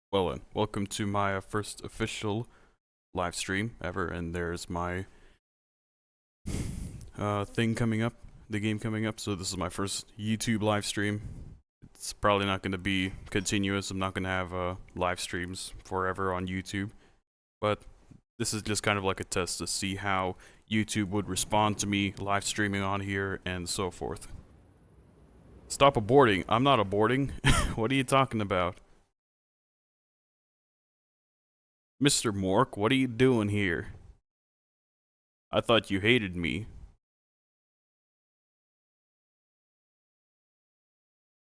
Well then, welcome to my first official live stream ever, and there's my thing coming up, the game coming up. So this is my first YouTube live stream. It's probably not going to be continuous. I'm not going to have live streams forever on YouTube, but this is just kind of like a test to see how YouTube would respond to me live streaming on here and so forth. Stop aborting. I'm not aborting. What are you talking about? Mr. Mork, what are you doing here? I thought you hated me.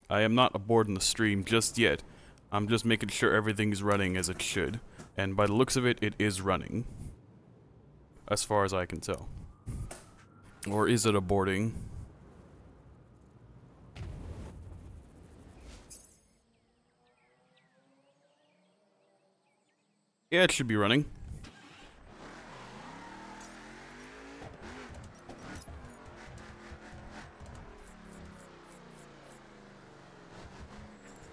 I am not aborting the stream just yet. I'm just making sure everything's running as it should. And by the looks of it, it is running. As far as I can tell. Or is it aborting? Yeah, it should be running.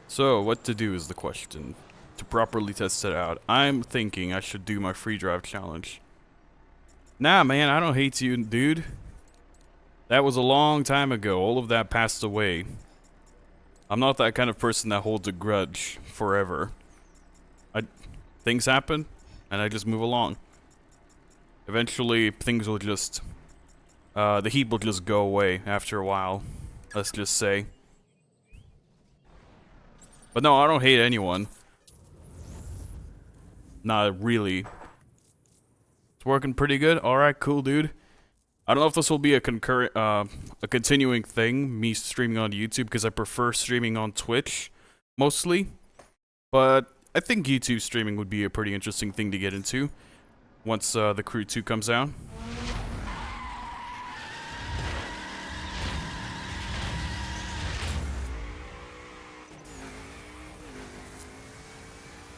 So, what to do is the question. To properly test it out, I'm thinking I should do my free drive challenge. Nah, man, I don't hate you, dude. That was a long time ago. All of that passed away. I'm not that kind of person that holds a grudge forever. Things happen, and I just move along. Eventually, things will just... the heat will just go away after a while. Let's just say. But no, I don't hate anyone. Not really. It's working pretty good. Alright, cool, dude. I don't know if this will be a concurrent, a continuing thing, me streaming on YouTube, because I prefer streaming on Twitch, mostly. But I think YouTube streaming would be a pretty interesting thing to get into, once the Crew 2 comes out.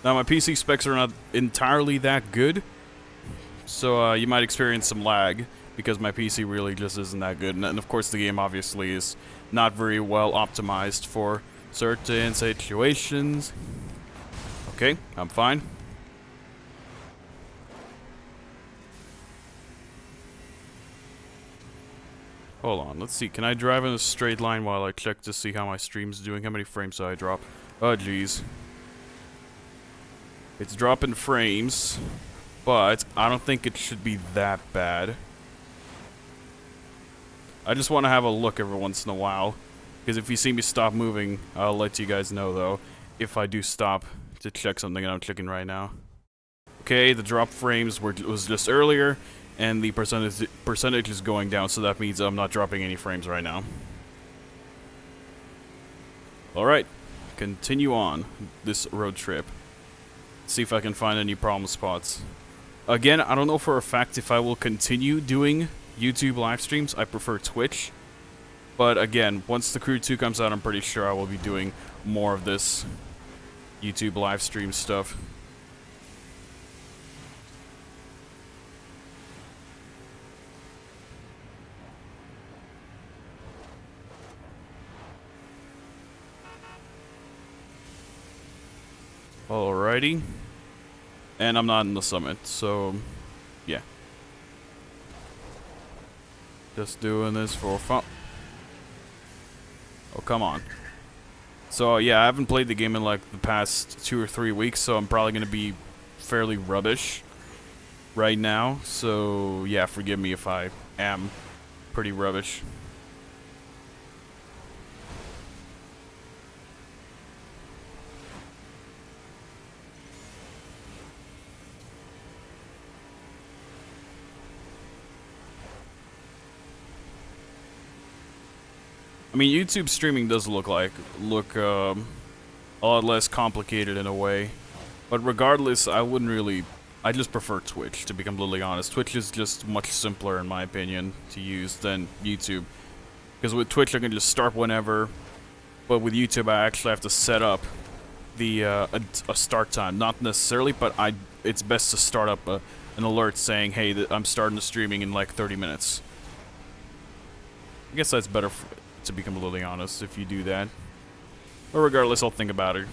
Now, my PC specs are not entirely that good, so you might experience some lag, because my PC really just isn't that good. And of course, the game obviously is not very well optimized for certain situations. Okay, I'm fine. Hold on, let's see. Can I drive in a straight line while I check to see how my stream's doing? How many frames did I drop? Oh, jeez. It's dropping frames, but I don't think it should be that bad. I just want to have a look every once in a while, because if you see me stop moving, I'll let you guys know, though, if I do stop to check something, and I'm checking right now. Okay, the drop frames was just earlier, and the percentage is going down, so that means I'm not dropping any frames right now. Alright, continue on this road trip. See if I can find any problem spots. Again, I don't know for a fact if I will continue doing YouTube live streams. I prefer Twitch. But again, once the Crew 2 comes out, I'm pretty sure I will be doing more of this YouTube live stream stuff. Alrighty. And I'm not in the summit, so yeah. Just doing this for fun. Oh, come on. So yeah, I haven't played the game in like the past 2 or 3 weeks, so I'm probably gonna be fairly rubbish right now. So yeah, forgive me if I am pretty rubbish. I mean, YouTube streaming does look a lot less complicated in a way, but regardless, I just prefer Twitch, to be completely honest. Twitch is just much simpler, in my opinion, to use than YouTube, because with Twitch I can just start whenever, but with YouTube I actually have to set up the a start time, not necessarily, but it's best to start up an alert saying, hey, I'm starting the streaming in like 30 minutes. I guess that's better to be completely honest, if you do that. But regardless, I'll think about it.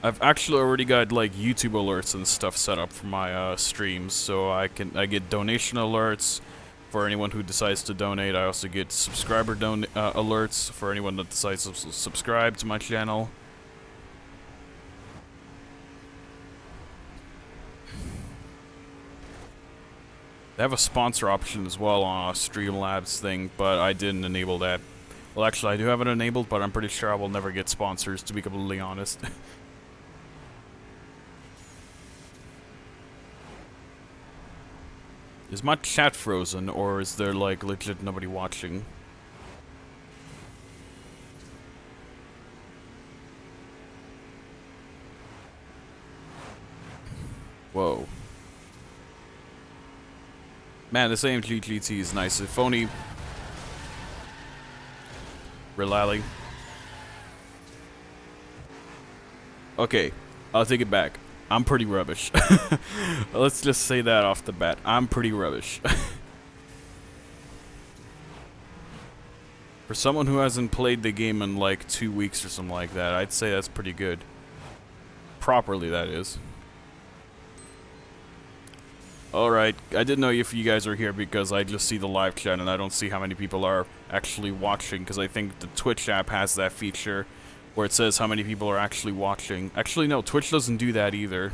I've actually already got like YouTube alerts and stuff set up for my streams, so I get donation alerts for anyone who decides to donate. I also get subscriber alerts for anyone that decides to subscribe to my channel. They have a sponsor option as well on a Streamlabs thing, but I didn't enable that. Well, actually, I do have it enabled, but I'm pretty sure I will never get sponsors, to be completely honest. Is my chat frozen, or is there, like, legit nobody watching? Whoa. Man, this AMG GT is nice. If only... Rally. Okay, I'll take it back. I'm pretty rubbish. Let's just say that off the bat. I'm pretty rubbish. For someone who hasn't played the game in like 2 weeks or something like that, I'd say that's pretty good. Properly, that is. Alright, I didn't know if you guys are here because I just see the live chat and I don't see how many people are actually watching, because I think the Twitch app has that feature where it says how many people are actually watching. Actually, no, Twitch doesn't do that either.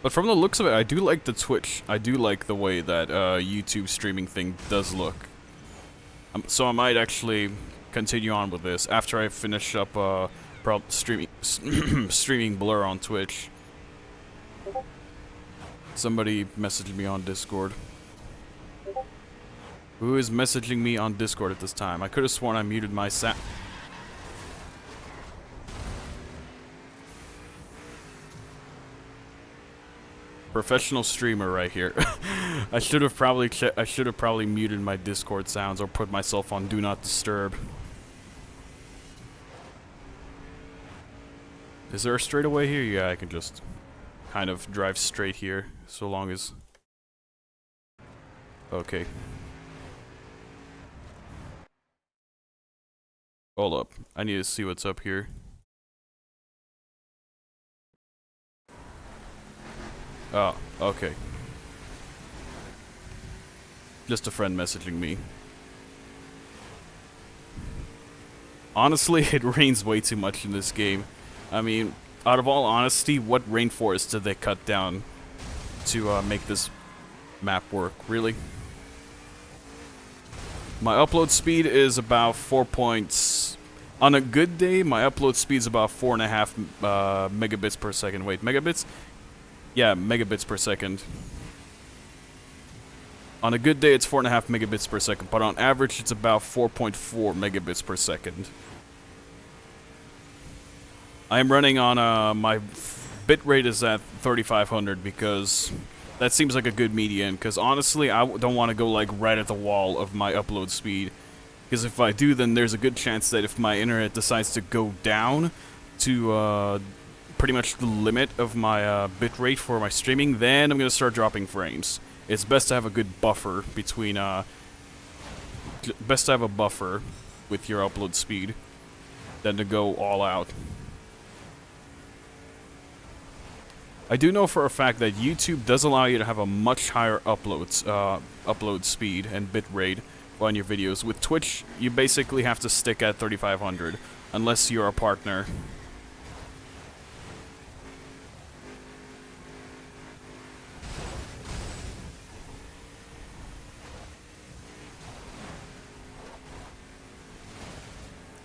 But from the looks of it, I do like the Twitch. I do like the way that YouTube streaming thing does look. So I might actually continue on with this after I finish up streaming Blur on Twitch. Somebody messaged me on Discord. Who is messaging me on Discord at this time? I could have sworn I muted my sound. Professional streamer right here. I should have probably muted my Discord sounds or put myself on Do Not Disturb. Is there a straightaway here? Yeah, I can just kind of drive straight here, so long as... Okay. Hold up. I need to see what's up here. Oh, okay. Just a friend messaging me. Honestly, it rains way too much in this game. I mean, out of all honesty, what rainforest did they cut down to make this map work? Really? My upload speed is about 4 points. On a good day, my upload speed is about 4.5 megabits per second. Wait, megabits? Yeah, megabits per second. On a good day, it's 4.5 megabits per second, but on average, it's about 4.4 megabits per second. I'm running on, my bitrate is at 3500 because that seems like a good median, because honestly, I don't want to go like right at the wall of my upload speed. Because if I do, then there's a good chance that if my internet decides to go down to pretty much the limit of my bitrate for my streaming, then I'm going to start dropping frames. It's best to have a good buffer between, best to have a buffer with your upload speed than to go all out. I do know for a fact that YouTube does allow you to have a much higher upload speed and bitrate on your videos. With Twitch, you basically have to stick at 3500 unless you're a partner.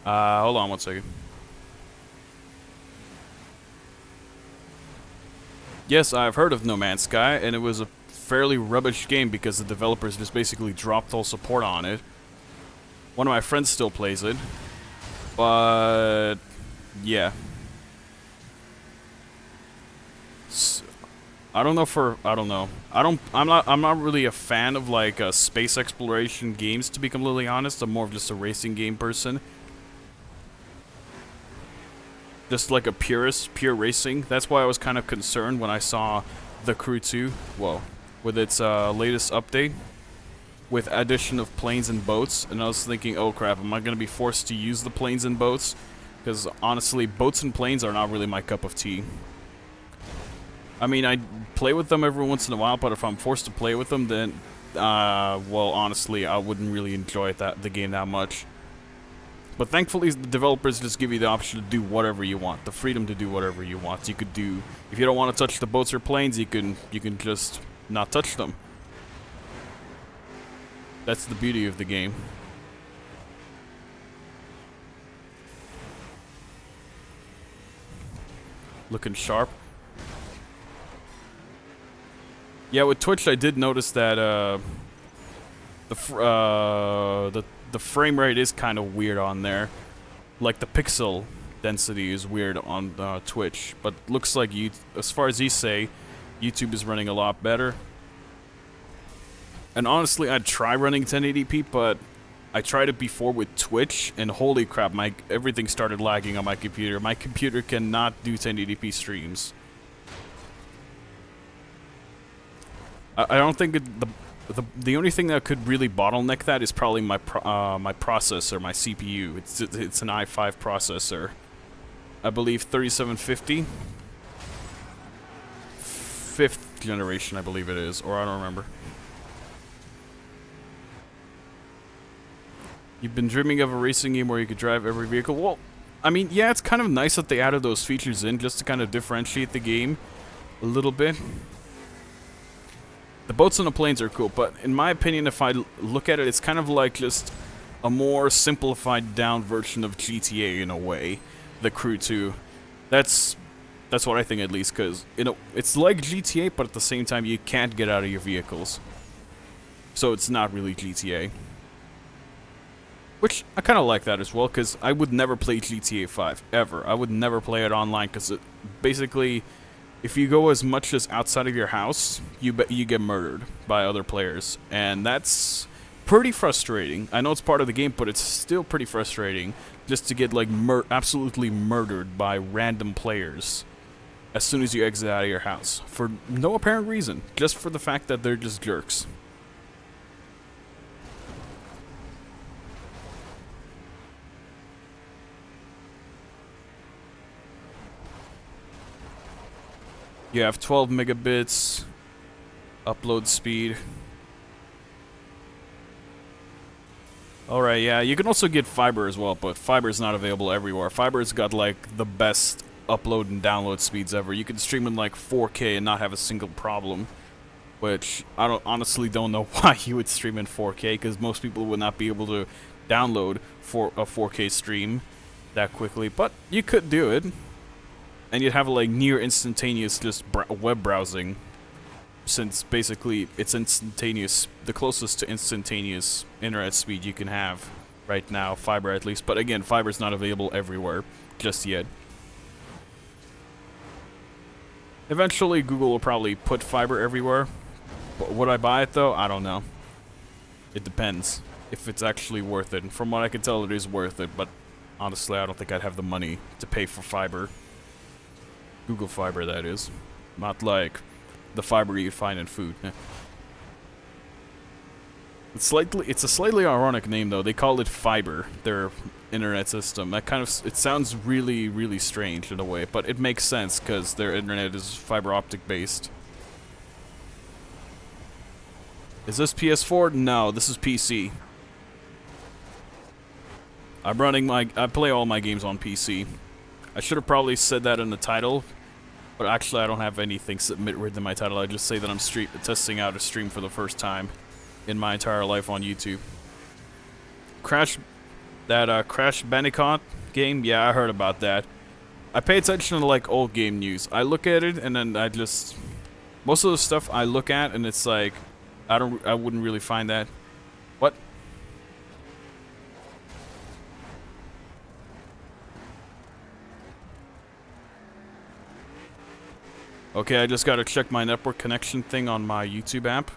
Hold on one second. Yes, I've heard of No Man's Sky, and it was a fairly rubbish game because the developers just basically dropped all support on it. One of my friends still plays it, but yeah. I'm not really a fan of like space exploration games, to be completely honest. I'm more of just a racing game person. Just like a purist, pure racing. That's why I was kind of concerned when I saw The Crew 2, with its latest update, with addition of planes and boats, and I was thinking, oh crap, am I going to be forced to use the planes and boats? Because honestly, boats and planes are not really my cup of tea. I mean, I play with them every once in a while, but if I'm forced to play with them, then, well, honestly, I wouldn't really enjoy the game that much. But thankfully, the developers just give you the option to do whatever you want, the freedom to do whatever you want. You could do, if you don't want to touch the boats or planes, you can just not touch them. That's the beauty of the game. Looking sharp. Yeah, with Twitch, I did notice that the frame rate is kind of weird on there. Like the pixel density is weird on Twitch, but looks like as far as you say, YouTube is running a lot better. And honestly, I'd try running 1080p, but I tried it before with Twitch, and holy crap, everything started lagging on my computer. My computer cannot do 1080p streams. I don't think the only thing that could really bottleneck that is probably my processor, my CPU. It's an i5 processor. I believe 3750. 5th generation, I believe it is, or I don't remember. You've been dreaming of a racing game where you could drive every vehicle? Well, I mean, yeah, it's kind of nice that they added those features in just to kind of differentiate the game a little bit. The boats and the planes are cool, but in my opinion, if I look at it, it's kind of like just a more simplified down version of GTA in a way. The Crew 2. That's what I think, at least, because, you know, it's like GTA, but at the same time, you can't get out of your vehicles. So it's not really GTA. Which, I kind of like that as well, because I would never play GTA 5, ever. I would never play it online, because it basically, if you go as much as outside of your house, you get murdered by other players. And that's pretty frustrating. I know it's part of the game, but it's still pretty frustrating just to get, like, absolutely murdered by random players as soon as you exit out of your house. For no apparent reason. Just for the fact that they're just jerks. You have 12 megabits upload speed. Alright, yeah, you can also get fiber as well, but fiber is not available everywhere. Fiber's got like the best upload and download speeds ever. You can stream in like 4K and not have a single problem. Which I honestly don't know why you would stream in 4K, because most people would not be able to download for a 4K stream that quickly, but you could do it. And you'd have like near instantaneous just web browsing, since basically it's instantaneous, the closest to instantaneous internet speed you can have right now, fiber at least. But again, fiber's not available everywhere just yet. Eventually Google will probably put fiber everywhere. But would I buy it though? I don't know. It depends if it's actually worth it. And from what I can tell, it is worth it, but honestly I don't think I'd have the money to pay for fiber. Google Fiber, that is. Not like the fiber you find in food. It's a slightly ironic name, though. They call it Fiber, their internet system. That kind of, it sounds really, really strange in a way, but it makes sense because their internet is fiber optic based. Is this PS4? No, this is PC. I play all my games on PC. I should have probably said that in the title, but actually I don't have anything submit written in my title. I just say that I'm testing out a stream for the first time in my entire life on YouTube. Crash Bandicoot game? Yeah, I heard about that. I pay attention to like old game news. I look at it and then most of the stuff I look at and it's like I wouldn't really find that. What? Okay, I just gotta check my network connection thing on my YouTube app.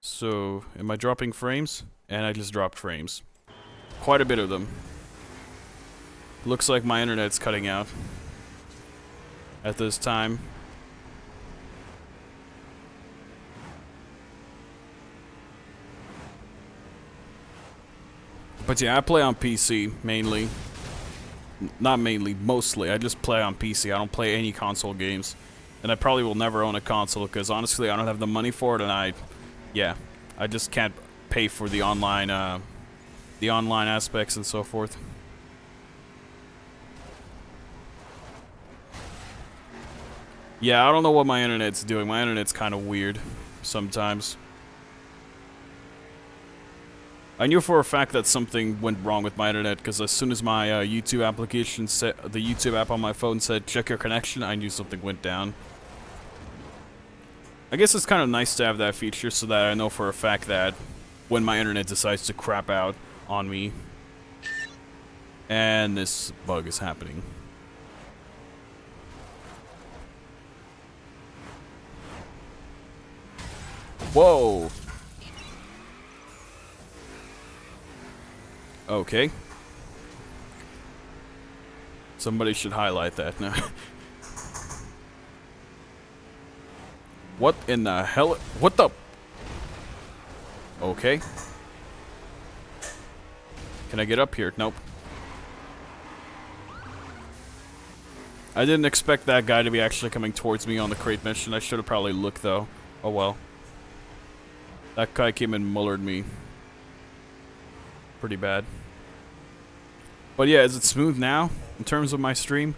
So, am I dropping frames? And I just dropped frames. Quite a bit of them. Looks like my internet's cutting out at this time. But yeah, I play on PC mainly. Not mainly, mostly. I just play on PC. I don't play any console games. And I probably will never own a console because honestly I don't have the money for it, and I just can't pay for the online aspects and so forth. Yeah, I don't know what my internet's doing. My internet's kind of weird sometimes. I knew for a fact that something went wrong with my internet because as soon as my YouTube application the YouTube app on my phone said check your connection, I knew something went down. I guess it's kind of nice to have that feature so that I know for a fact that when my internet decides to crap out on me, and this bug is happening. Whoa! Okay. Somebody should highlight that now. What in the hell? What the? Okay. Can I get up here? Nope. I didn't expect that guy to be actually coming towards me on the crate mission. I should have probably looked though. Oh well. That guy came and mullered me. Pretty bad. But yeah, is it smooth now in terms of my stream?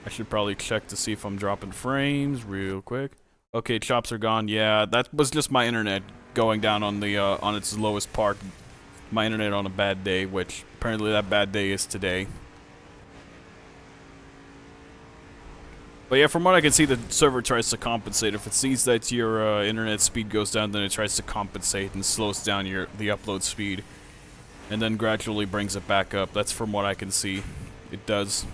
I should probably check to see if I'm dropping frames real quick. Okay, chops are gone. Yeah, that was just my internet going down on the on its lowest part. My internet on a bad day, which apparently that bad day is today. But yeah, from what I can see, the server tries to compensate. If it sees that your internet speed goes down, then it tries to compensate and slows down the upload speed. And then gradually brings it back up. That's from what I can see. It does.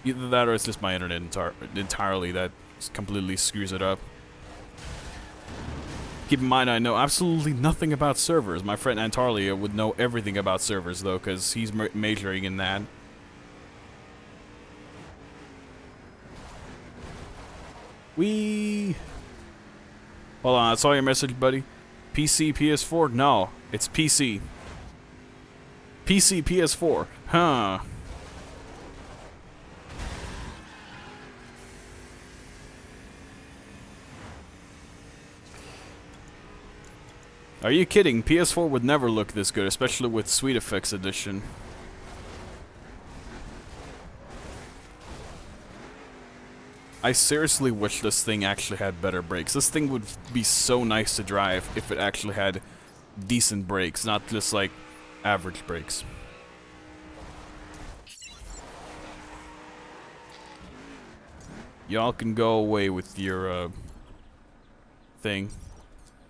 Either that or it's just my internet entirely that completely screws it up. Keep in mind, I know absolutely nothing about servers. My friend Antarlia would know everything about servers, though, because he's majoring in that. Wee. Hold on, I saw your message, buddy. PC, PS4? No, it's PC. PC, PS4. Huh. Are you kidding? PS4 would never look this good, especially with Sweet Effects Edition. I seriously wish this thing actually had better brakes. This thing would be so nice to drive if it actually had decent brakes, not just like average brakes. Y'all can go away with your thing.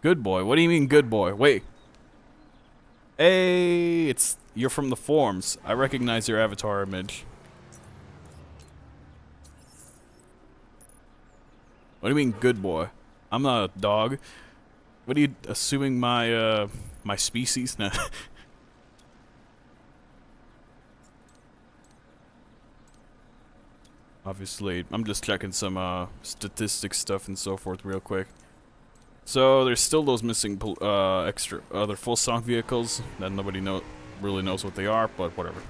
Good boy. What do you mean good boy? Wait. Hey, you're from the forums. I recognize your avatar image. What do you mean good boy? I'm not a dog. What are you assuming my my species? No. Obviously, I'm just checking some statistics stuff and so forth real quick. So there's still those missing extra other full stock vehicles that nobody really knows what they are, but whatever.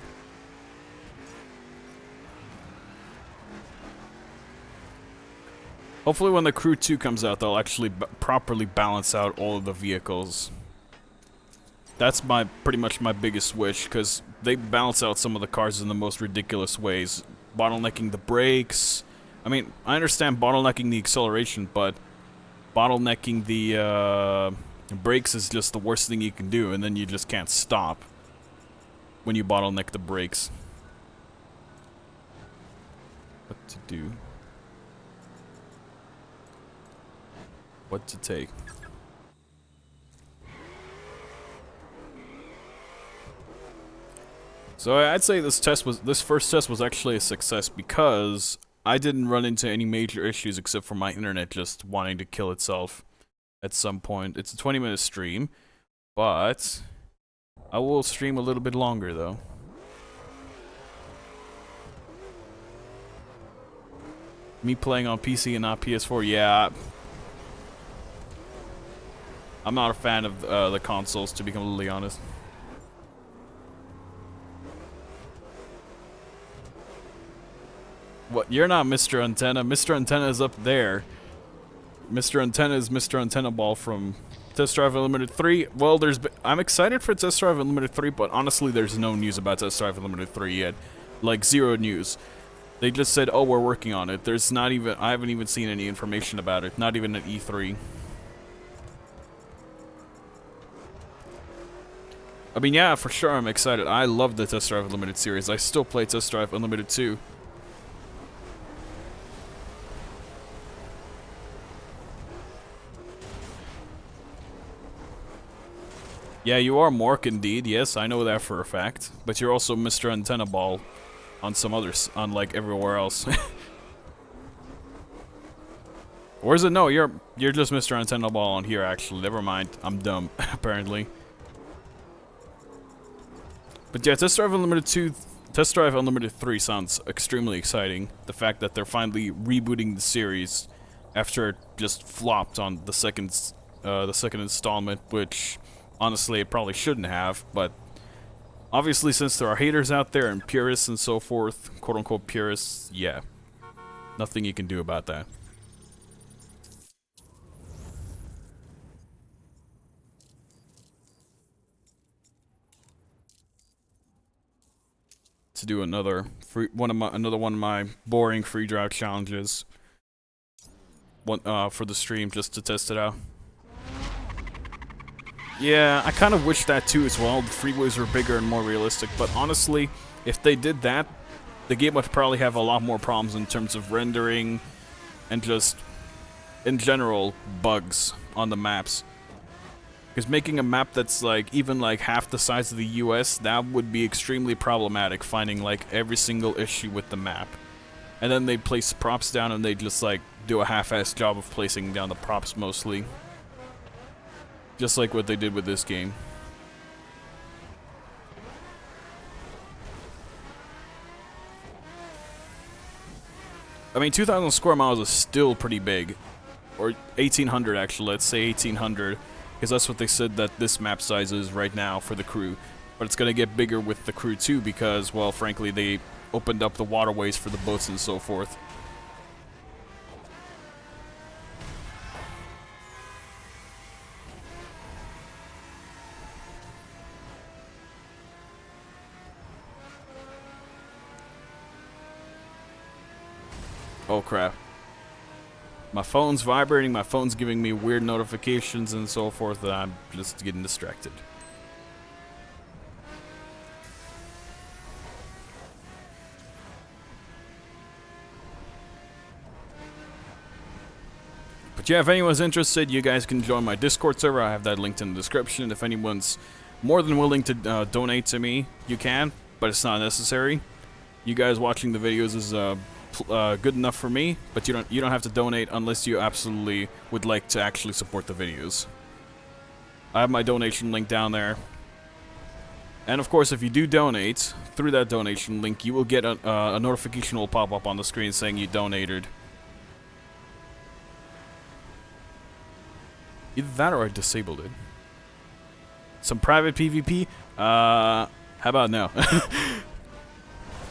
Hopefully when the Crew 2 comes out, they'll actually properly balance out all of the vehicles. That's pretty much my biggest wish, because they balance out some of the cars in the most ridiculous ways. Bottlenecking the brakes. I mean, I understand bottlenecking the acceleration, but bottlenecking the brakes is just the worst thing you can do, and then you just can't stop when you bottleneck the brakes. What to do? What to take? So I'd say this first test was actually a success because I didn't run into any major issues except for my internet just wanting to kill itself at some point. It's a 20-minute stream, but I will stream a little bit longer though. Me playing on PC and not PS4, yeah. I'm not a fan of the consoles, to be completely honest. What? You're not Mr. Antenna. Mr. Antenna is up there. Mr. Antenna is Mr. Antenna Ball from Test Drive Unlimited 3. Well, I'm excited for Test Drive Unlimited 3, but honestly, there's no news about Test Drive Unlimited 3 yet. Like, zero news. They just said, oh, we're working on it. There's not even, I haven't even seen any information about it. Not even at E3. I mean, yeah, for sure, I'm excited. I love the Test Drive Unlimited series. I still play Test Drive Unlimited 2. Yeah, you are Mork indeed. Yes, I know that for a fact. But you're also Mr. Antenna Ball on some others, on like everywhere else. Or is it? No, you're just Mr. Antenna Ball on here actually. Never mind. I'm dumb, apparently. But yeah, Test Drive Unlimited 2, Test Drive Unlimited 3 sounds extremely exciting. The fact that they're finally rebooting the series after it just flopped on the second installment, which honestly it probably shouldn't have, but obviously since there are haters out there and purists and so forth, quote-unquote purists, yeah, nothing you can do about that. To do another one of my boring free drive challenges. For the stream just to test it out. Yeah, I kind of wish that too as well. The freeways were bigger and more realistic, but honestly, if they did that, the game would probably have a lot more problems in terms of rendering and just in general bugs on the maps. Because making a map that's like even like half the size of the US, that would be extremely problematic, finding like every single issue with the map. And then they'd place props down and they'd just like do a half-assed job of placing down the props mostly. Just like what they did with this game. I mean, 2,000 square miles is still pretty big. Or 1,800 actually, let's say 1,800. Because that's what they said that this map size is right now for the crew. But it's going to get bigger with the crew too because, well, frankly, they opened up the waterways for the boats and so forth. Oh crap. My phone's vibrating, my phone's giving me weird notifications and so forth, and I'm just getting distracted. But yeah, if anyone's interested, you guys can join my Discord server. I have that linked in the description. If anyone's more than willing to donate to me, you can, but it's not necessary. You guys watching the videos is good enough for me, but you don't have to donate unless you absolutely would like to actually support the videos. I have my donation link down there. And of course, if you do donate, through that donation link, you will get a notification will pop up on the screen saying you donated. Either that or I disabled it. Some private PvP? How about no?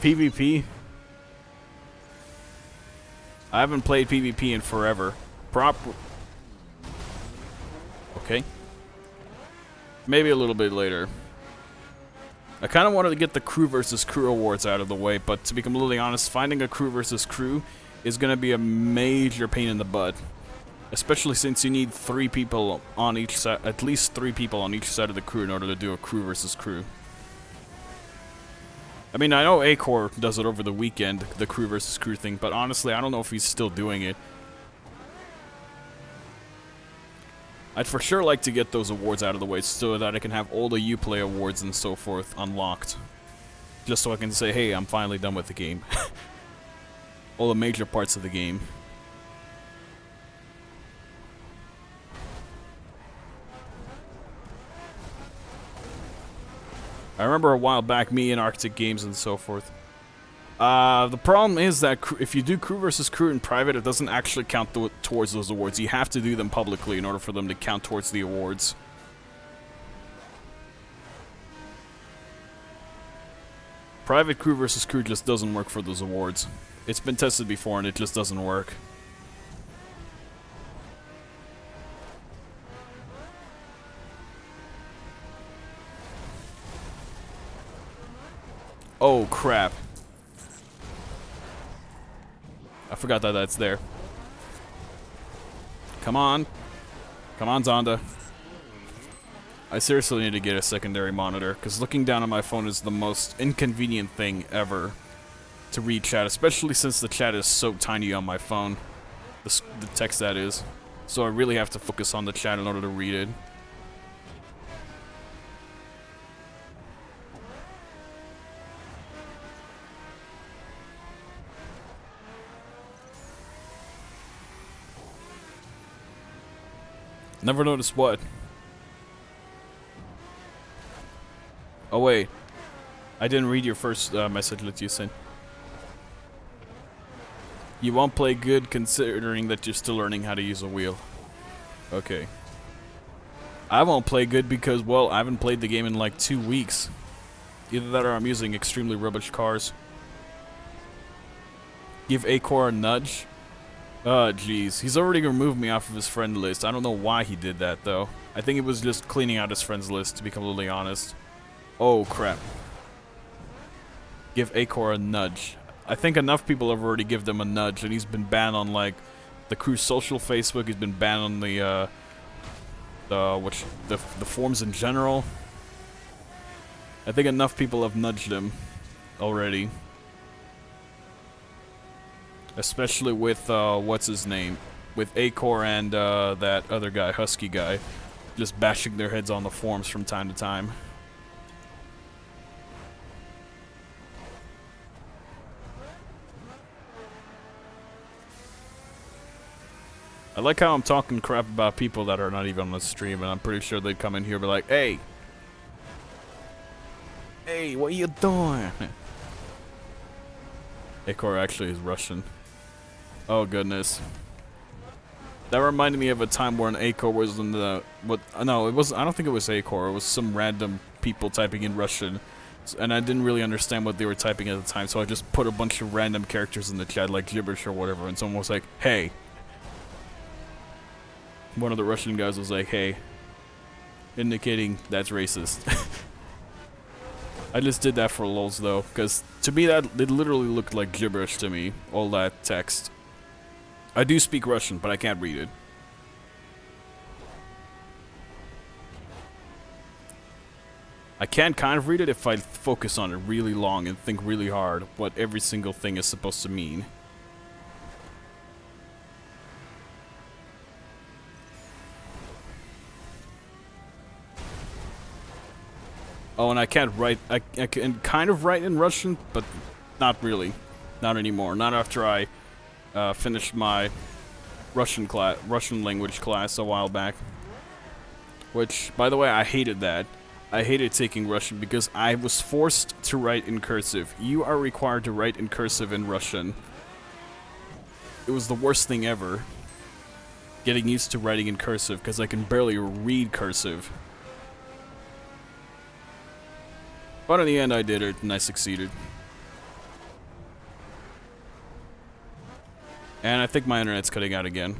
PvP? I haven't played PvP in forever. Okay. Maybe a little bit later. I kind of wanted to get the crew versus crew awards out of the way, but to be completely honest, finding a crew versus crew is going to be a major pain in the butt. Especially since you need 3 people on each side, at least 3 people on each side of the crew in order to do a crew versus crew. I mean, I know Acor does it over the weekend, the crew versus crew thing, but honestly, I don't know if he's still doing it. I'd for sure like to get those awards out of the way so that I can have all the Uplay awards and so forth unlocked. Just so I can say, hey, I'm finally done with the game. All the major parts of the game. I remember a while back, me and Arctic Games and so forth. The problem is that if you do crew versus crew in private, it doesn't actually count towards those awards. You have to do them publicly in order for them to count towards the awards. Private crew versus crew just doesn't work for those awards. It's been tested before and it just doesn't work. Oh crap. I forgot that that's there. Come on. Come on, Zonda. I seriously need to get a secondary monitor, because looking down on my phone is the most inconvenient thing ever to read chat, especially since the chat is so tiny on my phone. The text, that is. So I really have to focus on the chat in order to read it. Never noticed what? Oh wait, I didn't read your first message that you sent. You won't play good considering that you're still learning how to use a wheel. Okay. I won't play good because, well, I haven't played the game in like 2 weeks. Either that or I'm using extremely rubbish cars. Give Acor a nudge? Oh, jeez. He's already removed me off of his friend list. I don't know why he did that, though. I think it was just cleaning out his friends list, to be completely honest. Oh, crap. Give Acor a nudge. I think enough people have already given him a nudge, and he's been banned on, like, the crew's social Facebook. He's been banned on the forums in general. I think enough people have nudged him already. Especially with, what's his name? With Acor and, that other guy, Husky guy. Just bashing their heads on the forums from time to time. I like how I'm talking crap about people that are not even on the stream, and I'm pretty sure they'd come in here and be like, hey! Hey, what you doing? Acor actually is Russian. Oh goodness. That reminded me of a time where an Acor was in the... No, it was... I don't think it was Acor. It was some random people typing in Russian. And I didn't really understand what they were typing at the time, so I just put a bunch of random characters in the chat, like gibberish or whatever, and someone was like, hey! One of the Russian guys was like, hey. Indicating that's racist. I just did that for lols though, because to me that it literally looked like gibberish to me, all that text. I do speak Russian, but I can't read it. I can kind of read it if I focus on it really long and think really hard what every single thing is supposed to mean. Oh, and I can't write. I can kind of write in Russian, but not really. Not anymore. Not after I finished my Russian language class a while back. Which, by the way, I hated that. I hated taking Russian because I was forced to write in cursive. You are required to write in cursive in Russian. It was the worst thing ever. Getting used to writing in cursive because I can barely read cursive. But in the end, I did it, and I succeeded. And I think my internet's cutting out again.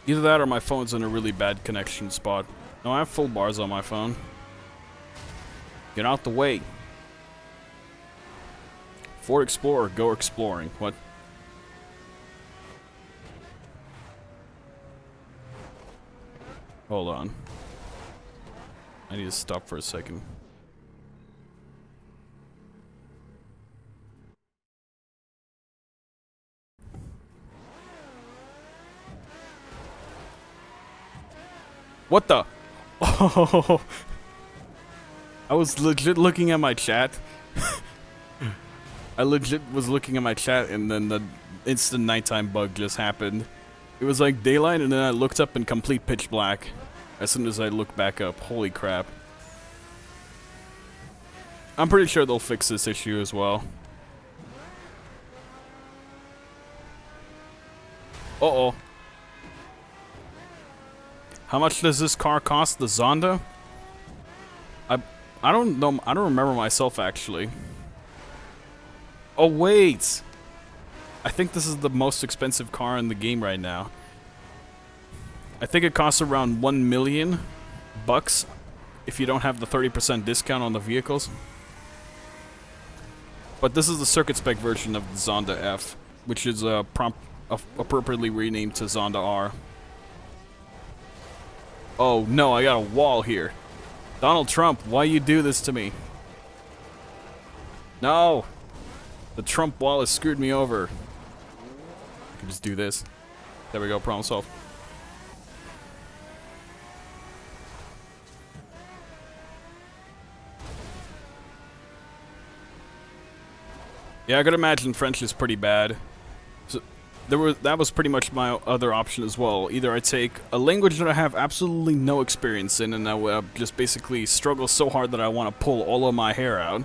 Either that or my phone's in a really bad connection spot. No, I have full bars on my phone. Get out the way. Ford Explorer, go exploring. What? Hold on. I need to stop for a second. What the? Oh, I was legit looking at my chat. I legit was looking at my chat and then the instant nighttime bug just happened. It was like daylight and then I looked up in complete pitch black. As soon as I looked back up, holy crap. I'm pretty sure they'll fix this issue as well. Uh-oh. How much does this car cost, the Zonda? I don't know. I don't remember myself, actually. Oh, wait. I think this is the most expensive car in the game right now. I think it costs around 1 million bucks if you don't have the 30% discount on the vehicles. But this is the circuit spec version of the Zonda F, which is appropriately renamed to Zonda R. Oh no, I got a wall here. Donald Trump, why you do this to me? No! The Trump wall has screwed me over. I can just do this. There we go, problem solved. Yeah, I could imagine French is pretty bad. So that was pretty much my other option as well. Either I take a language that I have absolutely no experience in, and I would just basically struggle so hard that I want to pull all of my hair out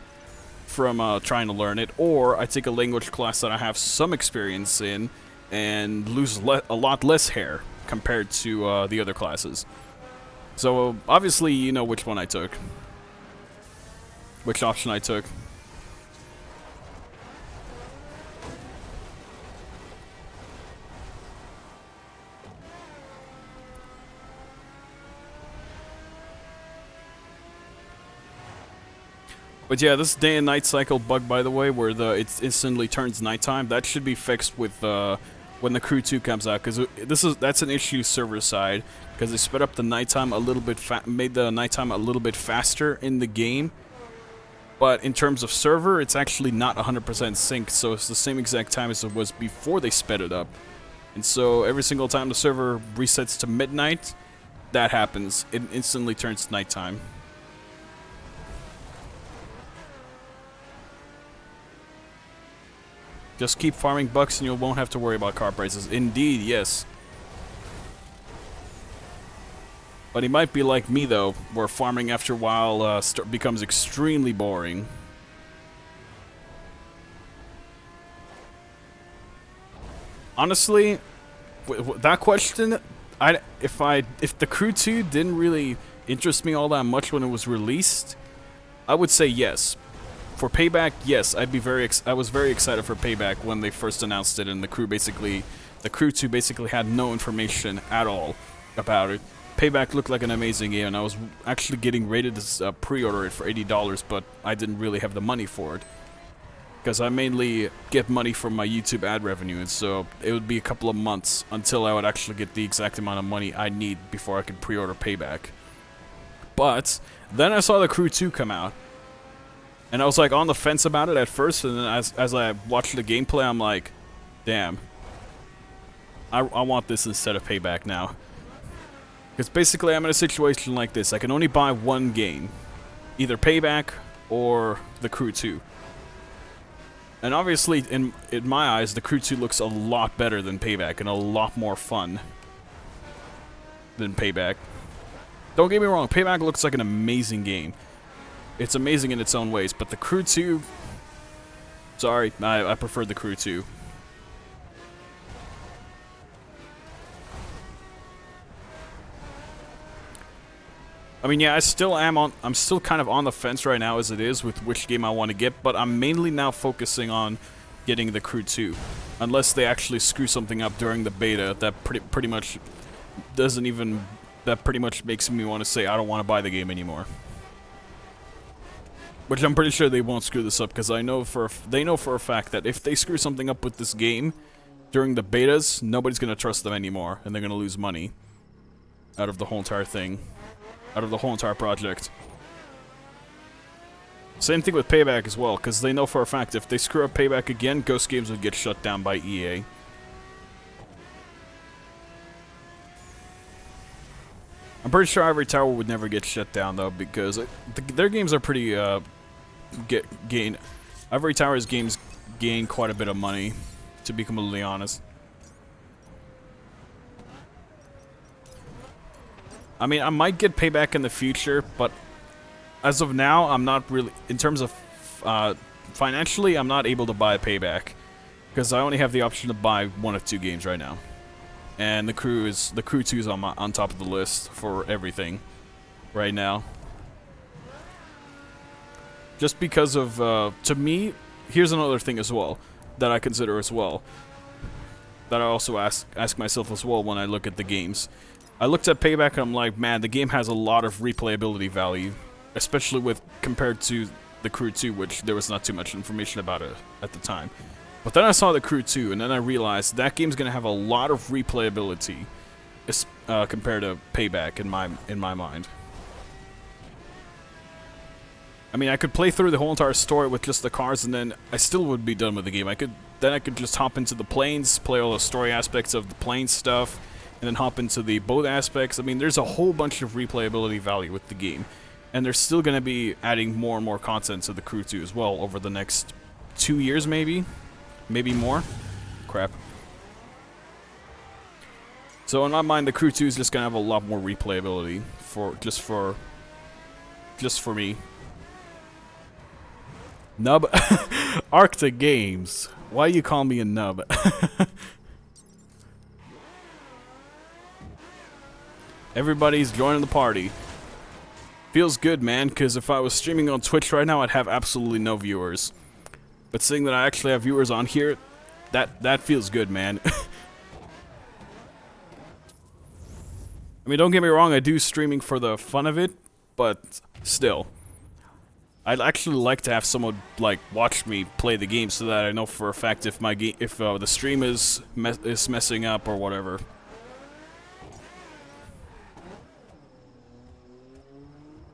from trying to learn it, or I take a language class that I have some experience in and lose a lot less hair compared to the other classes. So obviously you know which one I took. Which option I took. But yeah, this day and night cycle bug, by the way, where it instantly turns nighttime, that should be fixed with when the Crew 2 comes out, because that's an issue server side, because they sped up the nighttime a little bit, made the nighttime a little bit faster in the game. But in terms of server, it's actually not 100% synced, so it's the same exact time as it was before they sped it up. And so every single time the server resets to midnight, that happens. It instantly turns nighttime. Just keep farming bucks and you won't have to worry about car prices. Indeed, yes. But he might be like me, though, where farming after a while becomes extremely boring. Honestly, that question, if the Crew 2 didn't really interest me all that much when it was released, I would say yes. For Payback, yes, I was very excited for Payback when they first announced it, and the Crew 2 basically had no information at all about it. Payback looked like an amazing game, and I was actually getting ready to pre-order it for $80, but I didn't really have the money for it. Because I mainly get money from my YouTube ad revenue, and so it would be a couple of months until I would actually get the exact amount of money I need before I could pre-order Payback. But then I saw the Crew 2 come out, and I was like on the fence about it at first, and then as I watched the gameplay, I'm like, damn, I want this instead of Payback now. Because basically I'm in a situation like this. I can only buy one game, either Payback or the Crew 2. And obviously, in my eyes, the Crew 2 looks a lot better than Payback and a lot more fun than Payback. Don't get me wrong, Payback looks like an amazing game. It's amazing in its own ways, but the Crew 2... Sorry, I prefer the Crew 2. I mean, yeah, I'm still kind of on the fence right now as it is with which game I want to get, but I'm mainly now focusing on getting the Crew 2. Unless they actually screw something up during the beta that pretty much doesn't even... That pretty much makes me want to say I don't want to buy the game anymore. Which I'm pretty sure they won't screw this up, because they know for a fact that if they screw something up with this game during the betas, nobody's going to trust them anymore, and they're going to lose money out of the whole entire thing. Out of the whole entire project. Same thing with Payback as well, because they know for a fact if they screw up Payback again, Ghost Games would get shut down by EA. I'm pretty sure Ivory Tower would never get shut down though, because their games are pretty Ivory Tower's games gain quite a bit of money, to be completely honest. I mean, I might get Payback in the future, but as of now, I'm not really, in terms of financially, I'm not able to buy Payback, because I only have the option to buy one of two games right now. and the Crew 2 is on top of the list for everything right now. Just because of to me, here's another thing as well that I consider as well. That I also ask myself as well when I look at the games. I looked at Payback and I'm like, man, the game has a lot of replayability value, especially with compared to the Crew 2, which there was not too much information about it at the time. But then I saw the Crew 2, and then I realized that game's gonna have a lot of replayability compared to Payback in my mind. I mean, I could play through the whole entire story with just the cars, and then I still would be done with the game. I could just hop into the planes, play all the story aspects of the plane stuff, and then hop into the boat aspects. I mean, there's a whole bunch of replayability value with the game. And they're still going to be adding more and more content to the Crew 2 as well over the next 2 years, maybe? Maybe more? Crap. So in my mind, the Crew 2 is just going to have a lot more replayability just for me. Nub? Arctic Games. Why you call me a nub? Everybody's joining the party. Feels good, man, because if I was streaming on Twitch right now, I'd have absolutely no viewers. But seeing that I actually have viewers on here, that feels good, man. I mean, don't get me wrong, I do streaming for the fun of it, but still. I'd actually like to have someone, like, watch me play the game so that I know for a fact if the stream is messing up or whatever.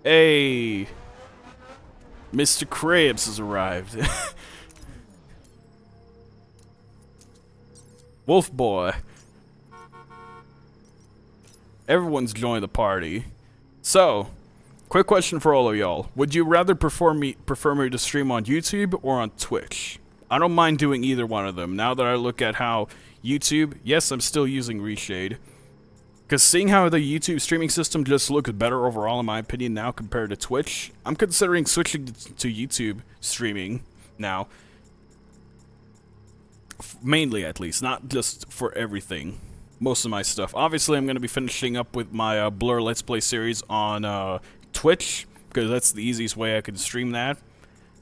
Hey, Mr. Krabs has arrived. Wolf boy. Everyone's joined the party. So, quick question for all of y'all: would you rather prefer me to stream on YouTube or on Twitch? I don't mind doing either one of them. Now that I look at how YouTube, yes, I'm still using Reshade. Because seeing how the YouTube streaming system just looks better overall, in my opinion, now compared to Twitch, I'm considering switching to YouTube streaming now. Mainly, at least. Not just for everything. Most of my stuff. Obviously, I'm going to be finishing up with my Blur Let's Play series on Twitch, because that's the easiest way I can stream that,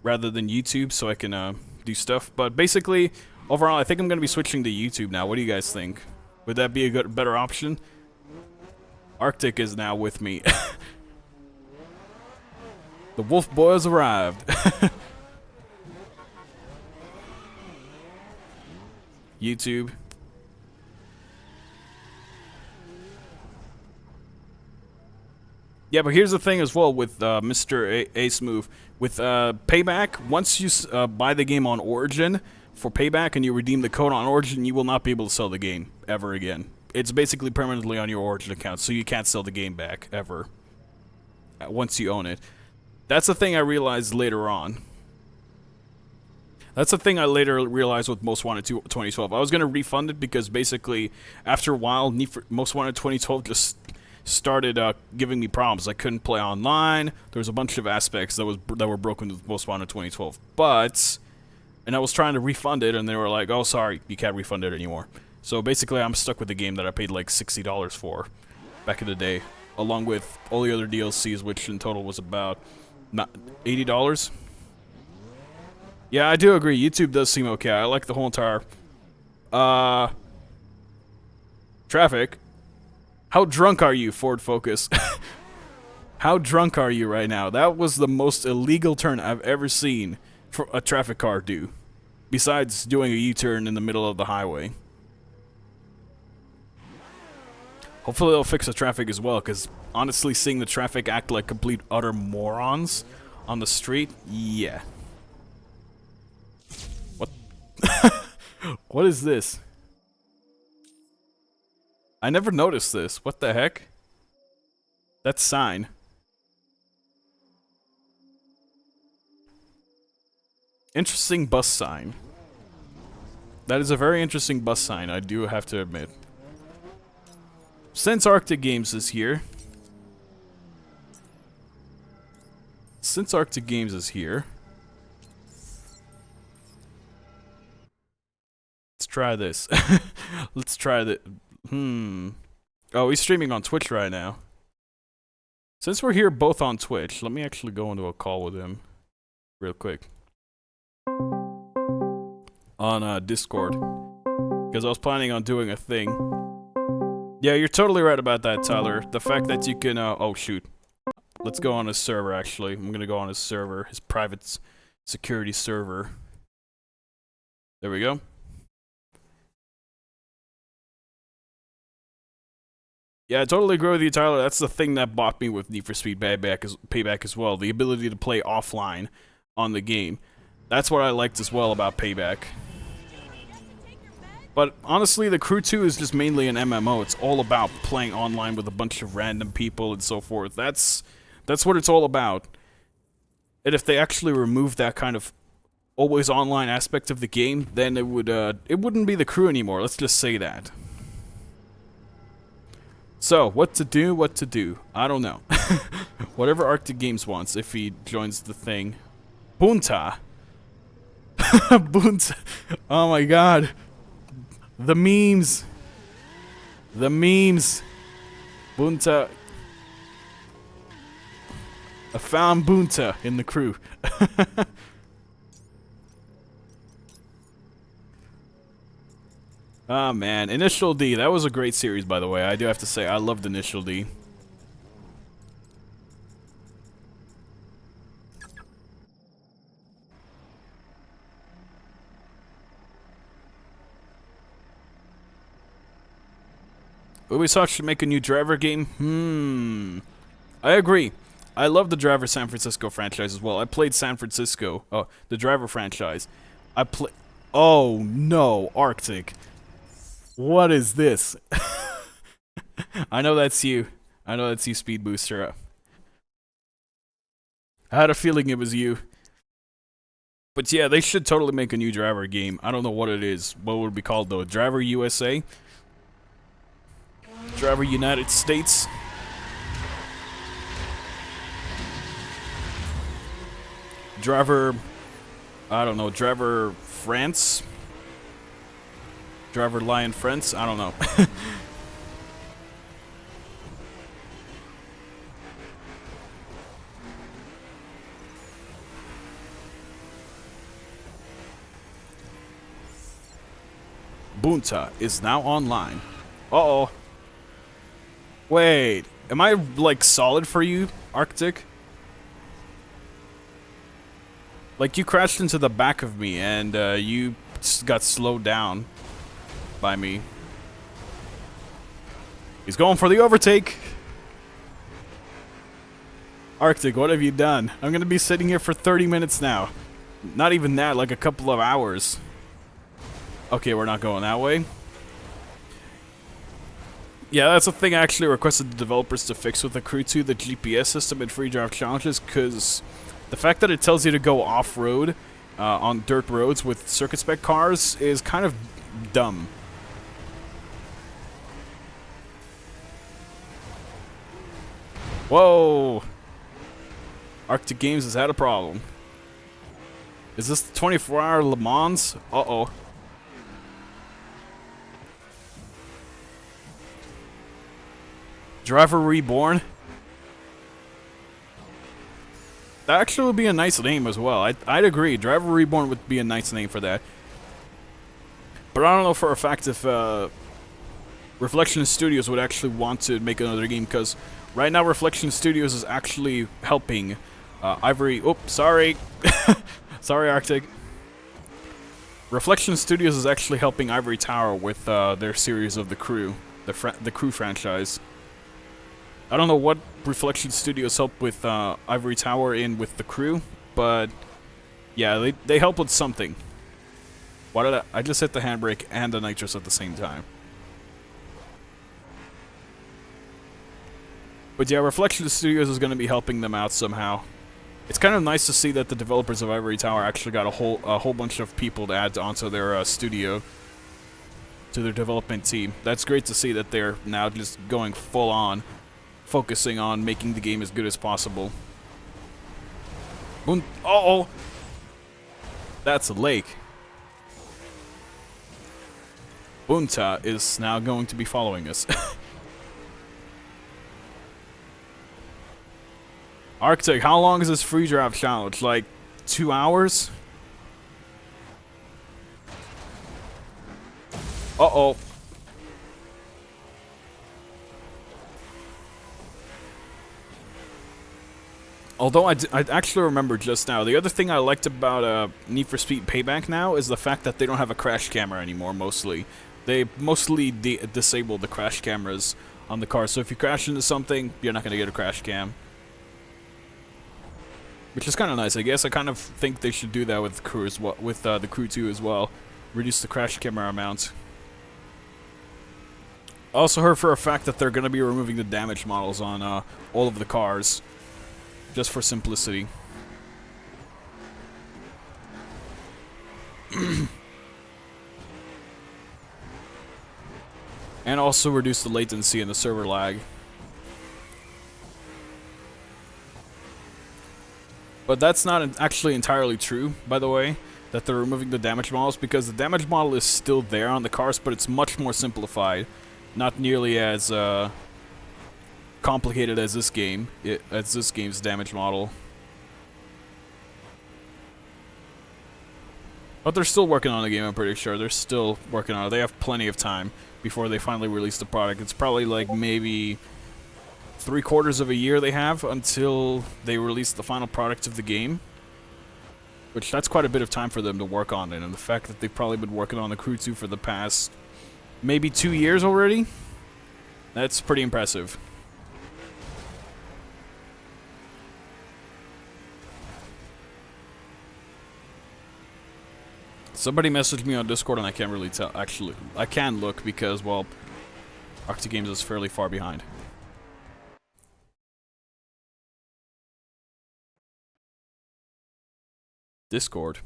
rather than YouTube, so I can do stuff. But basically, overall, I think I'm going to be switching to YouTube now. What do you guys think? Would that be a better option? Arctic is now with me. The wolf boy has arrived. YouTube. Yeah, but here's the thing as well with Mr. A-Smooth. With Payback, once you buy the game on Origin for Payback and you redeem the code on Origin, you will not be able to sell the game ever again. It's basically permanently on your Origin account, so you can't sell the game back, ever. Once you own it. That's the thing I realized later on. That's the thing I later realized with Most Wanted 2012. I was going to refund it because basically, after a while, Most Wanted 2012 just started giving me problems. I couldn't play online. There was a bunch of aspects that were broken with Most Wanted 2012. And I was trying to refund it, and they were like, "Oh, sorry, you can't refund it anymore." So basically, I'm stuck with the game that I paid like $60 for back in the day, along with all the other DLCs, which in total was about $80. Yeah, I do agree. YouTube does seem okay. I like the whole entire traffic. How drunk are you, Ford Focus? How drunk are you right now? That was the most illegal turn I've ever seen for a traffic car do, besides doing a U-turn in the middle of the highway. Hopefully they'll fix the traffic as well, because honestly, seeing the traffic act like complete utter morons on the street, yeah. What? What is this? I never noticed this. What the heck? That sign. Interesting bus sign. That is a very interesting bus sign, I do have to admit. Since Arctic Games is here... Let's try this. Oh, he's streaming on Twitch right now. Since we're here both on Twitch, let me actually go into a call with him real quick. On Discord. Because I was planning on doing a thing. Yeah, you're totally right about that, Tyler. The fact that you can, oh shoot. Let's go on his server, actually. I'm gonna go on his server, his private security server. There we go. Yeah, I totally agree with you, Tyler. That's the thing that bought me with Need for Speed Payback as well. The ability to play offline on the game. That's what I liked as well about Payback. But honestly, the Crew 2 is just mainly an MMO. It's all about playing online with a bunch of random people and so forth. That's what it's all about. And if they actually remove that kind of always online aspect of the game, then it wouldn't be the Crew anymore. Let's just say that. So, what to do? I don't know. Whatever Arctic Games wants, if he joins the thing. Bunta! Bunta! Oh my god. The memes! The memes! Bunta. I found Bunta in the Crew. Oh man, Initial D, that was a great series, by the way. I do have to say, I loved Initial D. Ubisoft should make a new driver game? I agree. I love the Driver San Francisco franchise as well. I played San Francisco, the Driver franchise. Oh no, Arctic. What is this? I know that's you. I know that's you, Speed Booster. I had a feeling it was you. But yeah, they should totally make a new driver game. I don't know what it is. What would it be called though? Driver USA? Driver United States? Driver... I don't know. Driver France? Driver Lion France? I don't know. Bunta is now online. Uh-oh. Wait. Am I, like, solid for you, Arctic? Like, you crashed into the back of me, and, you got slowed down by me. He's going for the overtake! Arctic, what have you done? I'm gonna be sitting here for 30 minutes now. Not even that, like a couple of hours. Okay, we're not going that way. Yeah, that's a thing I actually requested the developers to fix with the Crew 2, the GPS system in free drive challenges, because the fact that it tells you to go off-road on dirt roads with circuit spec cars is kind of dumb. Whoa! Arctic Games has had a problem. Is this the 24-hour Le Mans? Uh-oh. Driver Reborn? That actually would be a nice name as well. I'd agree. Driver Reborn would be a nice name for that. But I don't know for a fact if Reflection Studios would actually want to make another game, because right now Reflection Studios is actually helping Ivory... Oh, sorry. Sorry, Arctic. Reflection Studios is actually helping Ivory Tower with their series of The Crew. The Crew franchise. I don't know what Reflection Studios help with Ivory Tower in with The Crew, but yeah, they help with something. Why did I just hit the handbrake and the nitrous at the same time? But yeah, Reflection Studios is going to be helping them out somehow. It's kind of nice to see that the developers of Ivory Tower actually got a whole bunch of people to add onto their studio, to their development team. That's great to see that they're now just going full on, focusing on making the game as good as possible. Uh-oh! That's a lake. Bunta is now going to be following us. Arctic, how long is this free drive challenge? Like 2 hours? Uh-oh. Although I actually remember just now, the other thing I liked about Need for Speed Payback now is the fact that they don't have a crash camera anymore, mostly. They mostly disable the crash cameras on the car, so if you crash into something, you're not going to get a crash cam. Which is kind of nice, I guess. I kind of think they should do that with the Crew as well, with the Crew 2 as well. Reduce the crash camera amount. I also heard for a fact that they're going to be removing the damage models on all of the cars. Just for simplicity. And also reduce the latency and the server lag. But that's not actually entirely true, by the way, that they're removing the damage models, because the damage model is still there on the cars, but it's much more simplified. Not nearly as complicated as this game, as this game's damage model. But they're still working on the game, I'm pretty sure. They're still working on it. They have plenty of time before they finally release the product. It's probably like maybe 3/4 of a year they have until they release the final product of the game. Which, that's quite a bit of time for them to work on it. And the fact that they've probably been working on the Crew 2 for the past maybe 2 years already, that's pretty impressive. Somebody messaged me on Discord and I can't really tell. Actually, I can look because, well, Arctic Games is fairly far behind. Discord.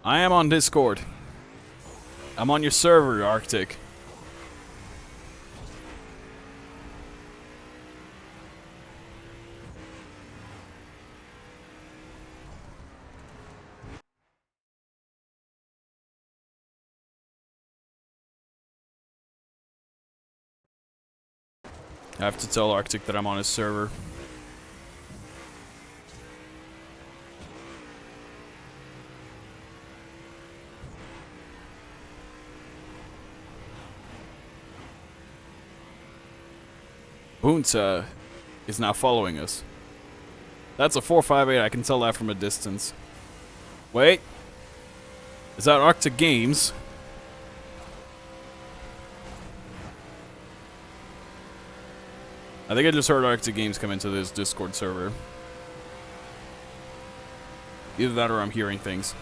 I am on Discord. I'm on your server, Arctic. I have to tell Arctic that I'm on his server. Bunta is now following us. That's a 458, I can tell that from a distance. Wait. Is that Arctic Games? I think I just heard Arctic Games come into this Discord server. Either that or I'm hearing things.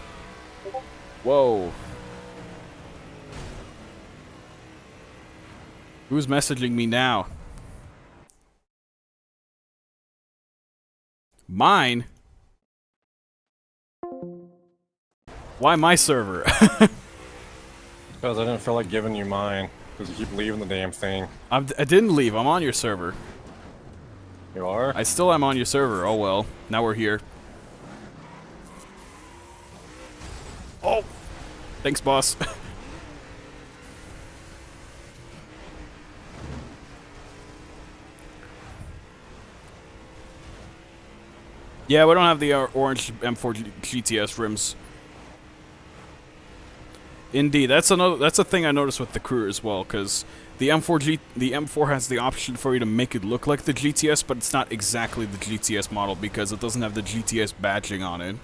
Whoa. Who's messaging me now? Mine? Why my server? Because I didn't feel like giving you mine. Because you keep leaving the damn thing. I didn't leave. I'm on your server. You are? I still am on your server. Oh well. Now we're here. Oh! Thanks, boss. Yeah, we don't have the orange M4 GTS rims. Indeed, that's a thing I noticed with the Crew as well, because the M4 has the option for you to make it look like the GTS, but it's not exactly the GTS model because it doesn't have the GTS badging on it.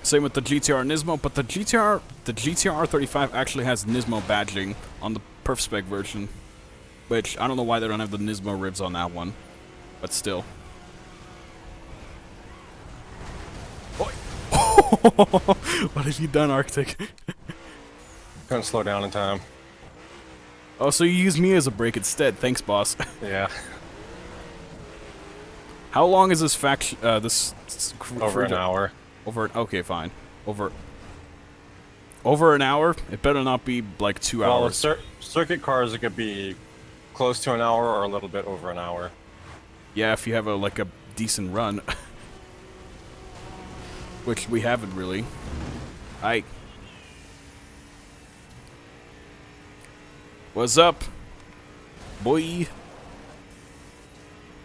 Same with the GTR Nismo, but the GTR 35 actually has Nismo badging on the Perf Spec version, which I don't know why they don't have the Nismo ribs on that one, but still. What have you done, Arctic? Couldn't slow down in time. Oh, so you use me as a brake instead. Thanks, boss. Yeah. How long is this faction? Over an hour. Okay, fine. Over an hour? It better not be like 2 hours. Well, circuit cars, it could be close to an hour or a little bit over an hour. Yeah, if you have a decent run. Which we haven't really. What's up, boy?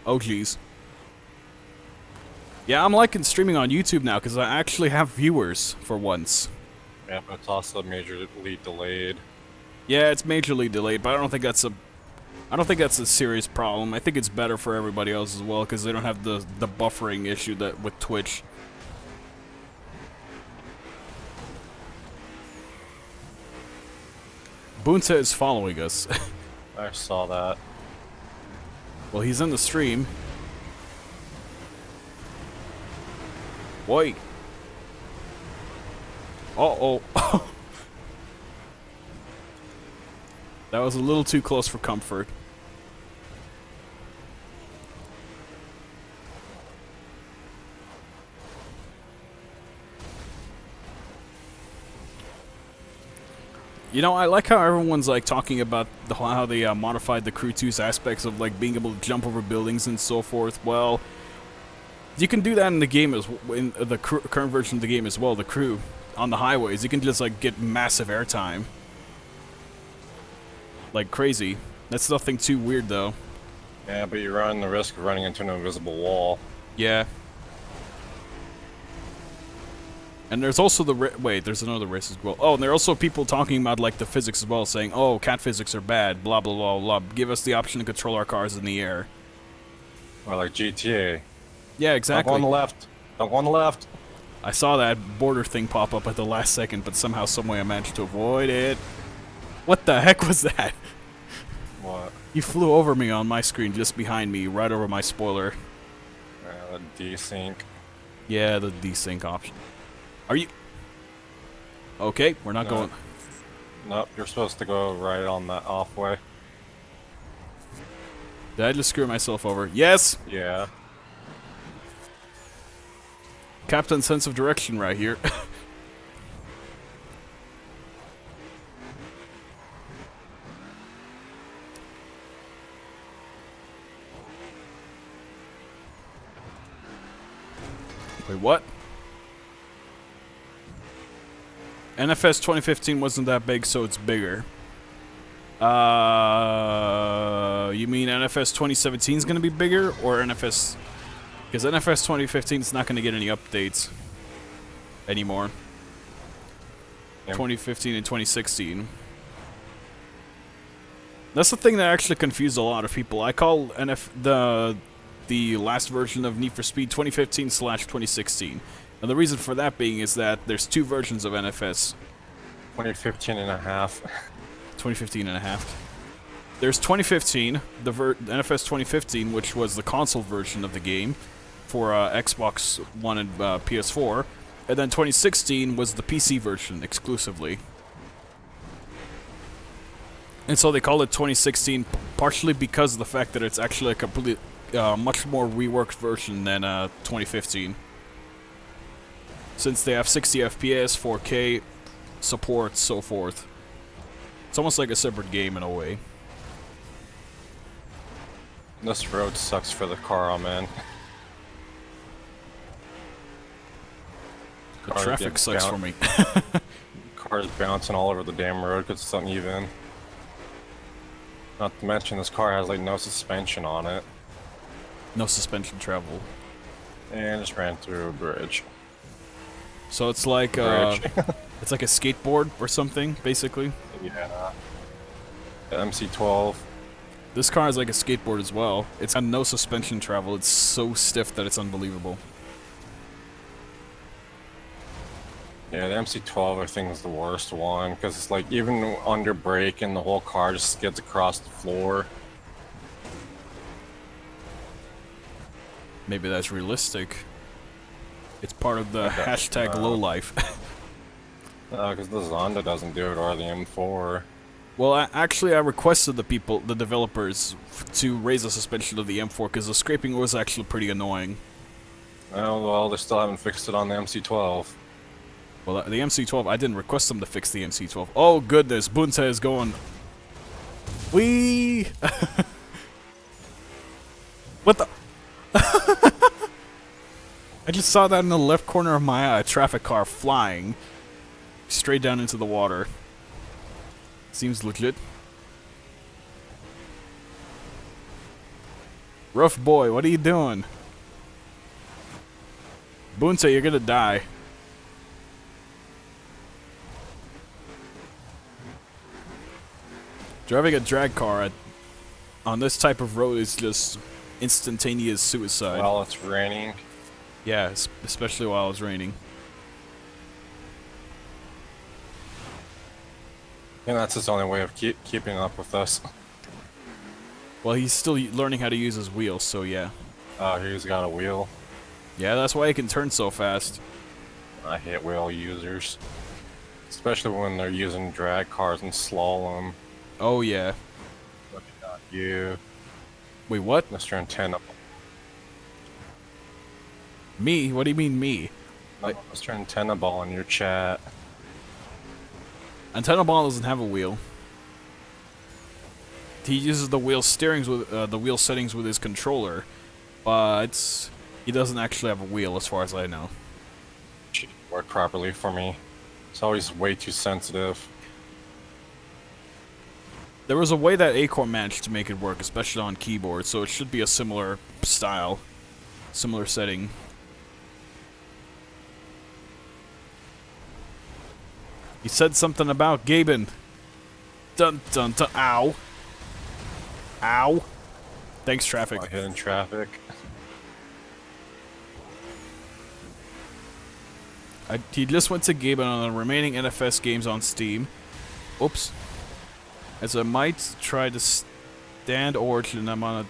Oh, jeez. Yeah, I'm liking streaming on YouTube now because I actually have viewers for once. Yeah, but it's also majorly delayed. Yeah, it's majorly delayed, but I don't think that's a serious problem. I think it's better for everybody else as well because they don't have the buffering issue that with Twitch. Bunta is following us. I saw that. Well, he's in the stream. Wait. Uh-oh. That was a little too close for comfort. You know, I like how everyone's like talking about how they modified the Crew 2's aspects of like being able to jump over buildings and so forth. Well, you can do that in the game in the current version of the game as well. The Crew on the highways, you can just like get massive airtime, like crazy. That's nothing too weird though. Yeah, but you run the risk of running into an invisible wall. Yeah. And there's also the wait, there's another race as well. Oh, and there are also people talking about like the physics as well, saying, "Oh, cat physics are bad, blah blah blah blah. Give us the option to control our cars in the air." Or like GTA. Yeah, exactly. Don't go on the left. Don't go on the left. I saw that border thing pop up at the last second, but somehow, someway I managed to avoid it. What the heck was that? What? You flew over me on my screen, just behind me, right over my spoiler. The desync. Yeah, the desync option. Are you... Okay, we're not going... Nope, you're supposed to go right on that off way. Did I just screw myself over? Yes! Yeah. Captain sense of direction right here. Wait, what? NFS 2015 wasn't that big, so it's bigger. You mean NFS 2017 is going to be bigger, or NFS... Because NFS 2015 is not going to get any updates anymore. Yep. 2015 and 2016. That's the thing that actually confused a lot of people. I call the last version of Need for Speed 2015/2016. And the reason for that being is that there's two versions of NFS. 2015 and a half. 2015 and a half. There's 2015, the NFS 2015, which was the console version of the game for Xbox One and PS4. And then 2016 was the PC version exclusively. And so they call it 2016 partially because of the fact that it's actually a complete, much more reworked version than 2015. Since they have 60 FPS, 4K, support, so forth. It's almost like a separate game in a way. This road sucks for the car I'm in. The traffic sucks for me. Car's bouncing all over the damn road because it's uneven. Not to mention this car has like no suspension on it. No suspension travel. And just ran through a bridge. So it's like it's like a skateboard or something, basically. Yeah. The MC12. This car is like a skateboard as well. It's got no suspension travel. It's so stiff that it's unbelievable. Yeah, the MC12 I think is the worst one because it's like even under brake and the whole car just skids across the floor. Maybe that's realistic. It's part of the hashtag lowlife. Because the Zonda doesn't do it, or the M4. Well, actually, I requested the developers, to raise the suspension of the M4 because the scraping was actually pretty annoying. Oh, well, they still haven't fixed it on the MC12. Well, the MC12, I didn't request them to fix the MC12. Oh, goodness, Bunta is going... Whee! What the... I just saw that in the left corner of my eye, a traffic car flying straight down into the water. Seems legit. Rough boy, what are you doing? Bunta, you're gonna die. Driving a drag car on this type of road is just instantaneous suicide. While it's raining. Yeah, especially while it's raining. And that's his only way of keeping up with us. Well, he's still learning how to use his wheels, so yeah. He's got a wheel. Yeah, that's why he can turn so fast. I hate wheel users. Especially when they're using drag cars and slalom. Oh, yeah. Look at you. Wait, what? Mr. Antenna. Me? What do you mean, me? No, Mr. Antenna Ball in your chat. Antenna Ball doesn't have a wheel. He uses the wheel steerings with the wheel settings with his controller, but he doesn't actually have a wheel, as far as I know. It worked properly for me. It's always way too sensitive. There was a way that Acorn managed to make it work, especially on keyboard, so it should be a similar style, similar setting. He said something about Gaben. Dun dun dun. Ow. Ow. Thanks, traffic. Hidden traffic. He just went to Gaben on the remaining NFS games on Steam. Oops. As I might try to stand Origin, I'm on a...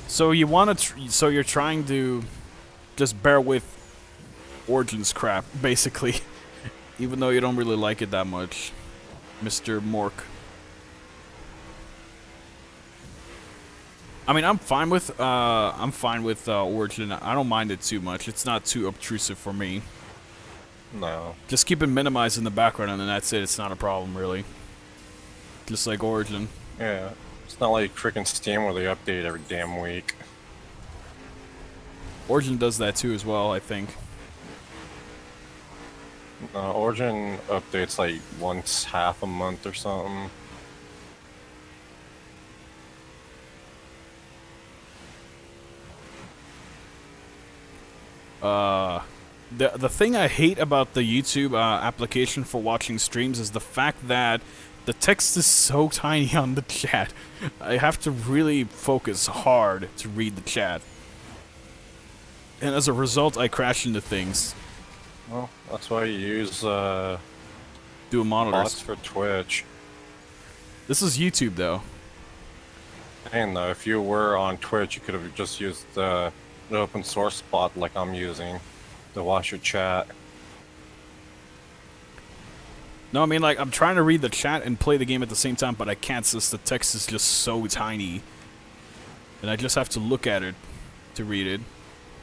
So you want to... So you're trying to just bear with Origin's crap, basically. Even though you don't really like it that much, Mr. Mork. I mean, I'm fine with Origin. I don't mind it too much. It's not too obtrusive for me. No. Just keep it minimized in the background, and then that's it. It's not a problem, really. Just like Origin. Yeah. It's not like freaking Steam where they update every damn week. Origin does that too, as well, I think. Origin updates like once half a month or something. The thing I hate about the YouTube application for watching streams is the fact that the text is so tiny on the chat. I have to really focus hard to read the chat. And as a result, I crash into things. Well, that's why you use Dual monitors. bots for Twitch. This is YouTube, though. And if you were on Twitch, you could have just used the open source bot like I'm using to watch your chat. No, I mean, like, I'm trying to read the chat and play the game at the same time, but I can't since the text is just so tiny. And I just have to look at it to read it.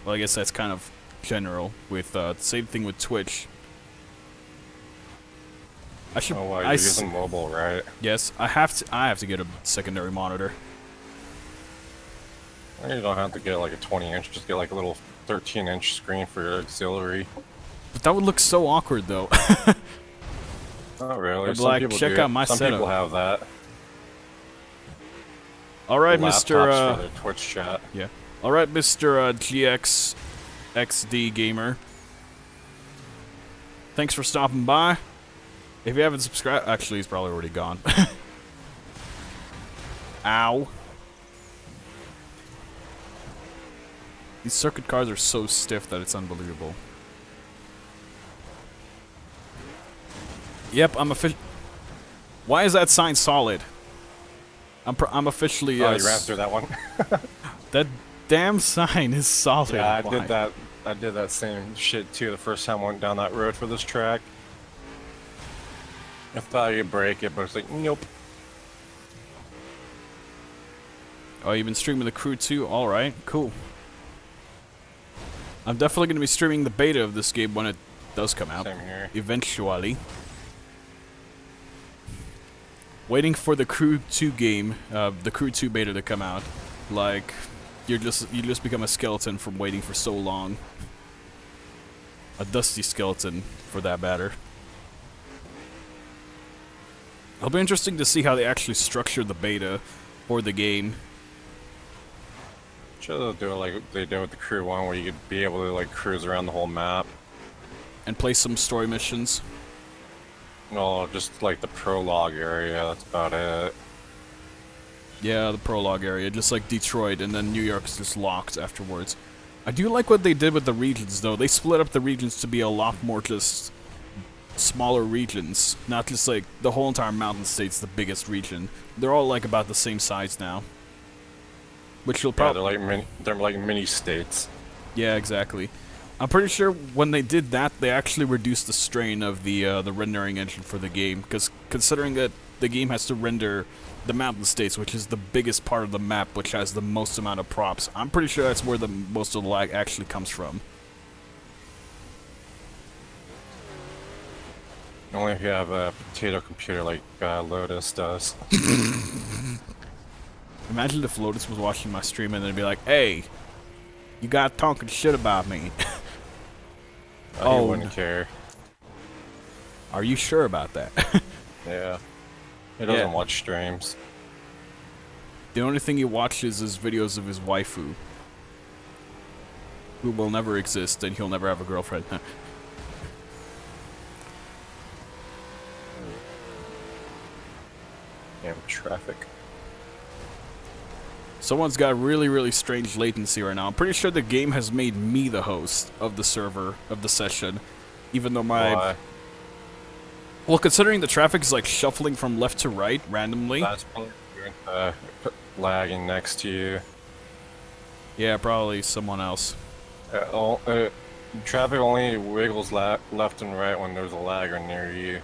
Well, I guess that's kind of general with the same thing with Twitch. I should. Oh, wow, you're using mobile, right? Yes, I have to get a secondary monitor. You don't have to get like a 20-inch, just get like a little 13-inch screen for your auxiliary. But that would look so awkward, though. Not really. Some Like, people check do. out my Some setup. people have that. All right, Laptops Mr. for their Twitch chat. Yeah. All right, Mr. GXXD Gamer. Thanks for stopping by. If you haven't subscribed, actually, he's probably already gone. Ow. These circuit cards are so stiff that it's unbelievable. Yep, I'm official. Why is that sign solid? I'm officially. Oh, you ran through that one. That damn sign is solid. Yeah, Why? did that. I did that same shit too the first time I went down that road for this track. I thought you'd break it, but it's like, nope. Oh, you've been streaming the crew too? Alright, cool. I'm definitely going to be streaming the beta of this game when it does come out. Same here. Eventually. Waiting for the Crew 2 game, the Crew 2 beta to come out. Like, you just become a skeleton from waiting for so long. A dusty skeleton, for that matter. It'll be interesting to see how they actually structure the beta for the game. Should they'll do it like they did with the crew one, where you could be able to like cruise around the whole map. And play some story missions. No, just like the prologue area. That's about it. Yeah, the prologue area, just like Detroit, and then New York's just locked afterwards. I do like what they did with the regions, though. They split up the regions to be a lot more just smaller regions, not just like the whole entire mountain state's the biggest region. They're all like about the same size now. Which you'll Yeah, probably... they're like mini states. Yeah, exactly. I'm pretty sure when they did that, they actually reduced the strain of the rendering engine for the game, because considering that the game has to render the mountain states, which is the biggest part of the map, which has the most amount of props, I'm pretty sure that's where the most of the lag actually comes from. Only if you have a potato computer like Lotus does. Imagine if Lotus was watching my stream and they'd be like, "Hey, you got talking shit about me." I wouldn't care. Are you sure about that? Yeah. He doesn't watch streams. The only thing he watches is videos of his waifu, who will never exist, and he'll never have a girlfriend. Damn traffic. Someone's got really, really strange latency right now. I'm pretty sure the game has made me the host of the server, of the session, even though my... Why? Well, considering the traffic is like shuffling from left to right randomly. That's probably lagging next to you. Yeah, probably someone else. Traffic only wiggles left and right when there's a lagger near you.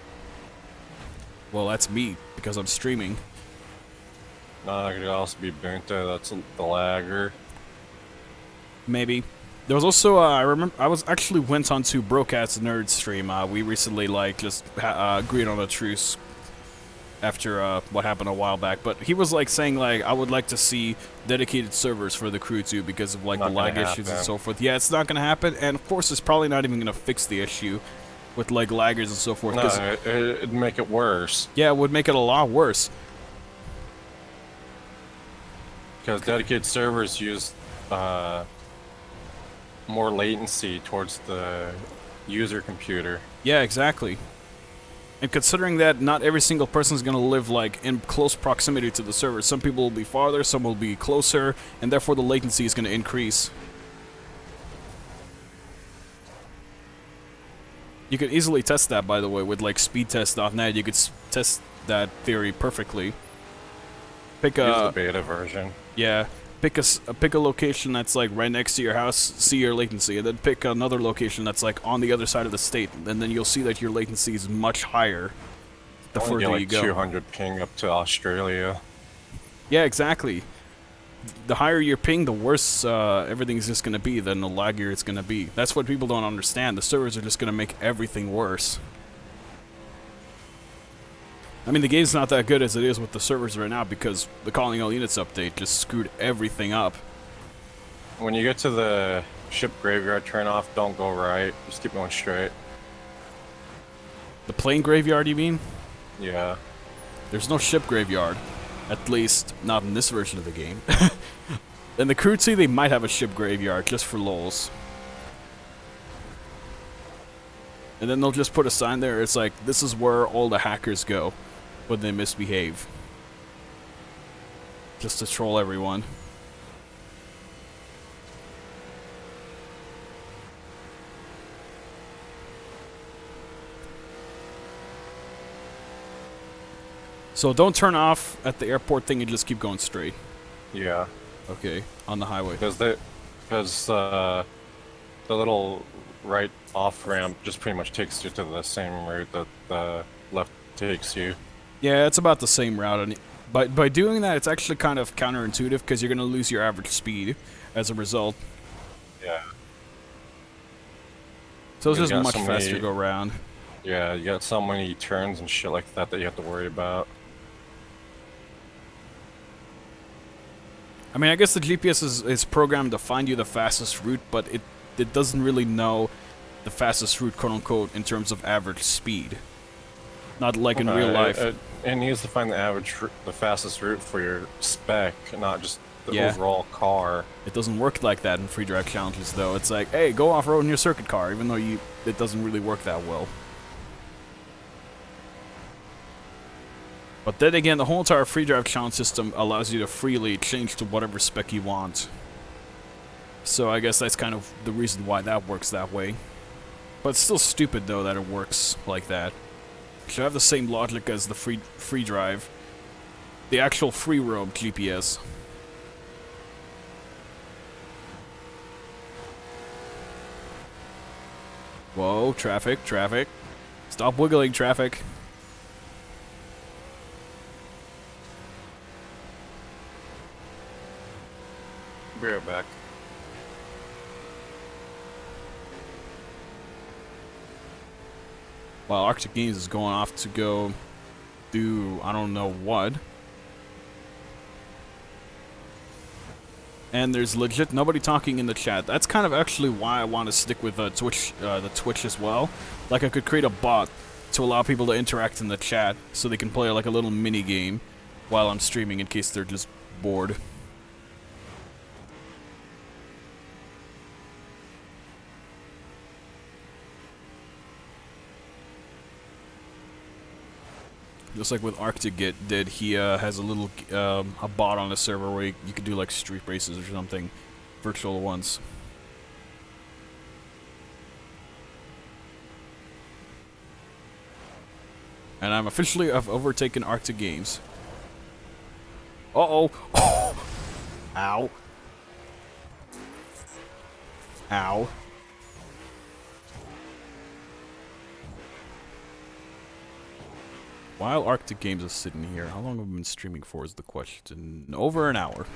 Well, that's me, because I'm streaming. No, it could also be Bunta, that's the lagger. Maybe. There was also, I remember, I went on to Brocat's Nerd stream. We recently, like, just agreed on a truce after what happened a while back. But he was, like, saying, like, I would like to see dedicated servers for the crew, too, because of, like, the lag issues and so forth. Yeah, it's not going to happen, and of course, it's probably not even going to fix the issue with, like, laggers and so forth. No, it'd make it worse. Yeah, it would make it a lot worse. Because dedicated servers use more latency towards the user computer. Yeah, exactly. And considering that not every single person is going to live like in close proximity to the server, some people will be farther, some will be closer, and therefore the latency is going to increase. You could easily test that, by the way, with like speedtest.net. You could test that theory perfectly. Pick Use the beta version. Yeah, pick a location that's like right next to your house, see your latency, and then pick another location that's like on the other side of the state, and then you'll see that your latency is much higher the further like you go. 200 ping up to Australia. Yeah, exactly. The higher your ping, the worse everything's just gonna be, then the laggier it's gonna be. That's what people don't understand. The servers are just gonna make everything worse. I mean, the game's not that good as it is with the servers right now because the Calling All Units update just screwed everything up. When you get to the ship graveyard turnoff, don't go right. Just keep going straight. The plane graveyard, you mean? Yeah. There's no ship graveyard. At least, not in this version of the game. In the Crew 2, they might have a ship graveyard, just for lols. And then they'll just put a sign there, it's like, this is where all the hackers go when they misbehave. Just to troll everyone. So don't turn off at the airport thing and just keep going straight. Yeah. Okay, on the highway. Because the little right off ramp just pretty much takes you to the same route that the left takes you. Yeah, it's about the same route. And by doing that, it's actually kind of counterintuitive because you're going to lose your average speed as a result. Yeah. So it's just much faster to go around. Yeah, you got so many turns and shit like that that you have to worry about. I mean, I guess the GPS is programmed to find you the fastest route, but it doesn't really know the fastest route, quote-unquote, in terms of average speed. Not like in real life. It needs to find the fastest route for your spec, not just the Yeah. overall car. It doesn't work like that in free drive challenges, though. It's like, hey, go off-road in your circuit car, even though it doesn't really work that well. But then again, the whole entire free drive challenge system allows you to freely change to whatever spec you want. So I guess that's kind of the reason why that works that way. But it's still stupid, though, that it works like that. It should have the same logic as the free drive. The actual free roam GPS. Whoa, traffic, traffic. Stop wiggling, traffic. Be right back. While Arctic Games is going off to go do I don't know what. And there's legit nobody talking in the chat. That's kind of actually why I want to stick with the Twitch as well. Like I could create a bot to allow people to interact in the chat so they can play like a little mini game while I'm streaming in case they're just bored. Just like with Arctic did, he has a little a bot on the server where you could do like street races or something, virtual ones. And I'm officially I've overtaken Arctic Games. Uh-oh. Ow. Ow. While Arctic Games is sitting here, how long have I been streaming for is the question. Over an hour.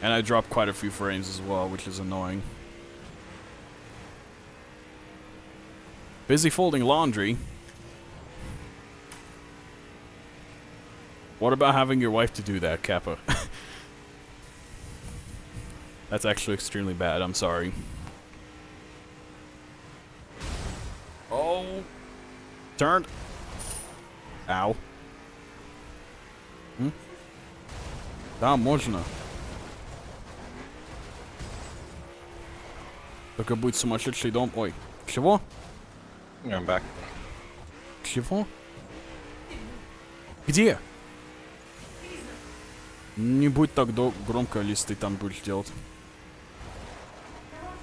And I dropped quite a few frames as well, which is annoying. Busy folding laundry. What about having your wife to do that, Kappa? That's actually extremely bad, I'm sorry. Oh! Turned. Ow. Да, можно. Только будет сумасшедший дом. Ой. Чего? Yeah, I'm back. Чего? Где? Не будь так громко, если ты там будешь делать.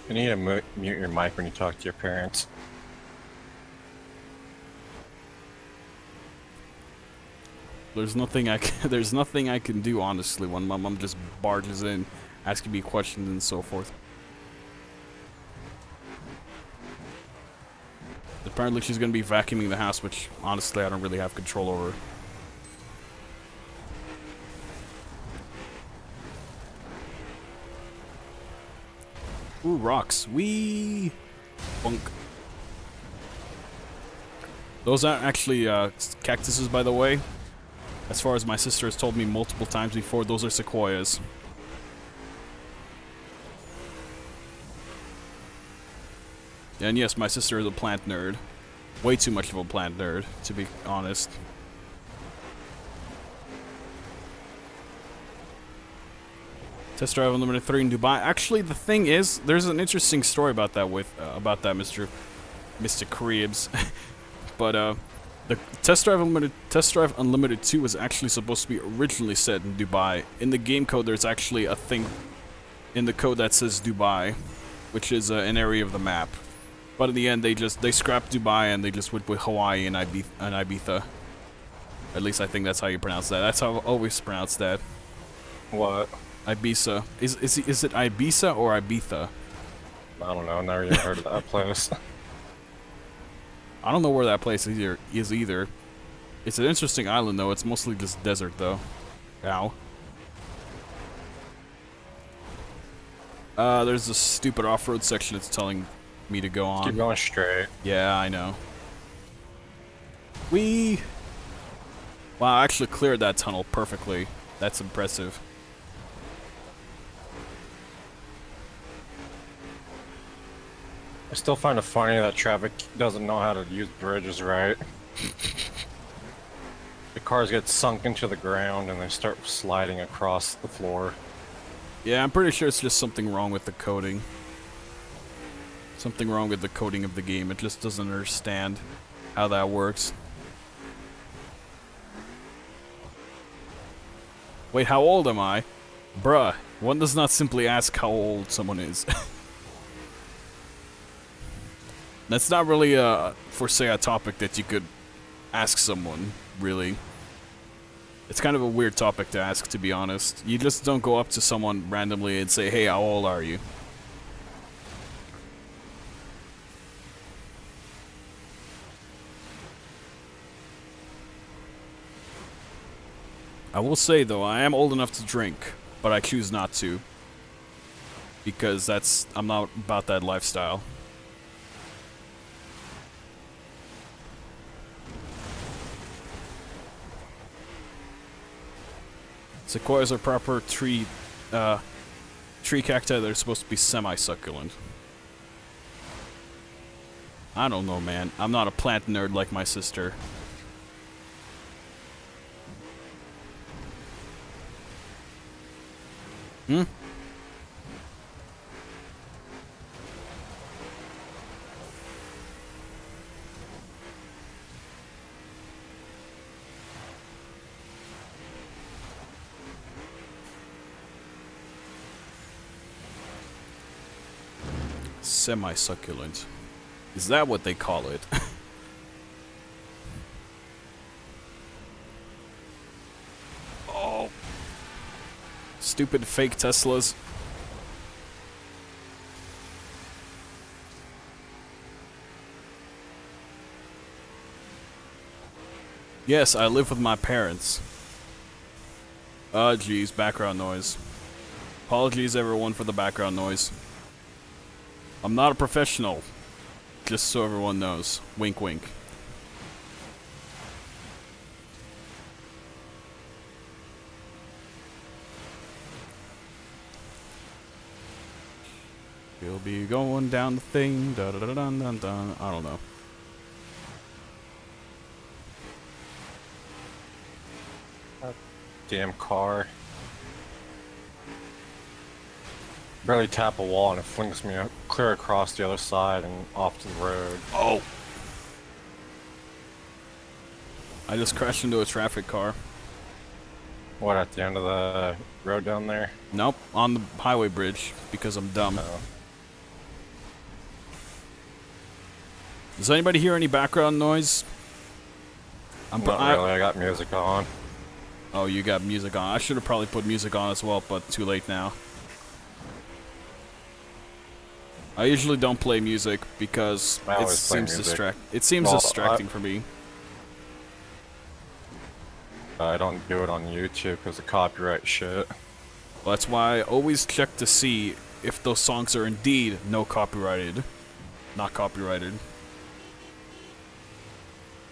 You need to mute your mic when you talk to your parents. There's nothing I can do honestly when my mom just barges in, asking me questions and so forth. Apparently she's gonna be vacuuming the house, which honestly I don't really have control over. Ooh, rocks. Wee! Bunk. Those aren't actually cactuses, by the way. As far as my sister has told me multiple times before, those are sequoias. And yes, my sister is a plant nerd. Way too much of a plant nerd, to be honest. Test Drive Unlimited 3 in Dubai. Actually, the thing is, there's an interesting story about that Mr. Krebs. But the Test Drive Unlimited 2 was actually supposed to be originally set in Dubai. In the game code, there's actually a thing in the code that says Dubai, which is an area of the map. But in the end, they scrapped Dubai and they just went with Hawaii and Ibiza. At least I think that's how you pronounce that. That's how I've always pronounced that. What? Ibiza. Is it Ibiza or Ibiza? I don't know. Never even heard of that place. I don't know where that place is either. It's an interesting island though. It's mostly just desert though. Ow. There's a stupid off-road section it's telling me to go on. Keep going straight. Yeah, I know. Whee! Wow, I actually cleared that tunnel perfectly. That's impressive. I still find it funny that traffic doesn't know how to use bridges right. cars get sunk into the ground and they start sliding across the floor. Yeah, I'm pretty sure it's just something wrong with the coding. Something wrong with the coding of the game. It just doesn't understand how that works. Wait, how old am I? Bruh, one does not simply ask how old someone is. That's not really for say a topic that you could ask someone, really. It's kind of a weird topic to ask, to be honest. You just don't go up to someone randomly and say, hey, how old are you? I will say, though, I am old enough to drink, but I choose not to. Because I'm not about that lifestyle. Sequoias are proper tree cacti that are supposed to be semi-succulent. I don't know, man. I'm not a plant nerd like my sister. Hmm? Semi-succulent. Is that what they call it? Oh. Stupid fake Teslas. Yes, I live with my parents. Geez, background noise. Apologies everyone for the background noise. I'm not a professional. Just so everyone knows. Wink wink. We'll be going down the thing. Da da da da da da. I don't know. Damn car. Barely tap a wall and it flings me clear across the other side and off to the road. Oh! I just crashed into a traffic car. What, at the end of the road down there? Nope, on the highway bridge, because I'm dumb. Oh. Does anybody hear any background noise? Not really, I got music on. Oh, you got music on. I should have probably put music on as well, but too late now. I usually don't play music because it seems distracting for me. I don't do it on YouTube because of copyright shit. Well, that's why I always check to see if those songs are indeed not copyrighted.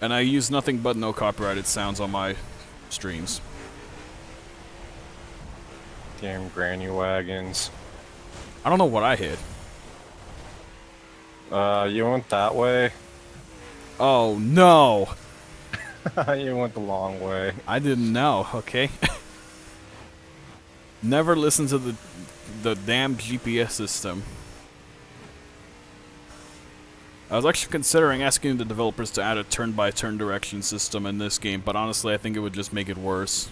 And I use nothing but no copyrighted sounds on my streams. Damn granny wagons. I don't know what I hit. You went that way? Oh no! You went the long way. I didn't know, okay? Never listen to the damn GPS system. I was actually considering asking the developers to add a turn-by-turn direction system in this game, but honestly I think it would just make it worse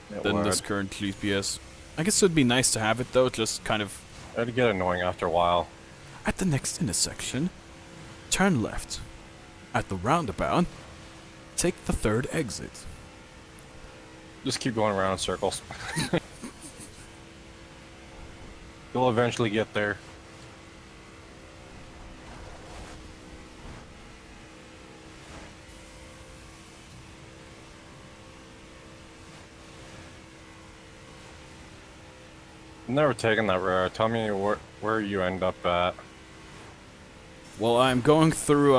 than this current GPS. I guess it would be nice to have it though, just kind of... It'd get annoying after a while. At the next intersection, turn left. At the roundabout, take the third exit. Just keep going around in circles. You'll eventually get there. I've never taken that road. Tell me where you end up at. Well, I'm going through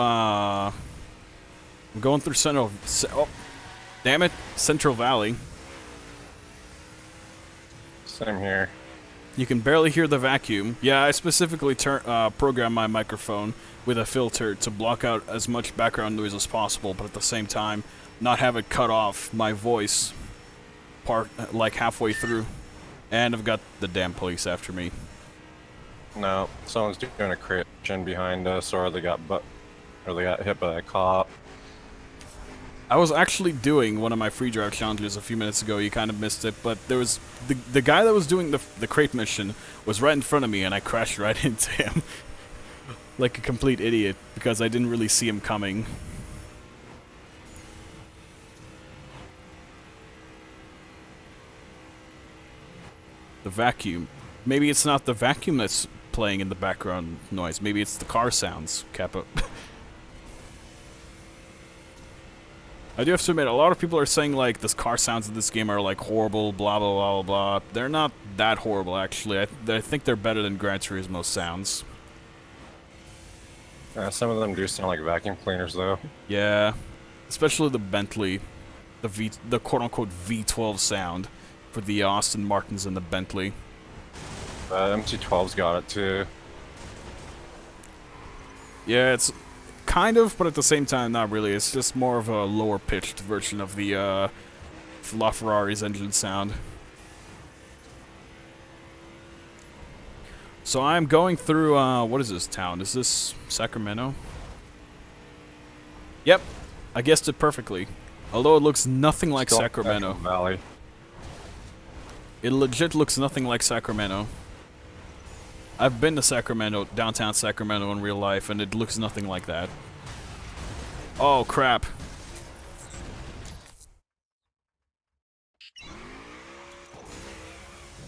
Central... Oh, damn it! Central Valley. Same here. You can barely hear the vacuum. Yeah, I specifically programmed my microphone with a filter to block out as much background noise as possible, but at the same time, not have it cut off my voice like halfway through. And I've got the damn police after me. No, someone's doing a correction behind us, or they got hit by a cop. I was actually doing one of my free drive challenges a few minutes ago. You kind of missed it, but there was the guy that was doing the crate mission was right in front of me, and I crashed right into him like a complete idiot because I didn't really see him coming. The vacuum. Maybe it's not the vacuum that's playing in the background noise. Maybe it's the car sounds, Kappa. I do have to admit, a lot of people are saying, like, the car sounds in this game are, like, horrible, blah, blah, blah, blah, blah. They're not that horrible, actually. I think they're better than Gran Turismo sounds. Some of them do sound like vacuum cleaners, though. Yeah. Especially the Bentley. The quote-unquote V12 sound for the Aston Martins and the Bentley. MC12's got it, too. Yeah, it's kind of, but at the same time, not really. It's just more of a lower-pitched version of the LaFerrari's engine sound. So I'm going through, what is this town? Is this Sacramento? Yep, I guessed it perfectly. Although it looks nothing like Sacramento. Valley. It legit looks nothing like Sacramento. I've been to Sacramento, downtown Sacramento in real life, and it looks nothing like that. Oh, crap.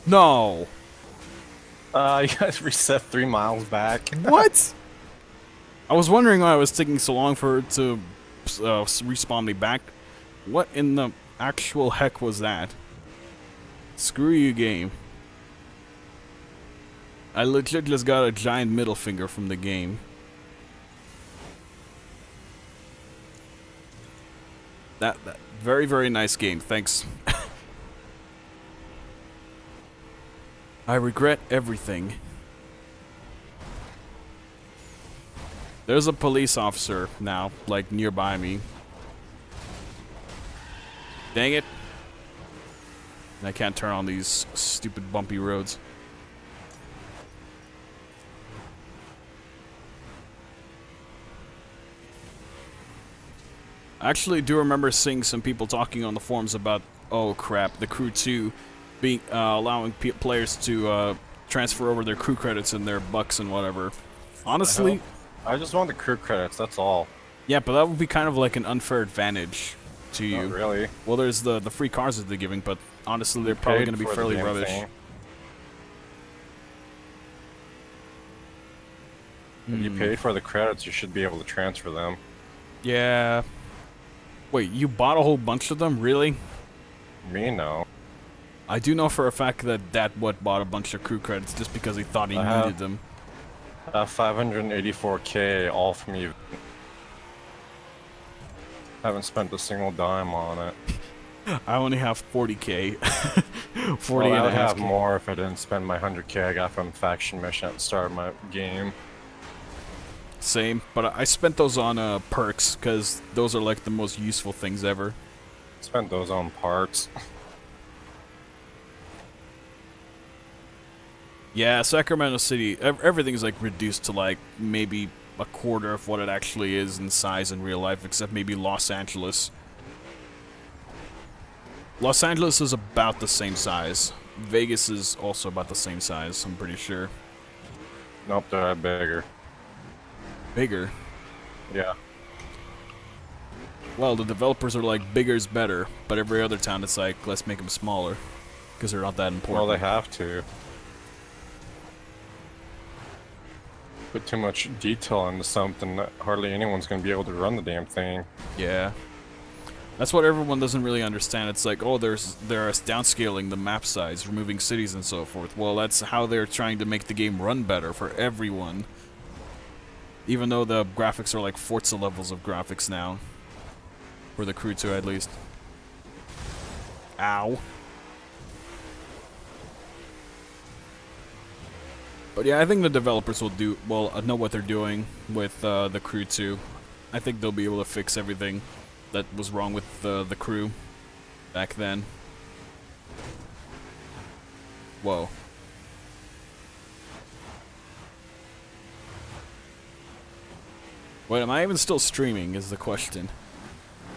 No. You guys reset 3 miles back. What? I was wondering why it was taking so long for it to respawn me back. What in the actual heck was that? Screw you, game. I legit just got a giant middle finger from the game. That very, very nice game. Thanks. I regret everything. There's a police officer now, like, nearby me. Dang it. And I can't turn on these stupid bumpy roads. I actually do remember seeing some people talking on the forums about, oh crap, the Crew 2 being allowing players to transfer over their crew credits and their bucks and whatever. Honestly, I just want the crew credits, that's all. Yeah, but that would be kind of like an unfair advantage to you. Not really. Well, there's the free cars that they're giving, but honestly, they're probably going to be fairly rubbish. If you paid for the credits, you should be able to transfer them. Yeah. Wait, you bought a whole bunch of them? Really? Me, no. I do know for a fact that bought a bunch of crew credits just because he thought he needed them. 584K, all from you. Haven't spent a single dime on it. I only have 40K. 40 well, and I a would half have K. more if I didn't spend my 100K I got from faction mission at the start of my game. Same, but I spent those on perks because those are like the most useful things ever. Spent those on parts. Yeah, Sacramento City, everything's like reduced to like maybe a quarter of what it actually is in size in real life, except maybe Los Angeles. Los Angeles is about the same size. Vegas is also about the same size, I'm pretty sure. Nope, they're bigger. Bigger? Yeah. Well, the developers are like, bigger's better, but every other town it's like, let's make them smaller. Because they're not that important. Well, they have to. Put too much detail into something that hardly anyone's going to be able to run the damn thing. Yeah. That's what everyone doesn't really understand. It's like, oh, they're downscaling the map size, removing cities and so forth. Well, that's how they're trying to make the game run better for everyone. Even though the graphics are like Forza levels of graphics now. For the Crew 2 at least. Ow. But yeah, I think the developers will know what they're doing with the Crew 2. I think they'll be able to fix everything that was wrong with the Crew back then. Whoa. Wait, am I even still streaming is the question.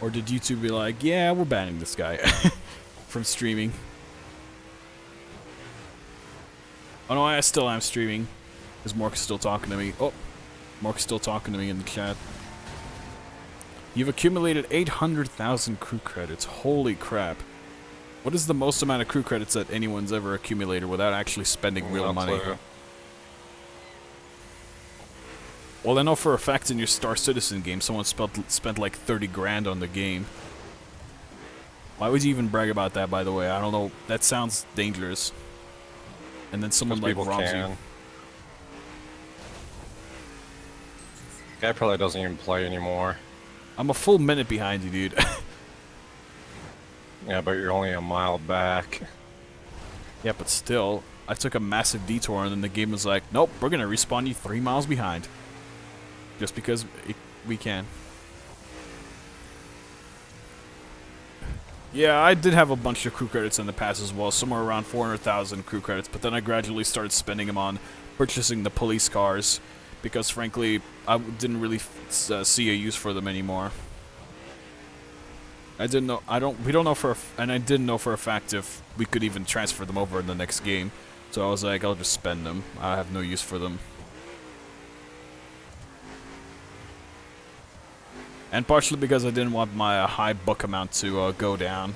Or did YouTube be like, yeah, we're banning this guy from streaming? Oh no, I still am streaming. Because Mork's still talking to me. Oh, Mork's still talking to me in the chat. You've accumulated 800,000 crew credits. Holy crap. What is the most amount of crew credits that anyone's ever accumulated without actually spending real money? Well, I know for a fact in your Star Citizen game, someone spent like 30 grand on the game. Why would you even brag about that, by the way? I don't know. That sounds dangerous. And then someone like robs you. Guy probably doesn't even play anymore. I'm a full minute behind you, dude. Yeah, but you're only a mile back. Yeah, but still, I took a massive detour and then the game was like, nope, we're gonna respawn you 3 miles behind. Just because we can. Yeah, I did have a bunch of crew credits in the past as well, somewhere around 400,000 crew credits, but then I gradually started spending them on purchasing the police cars, because frankly, I didn't really see a use for them anymore. I didn't know, we don't know and I didn't know for a fact if we could even transfer them over in the next game, so I was like, I'll just spend them, I have no use for them. And partially because I didn't want my high book amount to go down.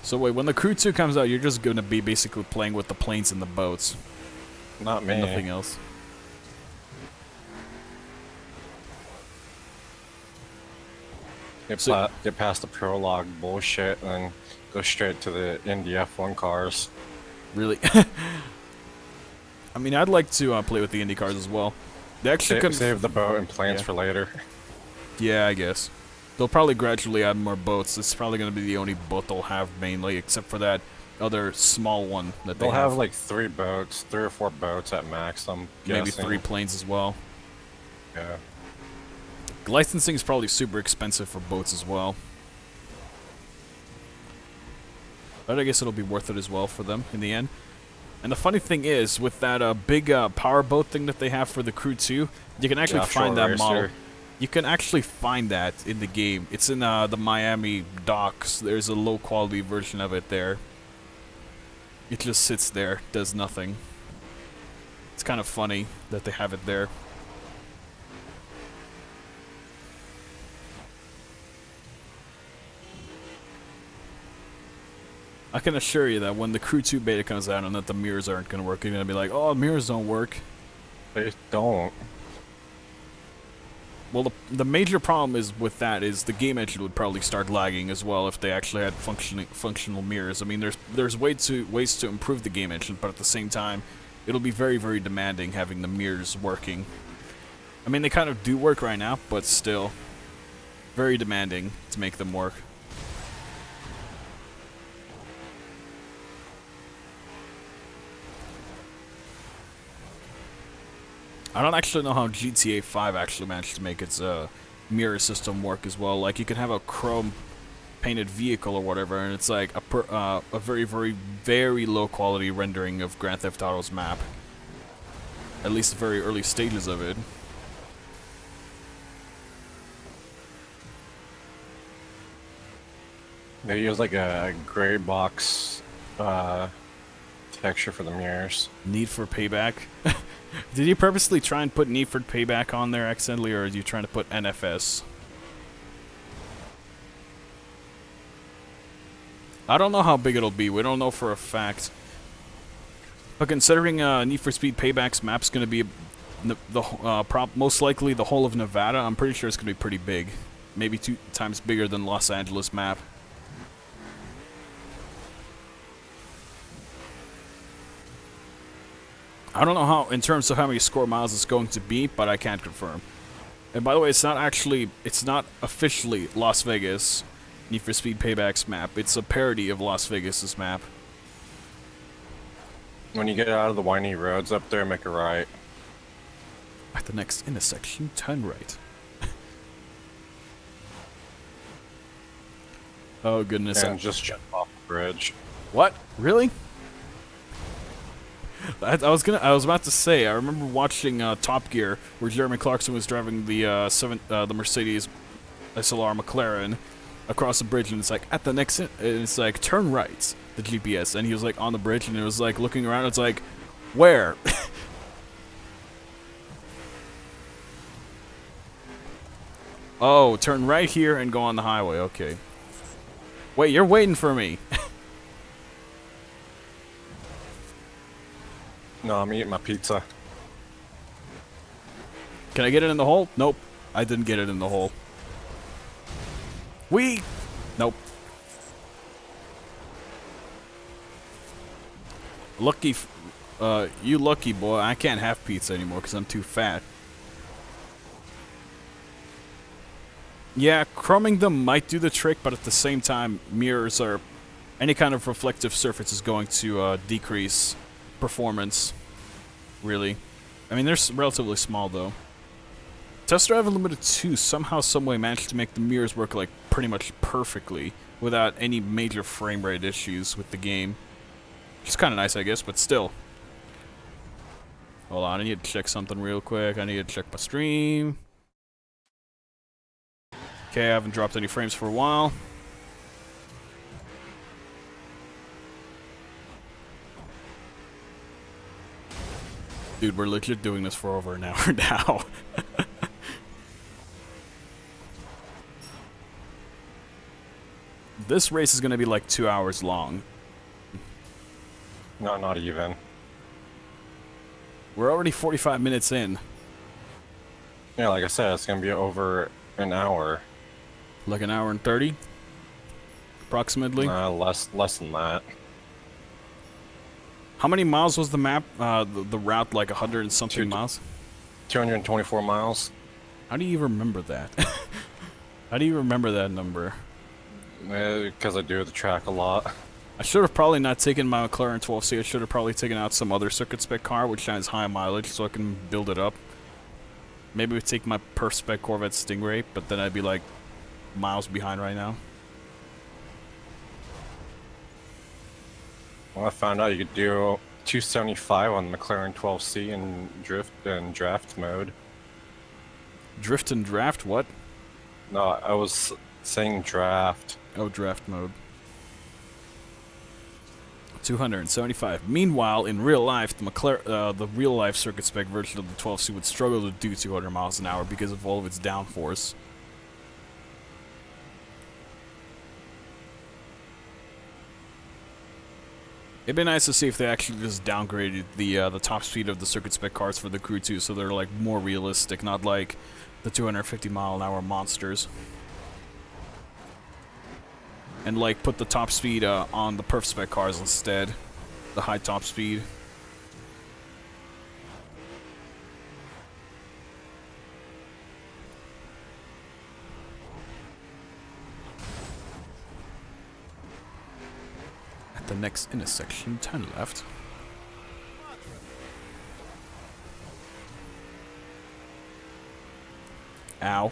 So wait, when the Crew 2 comes out, you're just going to be basically playing with the planes and the boats. Not me. Nothing else. Get past the prologue bullshit and then go straight to the Indy F1 cars. Really? I mean, I'd like to play with the Indy cars as well. They actually save the boat and planes for later. Yeah, I guess. They'll probably gradually add more boats. This is probably going to be the only boat they'll have mainly, except for that other small one that they'll have. Like 3 boats, 3 or 4 boats at max, I'm guessing. Maybe 3 planes as well. Yeah. Licensing is probably super expensive for boats as well. But I guess it'll be worth it as well for them in the end. And the funny thing is, with that big power boat thing that they have for the Crew 2, you can actually find that model. You can actually find that in the game. It's in the Miami docks. There's a low quality version of it there. It just sits there, does nothing. It's kind of funny that they have it there. I can assure you that when the Crew 2 beta comes out and that the mirrors aren't going to work, you're going to be like, oh, mirrors don't work. They don't. Well, the major problem is with that is the game engine would probably start lagging as well if they actually had functional mirrors. I mean, there's ways to improve the game engine, but at the same time, it'll be very, very demanding having the mirrors working. I mean, they kind of do work right now, but still, very demanding to make them work. I don't actually know how GTA 5 actually managed to make its mirror system work as well. Like, you can have a chrome painted vehicle or whatever, and it's like a very, very, very low quality rendering of Grand Theft Auto's map. At least the very early stages of it. They use like a gray box texture for the mirrors. Need for Payback. Did you purposely try and put Need for Payback on there accidentally, or are you trying to put NFS? I don't know how big it'll be. We don't know for a fact. But considering Need for Speed Payback's map's going to be most likely the whole of Nevada, I'm pretty sure it's going to be pretty big. Maybe 2 times bigger than Los Angeles map. I don't know how, in terms of how many square miles it's going to be, but I can't confirm. And by the way, it's not officially Las Vegas. Need for Speed Payback's map. It's a parody of Las Vegas's map. When you get out of the windy roads up there, make a right. At the next intersection, turn right. Oh goodness. And just jump off the bridge. What? Really? I was about to say. I remember watching Top Gear, where Jeremy Clarkson was driving the Mercedes SLR McLaren across the bridge, and it's like at the next, it's like turn right, the GPS, and he was like on the bridge, and it was like looking around. It's like, where? Oh, turn right here and go on the highway. Okay. Wait, you're waiting for me. No, I'm eating my pizza. Can I get it in the hole? Nope. I didn't get it in the hole. Nope. Lucky, you lucky boy. I can't have pizza anymore because I'm too fat. Yeah, chroming them might do the trick, but at the same time, mirrors are... Any kind of reflective surface is going to decrease performance, really. I mean, they're relatively small, though. Test Drive Unlimited 2 somehow, someway managed to make the mirrors work, like, pretty much perfectly, without any major frame rate issues with the game. Which is kind of nice, I guess, but still. Hold on, I need to check something real quick. I need to check my stream. Okay, I haven't dropped any frames for a while. Dude, we're legit doing this for over an hour now. This race is going to be like 2 hours long. No, not even. We're already 45 minutes in. Yeah, like I said, it's gonna be over an hour. Like an hour and 30? Approximately? Less than that. How many miles was the map? The route, like 100 and something miles? 224 miles. How do you remember that? How do you remember that number? Because I do the track a lot. I should have probably not taken my McLaren 12C. I should have probably taken out some other circuit spec car, which has high mileage, so I can build it up. Maybe we take my perf spec Corvette Stingray, but then I'd be like miles behind right now. Well, I found out you could do 275 on the McLaren 12C in drift and draft mode. Drift and draft? What? No, I was saying draft. Oh, draft mode. 275. Meanwhile, in real life, the real life circuit spec version of the 12C would struggle to do 200 miles an hour because of all of its downforce. It'd be nice to see if they actually just downgraded the top speed of the circuit spec cars for the Crew 2, so they're like more realistic, not like the 250 mile an hour monsters. And like put the top speed on the perf spec cars instead, the high top speed. At the next intersection, turn left. Ow.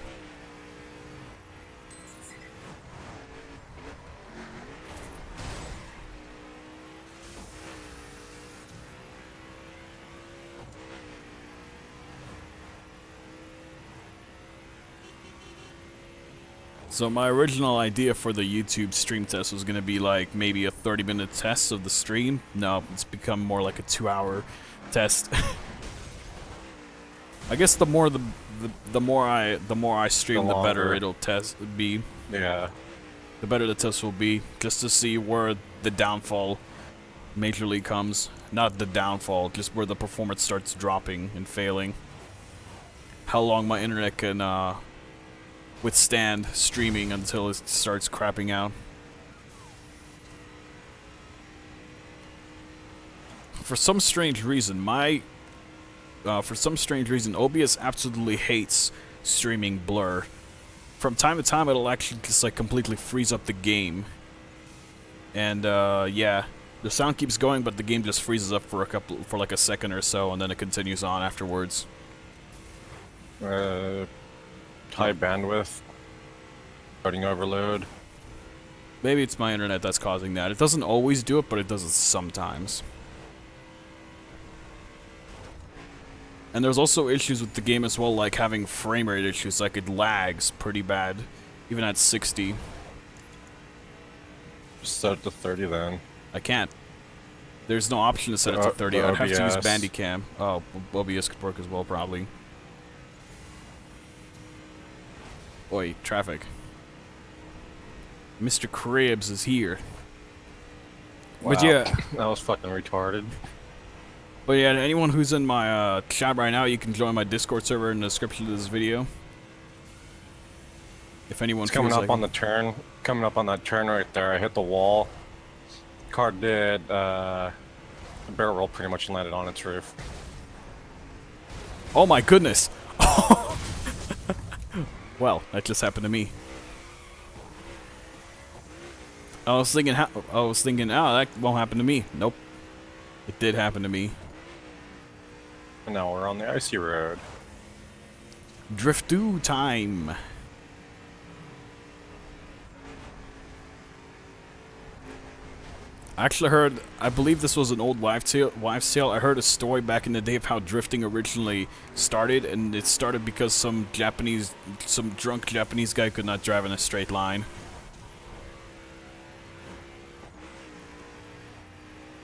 So my original idea for the YouTube stream test was going to be like maybe a 30-minute test of the stream. No, it's become more like a 2-hour test. I guess the more I stream, the better it'll be. Yeah. The better the test will be, just to see where the downfall majorly comes. Not the downfall, just where the performance starts dropping and failing. How long my internet can withstand streaming until it starts crapping out. For some strange reason, OBS absolutely hates streaming blur. from time to time it'll actually just like completely freeze up the game. And yeah, the sound keeps going, but the game just freezes up for like a second or so, and then it continues on afterwards. High bandwidth, loading overload. Maybe it's my internet that's causing that. It doesn't always do it, but it does it sometimes. And there's also issues with the game as well, like having frame rate issues, like it lags pretty bad, even at 60. Just set it to 30 then. I can't. There's no option to set it to 30. I'd have to use Bandicam. Oh, OBS could work as well, probably. Oi, traffic. Mr. Krabs is here. Wow. But yeah, that was fucking retarded. But yeah, anyone who's in my chat right now, you can join my Discord server in the description of this video. If anyone it's coming up on the turn, coming up on that turn right there, I hit the wall. Car did, the barrel roll pretty much landed on its roof. Oh my goodness! Well, that just happened to me. I was thinking, oh, that won't happen to me. Nope, it did happen to me. And now we're on the icy road. Drift-do time. I actually heard, I believe this was an old wives' tale. I heard a story back in the day of how drifting originally started, and it started because some drunk Japanese guy could not drive in a straight line.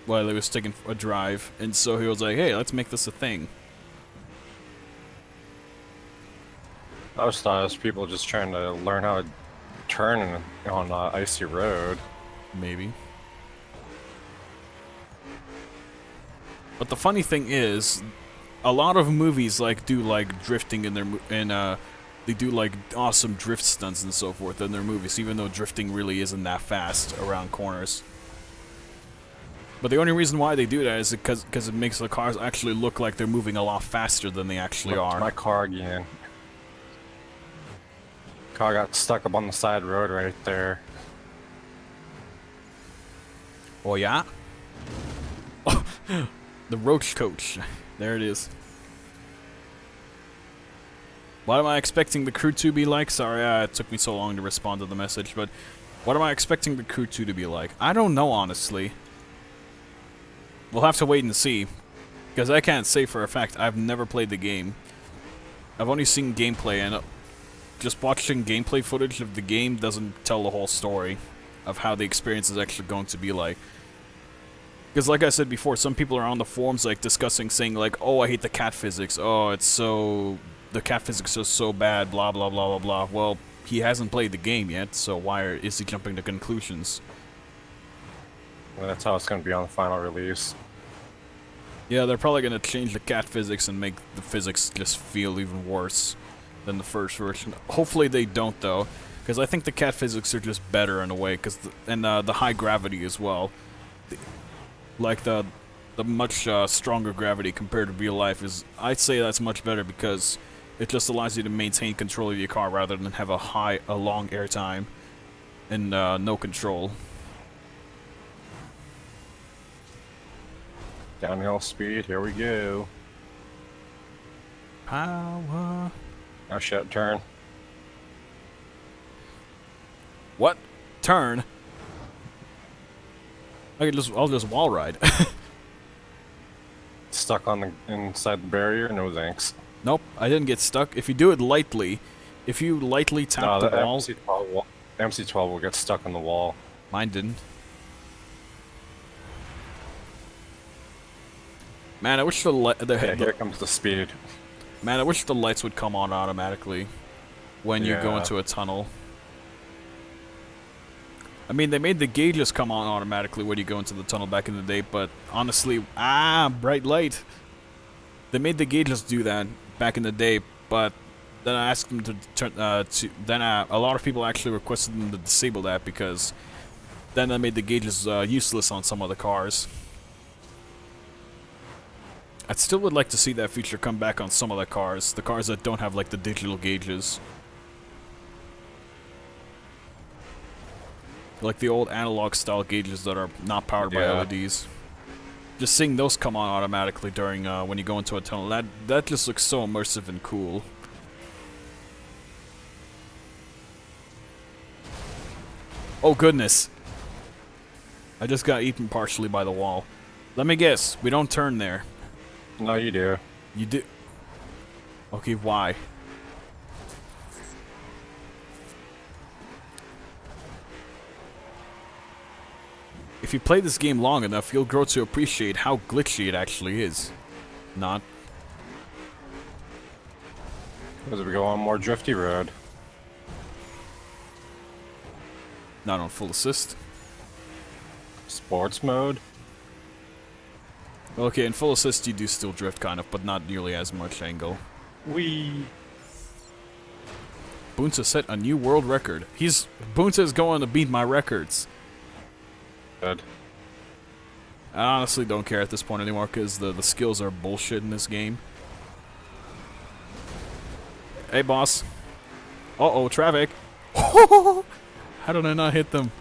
While he was taking a drive, and so he was like, hey, let's make this a thing. I just thought it was people just trying to learn how to turn on an icy road. Maybe. But the funny thing is, a lot of movies do drifting in their they do like awesome drift stunts and so forth in their movies, even though drifting really isn't that fast around corners. But the only reason why they do that is because it makes the cars actually look like they're moving a lot faster than they actually are. My car again. Car got stuck up on the side road right there. Oh yeah? The Roach Coach. There it is. What am I expecting the crew to be like? Sorry, it took me so long to respond to the message, but what am I expecting the crew to be like? I don't know, honestly. We'll have to wait and see, because I can't say for a fact. I've never played the game. I've only seen gameplay, and just watching gameplay footage of the game doesn't tell the whole story of how the experience is actually going to be like. Because like I said before, some people are on the forums like discussing, saying like, oh, I hate the cat physics, oh, the cat physics is so bad, blah blah blah blah blah. Well, he hasn't played the game yet, so why is he jumping to conclusions? Well, that's how it's going to be on the final release. Yeah, they're probably going to change the cat physics and make the physics just feel even worse than the first version. Hopefully they don't, though, because I think the cat physics are just better in a way, and the high gravity as well. Like the much stronger gravity compared to real life is, I'd say that's much better because it just allows you to maintain control of your car rather than have a long air time and no control. Downhill speed, here we go. Power. Oh shit, turn. What? Turn? I'll just wall ride. Stuck on the inside the barrier? No thanks. Nope, I didn't get stuck. If you do it lightly, if you lightly tap the wall... MC12 will get stuck on the wall. Mine didn't. Man, I wish here comes the speed. Man, I wish the lights would come on automatically when you go into a tunnel. I mean, they made the gauges come on automatically when you go into the tunnel back in the day, but honestly, bright light. They made the gauges do that back in the day, but then I asked them to turn. Then a lot of people actually requested them to disable that because then that made the gauges useless on some of the cars. I still would like to see that feature come back on some of the cars that don't have like the digital gauges. Like the old analog style gauges that are not powered by Yeah. LEDs. Just seeing those come on automatically during when you go into a tunnel, that just looks so immersive and cool. Oh goodness. I just got eaten partially by the wall. Let me guess, we don't turn there. No, you do. You do. Okay, why? If you play this game long enough, you'll grow to appreciate how glitchy it actually is. Not. As we go on more drifty road. Not on full assist. Sports mode. Okay, in full assist you do still drift kind of, but not nearly as much angle. Wee. Bunta set a new world record. Bunta is going to beat my records. Good. I honestly don't care at this point anymore because the skills are bullshit in this game. Hey, boss. Uh-oh, traffic. How did I not hit them?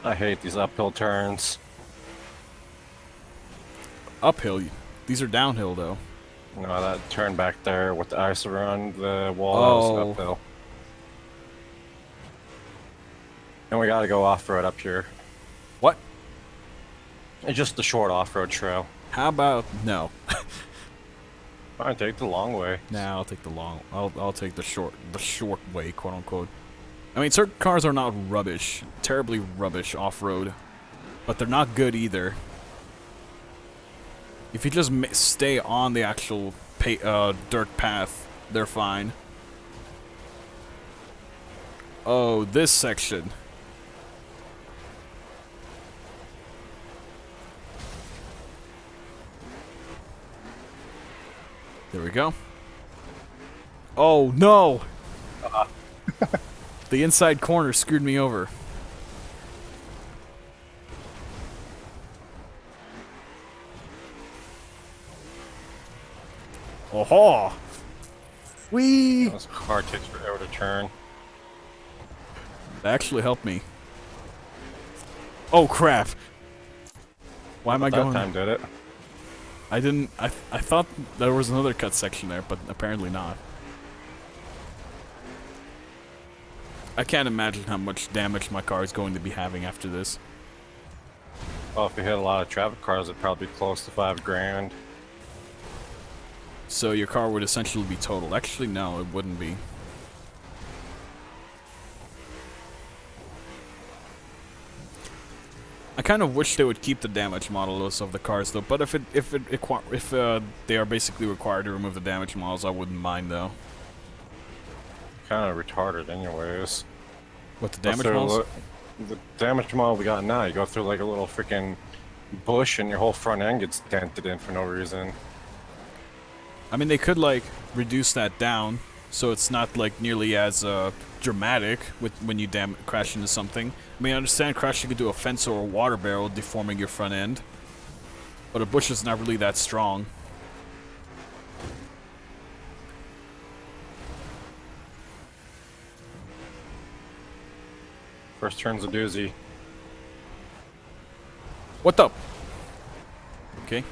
I hate these uphill turns. Uphill. These are downhill, though. No, that turn back there with the ice around the wall, that was uphill. And we gotta go off-road up here. What? It's just the short off-road trail. How about no? Fine, take the long way. Nah, I'll take the long. I'll take the short way, quote unquote. I mean, certain cars are not rubbish, terribly rubbish off-road, but they're not good either. If you just stay on the actual dirt path, they're fine. Oh, this section. There we go. Oh, no! The inside corner screwed me over. Oh-ho! Whee! This car takes forever to turn. That actually helped me. Oh, crap! Why am I going? That time did it. I didn't. I thought there was another cut section there, but apparently not. I can't imagine how much damage my car is going to be having after this. Well, if you hit a lot of traffic cars, it'd probably be close to $5 grand. So your car would essentially be totaled. Actually, no, it wouldn't be. I kind of wish they would keep the damage models of the cars though, but if they are basically required to remove the damage models, I wouldn't mind though. Kind of retarded anyways. What, the damage models? The damage model we got now, you go through like a little freaking bush and your whole front end gets dented in for no reason. I mean, they could like reduce that down so it's not like nearly as dramatic when you crash into something. I mean, I understand crashing into a fence or a water barrel deforming your front end, but a bush is not really that strong. First turn's a doozy. What the? Okay.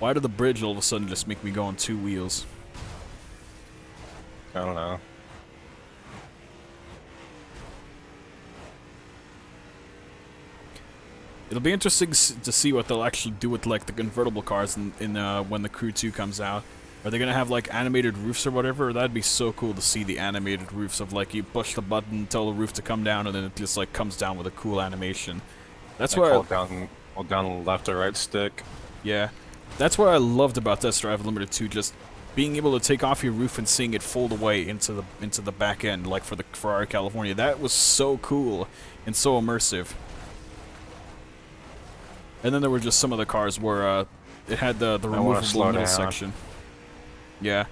Why did the bridge all of a sudden just make me go on 2 wheels? I don't know. It'll be interesting to see what they'll actually do with like the convertible cars in when the Crew 2 comes out. Are they gonna have like animated roofs or whatever? That'd be so cool to see the animated roofs of like you push the button, tell the roof to come down, and then it just like comes down with a cool animation. That's like why hold down left or right stick. Yeah, that's what I loved about Test Drive Limited 2. Just being able to take off your roof and seeing it fold away into the back end, like for the Ferrari California. That was so cool and so immersive. And then there were just some of the cars where it had the removable middle section. Yeah.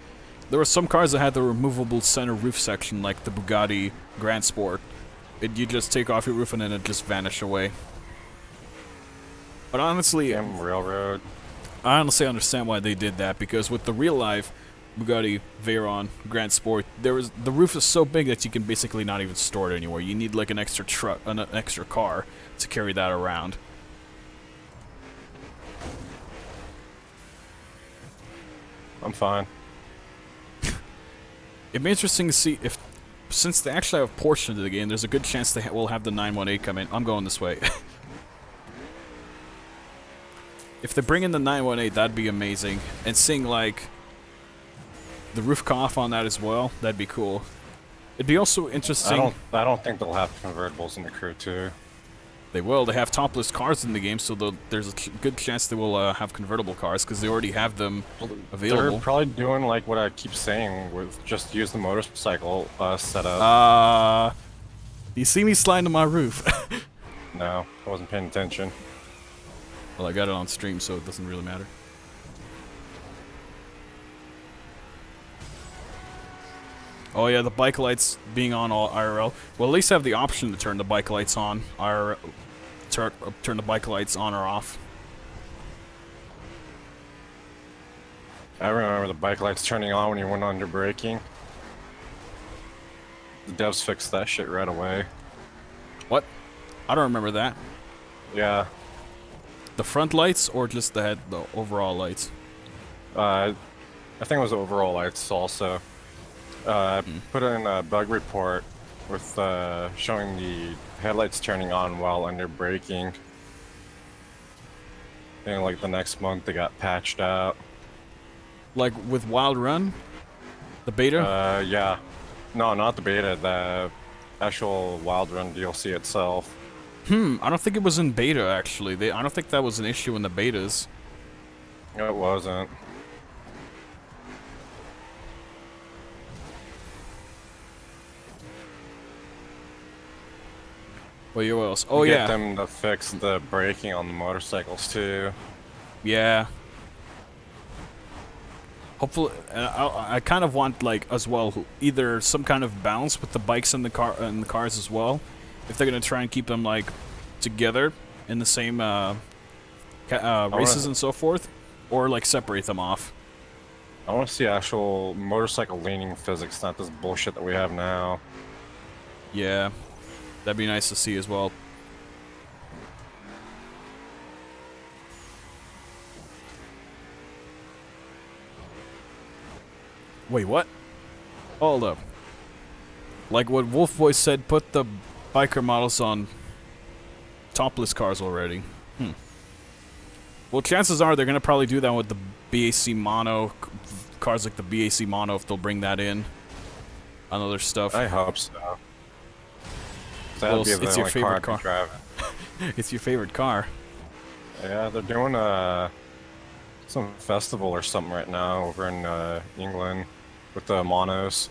There were some cars that had the removable center roof section, like the Bugatti Grand Sport. You just take off your roof and then it just vanished away. But honestly... Damn railroad. I honestly understand why they did that, because with the real life Bugatti Veyron Grand Sport, the roof is so big that you can basically not even store it anywhere. You need like an extra truck, an extra car to carry that around. I'm fine. It'd be interesting to see if, since they actually have a portion of the game, there's a good chance they will have the 918 come in. I'm going this way. If they bring in the 918, that'd be amazing. And seeing like the roof come off on that as well, that'd be cool. It'd be also interesting. I don't think they'll have convertibles in the crew too. They will. They have topless cars in the game, so there's a good chance they will have convertible cars because they already have them available. They're probably doing like what I keep saying, with just use the motorcycle setup. You see me sliding to my roof? No, I wasn't paying attention. Well, I got it on stream, so it doesn't really matter. Oh yeah, the bike lights being on all IRL. Well, at least have the option to turn the bike lights on IRL. Turn the bike lights on or off. I remember the bike lights turning on when you went under braking. The devs fixed that shit right away. What? I don't remember that. Yeah. The front lights or just the overall lights? I think it was overall lights also. Put in a bug report with showing the headlights turning on while under braking. And like the next month they got patched out. Like with Wild Run? The beta? Yeah. No, not the beta, the actual Wild Run DLC itself. I don't think it was in beta actually. I don't think that was an issue in the betas. No, it wasn't. Well, you else? Oh yeah. Get them to fix the braking on the motorcycles too. Yeah. Hopefully, I kind of want like as well either some kind of balance with the bikes and the cars as well. If they're gonna try and keep them like together in the same races and so forth, or like separate them off. I want to see actual motorcycle leaning physics, not this bullshit that we have now. Yeah, that'd be nice to see as well. Wait, what? Hold up. Like what Wolf Boy said, put the biker models on topless cars already. Well, chances are they're gonna probably do that with the BAC mono cars, like the BAC mono, if they'll bring that in on other stuff. I hope so. Well, it's your favorite car. It's your favorite car. Yeah, they're doing some festival or something right now over in England with the monos.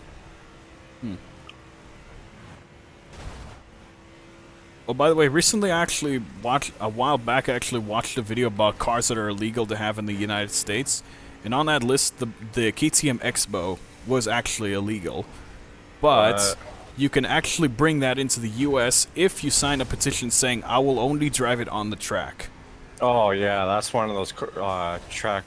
Oh, by the way, recently I actually watched, a while back I actually watched a video about cars that are illegal to have in the United States. And on that list, the KTM Expo was actually illegal. But you can actually bring that into the US if you sign a petition saying, I will only drive it on the track. Oh yeah, that's one of those track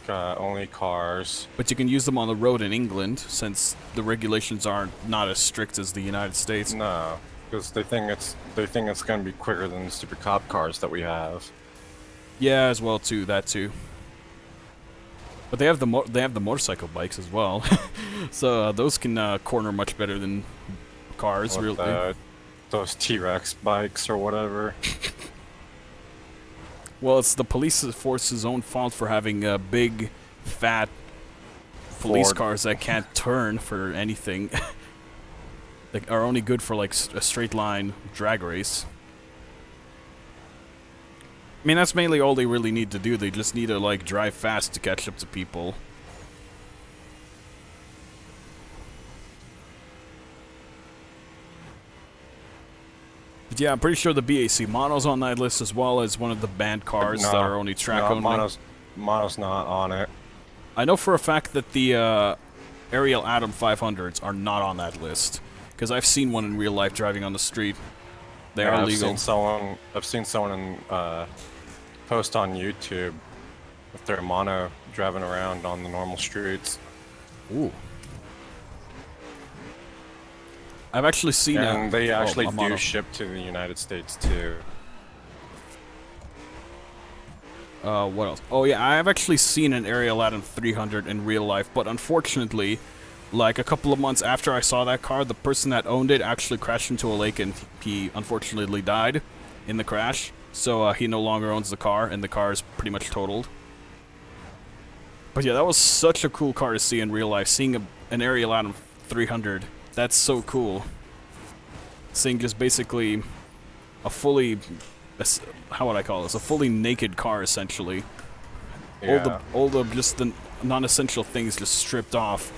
only cars. But you can use them on the road in England, since the regulations are not as strict as the United States. No, because they think it's gonna be quicker than the stupid cop cars that we have. Yeah, as well too. That too. But they have the motorcycle bikes as well, so those can corner much better than cars. With, really. Those T-Rex bikes or whatever. Well, it's the police force's own fault for having big, fat police cars that can't turn for anything. They are only good for like a straight line drag race. I mean, that's mainly all they really need to do. They just need to like drive fast to catch up to people. But yeah, I'm pretty sure the BAC mono's on that list as well as one of the banned cars that are only track only. Mono's not on it. I know for a fact that the Ariel Atom 500s are not on that list. Because I've seen one in real life driving on the street. They are legal. I've seen someone post on YouTube with their mono driving around on the normal streets. Ooh. I've actually seen And they actually a mono. do ship to the United States too. What else? Oh yeah, I've actually seen an Ariel Atom 300 in real life, but unfortunately, like a couple of months after I saw that car, the person that owned it actually crashed into a lake and he unfortunately died in the crash. So he no longer owns the car and the car is pretty much totaled. But yeah, that was such a cool car to see in real life. Seeing an Ariel Atom 300, that's so cool. Seeing just basically a fully, how would I call this? A fully naked car, essentially. Yeah. All the just the non-essential things just stripped off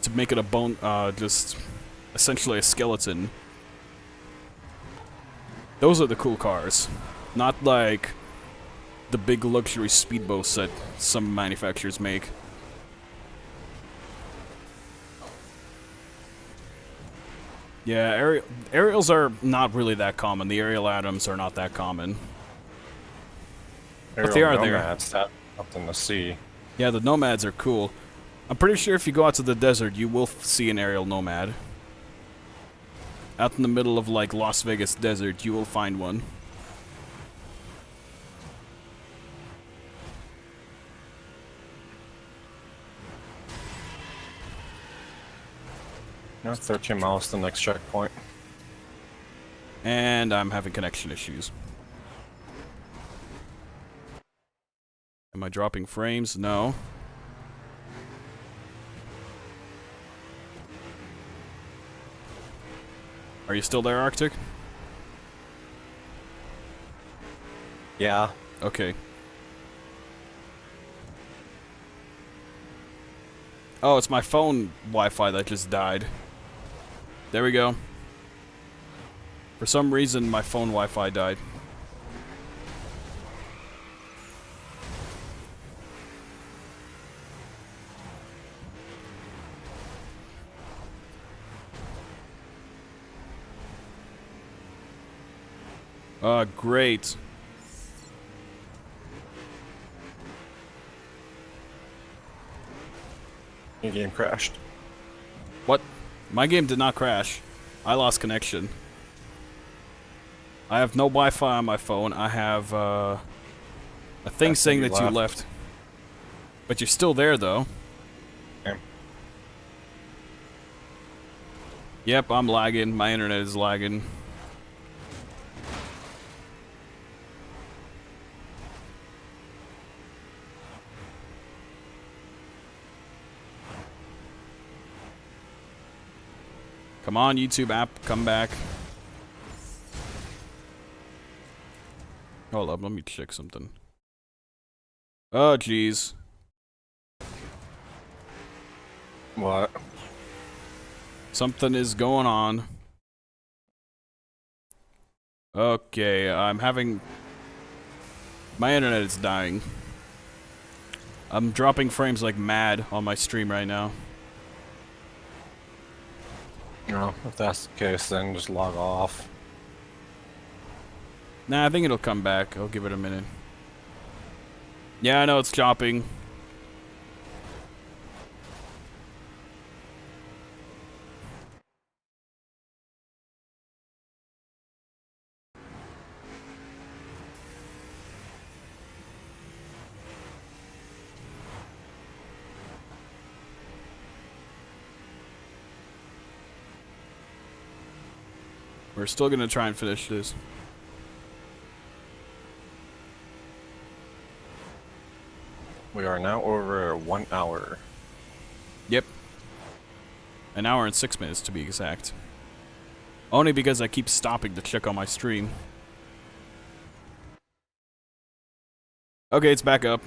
to make it a bone, just essentially a skeleton. Those are the cool cars, not like the big luxury speedboats that some manufacturers make. Yeah, Ariels are not really that common. The Ariel Atoms are not that common. But they are there. Nomads, that's something to see. Yeah, the Nomads are cool. I'm pretty sure if you go out to the desert, you will see an aerial Nomad. Out in the middle of, like, Las Vegas desert, you will find one. You know, 13 miles to the next checkpoint. And I'm having connection issues. Am I dropping frames? No. Are you still there, Arctic? Yeah. Okay. Oh, it's my phone Wi-Fi that just died. There we go. For some reason, my phone Wi-Fi died. Great. Your game crashed. What? My game did not crash. I lost connection. I have no Wi-Fi on my phone. I have, a thing saying that you left. But you're still there, though. Okay. Yep, I'm lagging. My internet is lagging. Come on, YouTube app, come back. Hold up, let me check something. Oh, jeez. What? Something is going on. Okay, I'm having... My internet is dying. I'm dropping frames like mad on my stream right now. No, if that's the case, then just log off. Nah, I think it'll come back. I'll give it a minute. Yeah, I know it's chopping. We're still gonna try and finish this. We are now over 1 hour. Yep. An hour and 6 minutes to be exact. Only because I keep stopping to check on my stream. Okay, it's back up.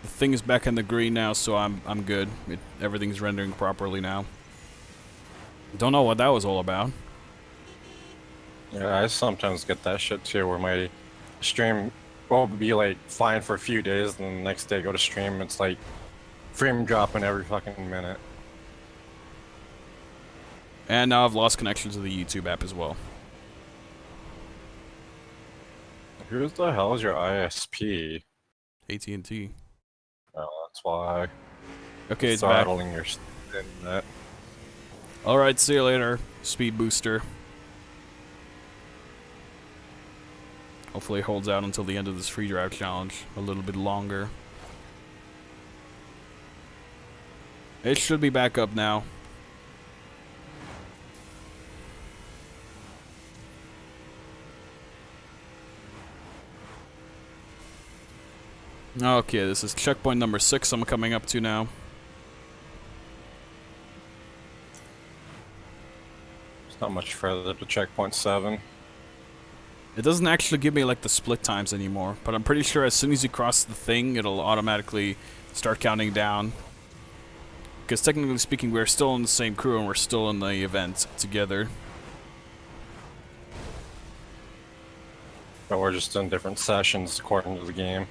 The thing is back in the green now, so I'm good. Everything's rendering properly now. Don't know what that was all about. Yeah, I sometimes get that shit too, where my stream will be like fine for a few days, and the next day go to stream, it's like frame dropping every fucking minute. And now I've lost connection to the YouTube app as well. Who the hell is your ISP? AT&T. Oh, that's why. Okay, it's back. Throttling your internet. Alright, see you later, speed booster. Hopefully it holds out until the end of this free drive challenge. A little bit longer. It should be back up now. Okay, this is checkpoint number 6 I'm coming up to now. It's not much further to checkpoint 7. It doesn't actually give me like the split times anymore, but I'm pretty sure as soon as you cross the thing, it'll automatically start counting down. Because technically speaking, we're still in the same crew and we're still in the event together. But we're just in different sessions according to the game.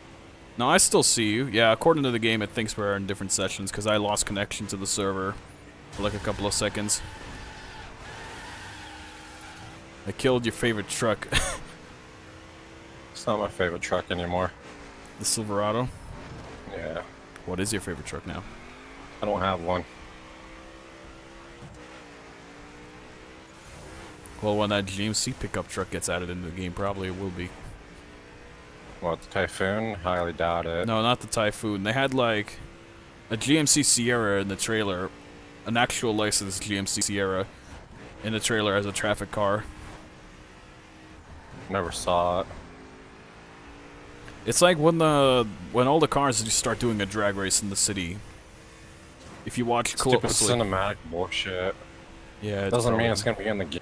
No, I still see you. Yeah, according to the game, it thinks we're in different sessions because I lost connection to the server for like a couple of seconds. I killed your favorite truck. It's not my favorite truck anymore. The Silverado? Yeah. What is your favorite truck now? I don't have one. Well, when that GMC pickup truck gets added into the game, probably it will be. What, the Typhoon? Highly doubt it. No, not the Typhoon. They had like a GMC Sierra in the trailer, an actual licensed GMC Sierra in the trailer as a traffic car. Never saw it. It's like when all the cars just start doing a drag race in the city. If you watch Stupid closely, cinematic bullshit. yeah, Doesn't mean it's gonna be in the game.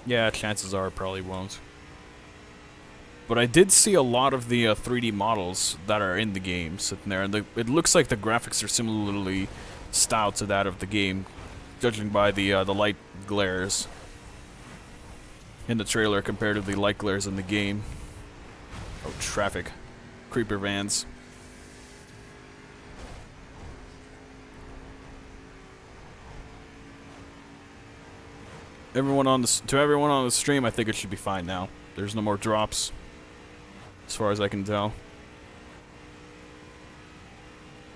Yeah, chances are it probably won't. But I did see a lot of the 3D models that are in the game sitting there, and it looks like the graphics are similarly styled to that of the game, judging by the light glares in the trailer compared to the light glares in the game. Oh, traffic. Creeper vans. To everyone on the stream, I think it should be fine now. There's no more drops, as far as I can tell.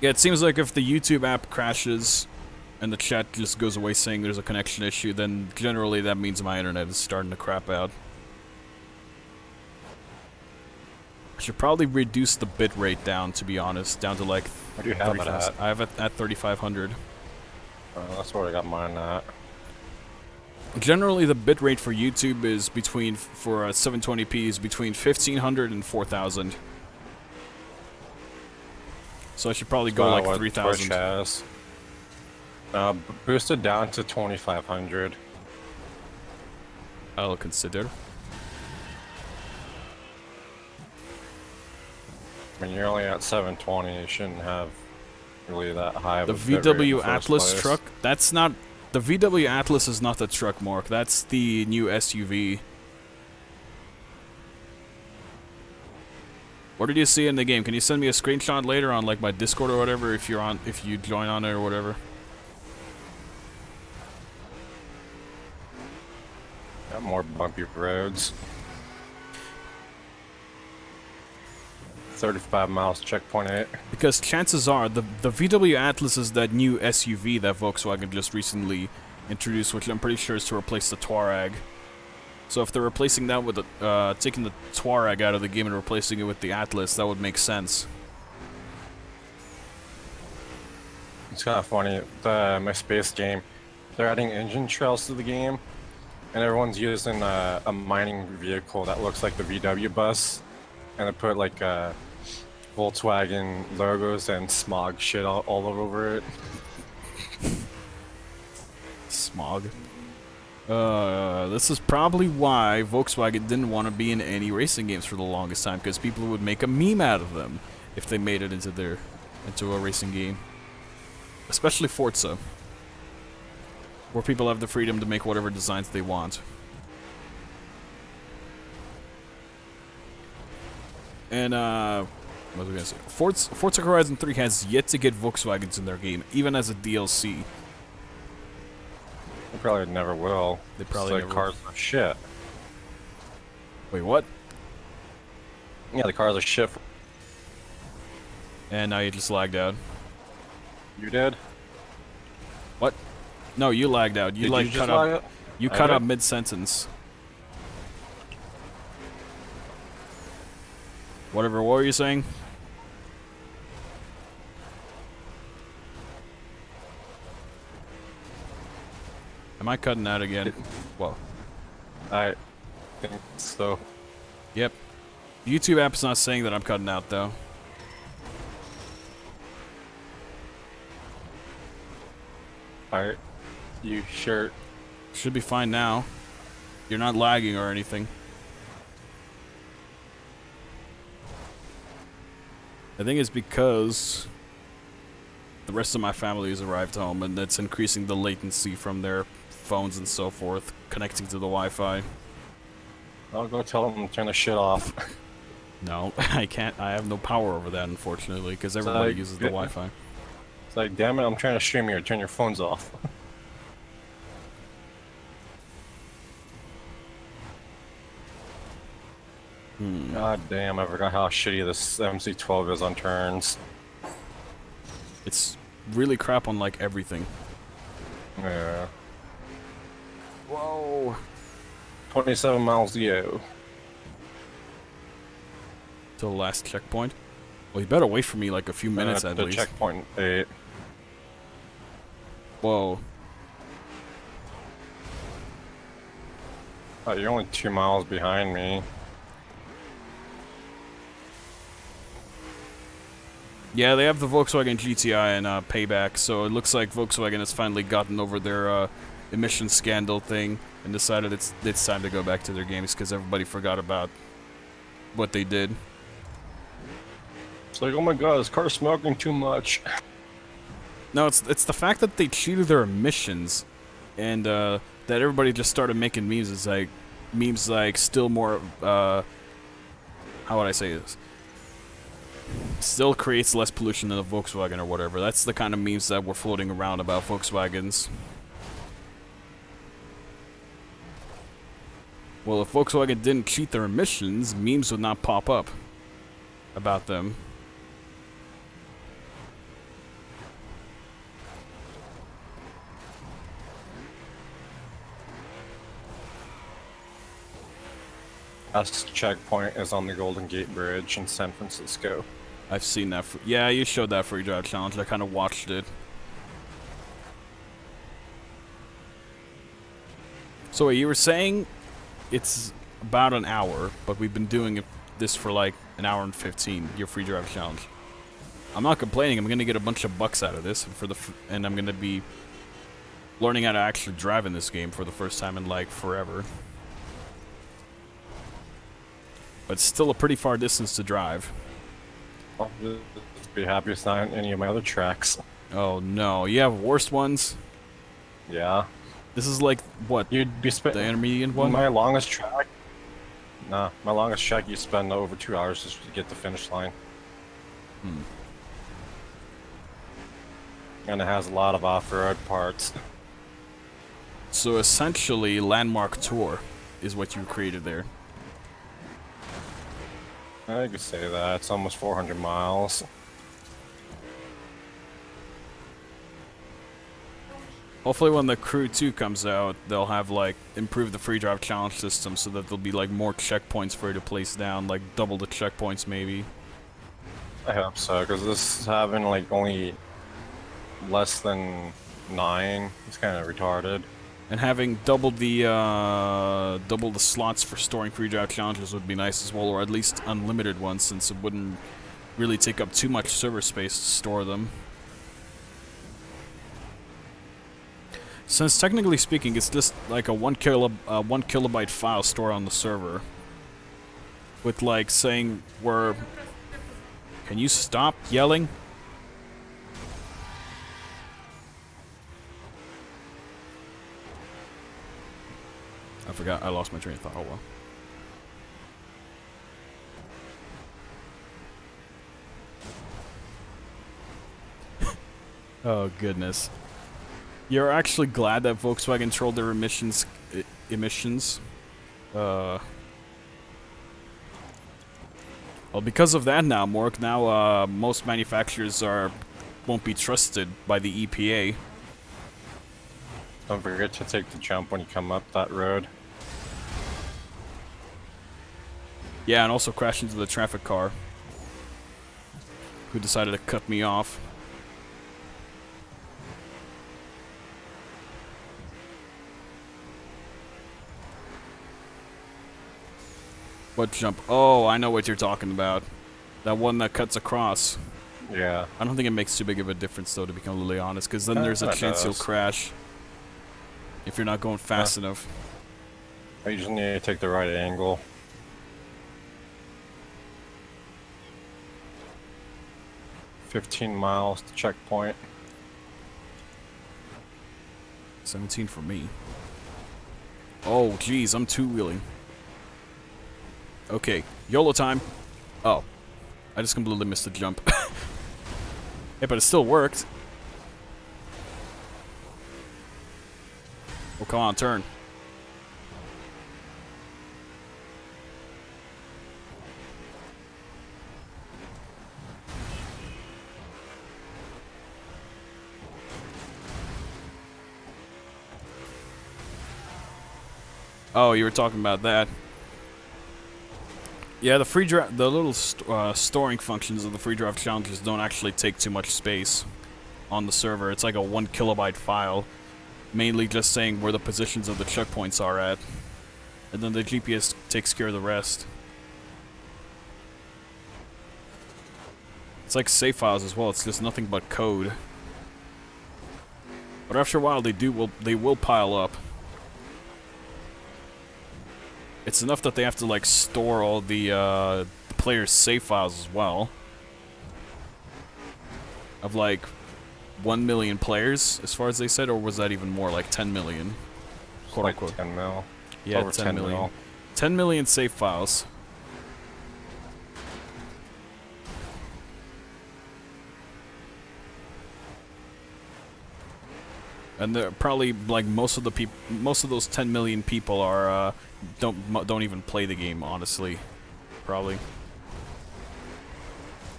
Yeah, it seems like if the YouTube app crashes and the chat just goes away saying there's a connection issue, then generally that means my internet is starting to crap out. I should probably reduce the bitrate down, to be honest, down to like. What do you have it at? I have it at 3,500. That's where I got mine at. Generally, the bitrate for YouTube is between, for 720p, is between 1,500 and 4,000. So I should probably go like 3,000. Boosted down to 2,500. I'll consider. I mean, you're only at 720. You shouldn't have really that high of The a bitrate in VW the first Atlas place. truck? That's not... The VW Atlas is not the truck, Mark. That's the new SUV. What did you see in the game? Can you send me a screenshot later on like my Discord or whatever if you join on it or whatever? Got more bumpy roads. 35 miles, checkpoint 8. Because chances are, the VW Atlas is that new SUV that Volkswagen just recently introduced, which I'm pretty sure is to replace the Touareg. So if they're replacing that with the, taking the Touareg out of the game and replacing it with the Atlas, that would make sense. It's kind of funny, my space game, they're adding engine trails to the game, and everyone's using a mining vehicle that looks like the VW bus, and they put like Volkswagen logos and smog shit all over it. Smog. This is probably why Volkswagen didn't want to be in any racing games for the longest time, because people would make a meme out of them if they made it into a racing game. Especially Forza, where people have the freedom to make whatever designs they want. And, what was I gonna say? Forza Horizon 3 has yet to get Volkswagens in their game, even as a DLC. They probably never will. They probably it's like never cars are shit. Wait, what? Yeah, the cars are shit. And now you just lagged out. You did? What? No, you lagged out. You Did like you just cut lag up. it? You I cut did? up mid-sentence. Whatever. What were you saying? Am I cutting out again? Whoa. I think so. Yep. The YouTube app's not saying that I'm cutting out though. Alright. You sure? Should be fine now. You're not lagging or anything. I think it's because the rest of my family has arrived home and that's increasing the latency from their phones and so forth connecting to the Wi-Fi. I'll go tell them to turn the shit off. No, I can't. I have no power over that, unfortunately, because everybody uses the Wi-Fi. It's like, damn it, I'm trying to stream here. Turn your phones off. God damn, I forgot how shitty this MC12 is on turns. It's really crap on, like, everything. Yeah. Whoa. 27 miles to go. To the last checkpoint. Well, you better wait for me, like, a few minutes at the least. checkpoint 8. Whoa. Oh, you're only 2 miles behind me. Yeah, they have the Volkswagen GTI and Payback, so it looks like Volkswagen has finally gotten over their emission scandal thing and decided it's time to go back to their games because everybody forgot about what they did. It's like, oh my god, this car's smoking too much. No, it's the fact that they cheated their emissions, and that everybody just started making memes. It's like memes like still more. How would I say this? Still creates less pollution than a Volkswagen or whatever. That's the kind of memes that were floating around about Volkswagens. Well, if Volkswagen didn't cheat their emissions, memes would not pop up about them. Last checkpoint is on the Golden Gate Bridge in San Francisco. I've seen that. Yeah, you showed that free drive challenge. I kind of watched it. So wait, you were saying it's about an hour, but we've been doing this for like an hour and 15. Your free drive challenge. I'm not complaining. I'm gonna get a bunch of bucks out of this, and I'm gonna be learning how to actually drive in this game for the first time in like forever. But it's still a pretty far distance to drive. I'll just be happy it's not any of my other tracks. Oh no, you have worse ones? Yeah. This is like, what, You'd be the intermediate one? My longest track? Nah, my longest track you spend over 2 hours just to get the finish line. And it has a lot of off-road parts. So essentially, Landmark Tour is what you created there. I could say that. It's almost 400 miles. Hopefully when the Crew 2 comes out, they'll have, like, improved the free drive challenge system so that there'll be, like, more checkpoints for you to place down, like, double the checkpoints, maybe. I hope so, because this is having, like, only less than 9. It's kind of retarded. And having double the slots for storing free drive challenges would be nice as well, or at least unlimited ones, since it wouldn't really take up too much server space to store them. Since technically speaking, it's just like a 1 kilobyte file stored on the server, with like saying where. Can you stop yelling? I forgot. I lost my train of thought. Oh well. Oh goodness. You're actually glad that Volkswagen trolled their emissions. Well, because of that now, Mork, now most manufacturers won't be trusted by the EPA. Don't forget to take the jump when you come up that road. Yeah, and also crash into the traffic car, who decided to cut me off. What jump? Oh, I know what you're talking about. That one that cuts across. Yeah. I don't think it makes too big of a difference, though, to be completely honest, because then there's a chance you'll crash if you're not going fast enough. I usually need to take the right angle. "15 miles to checkpoint." 17 for me. Oh, geez, I'm two-wheeling. Okay, YOLO time. Oh, I just completely missed the jump. Yeah, but it still worked. Oh, come on, turn. Oh, you were talking about that. Yeah, the little storing functions of the free drive challenges don't actually take too much space on the server. It's like a 1 kilobyte file, mainly just saying where the positions of the checkpoints are at, and then the GPS takes care of the rest. It's like save files as well. It's just nothing but code. But after a while, they will pile up. It's enough that they have to like store all the players' save files as well. Of like 1 million players, as far as they said, or was that even more, like 10 million? Quote Like unquote. 10 mil. Yeah, Over 10 million. mil. 10 million save files. And they're probably like most of those 10 million people are don't even play the game, honestly. Probably.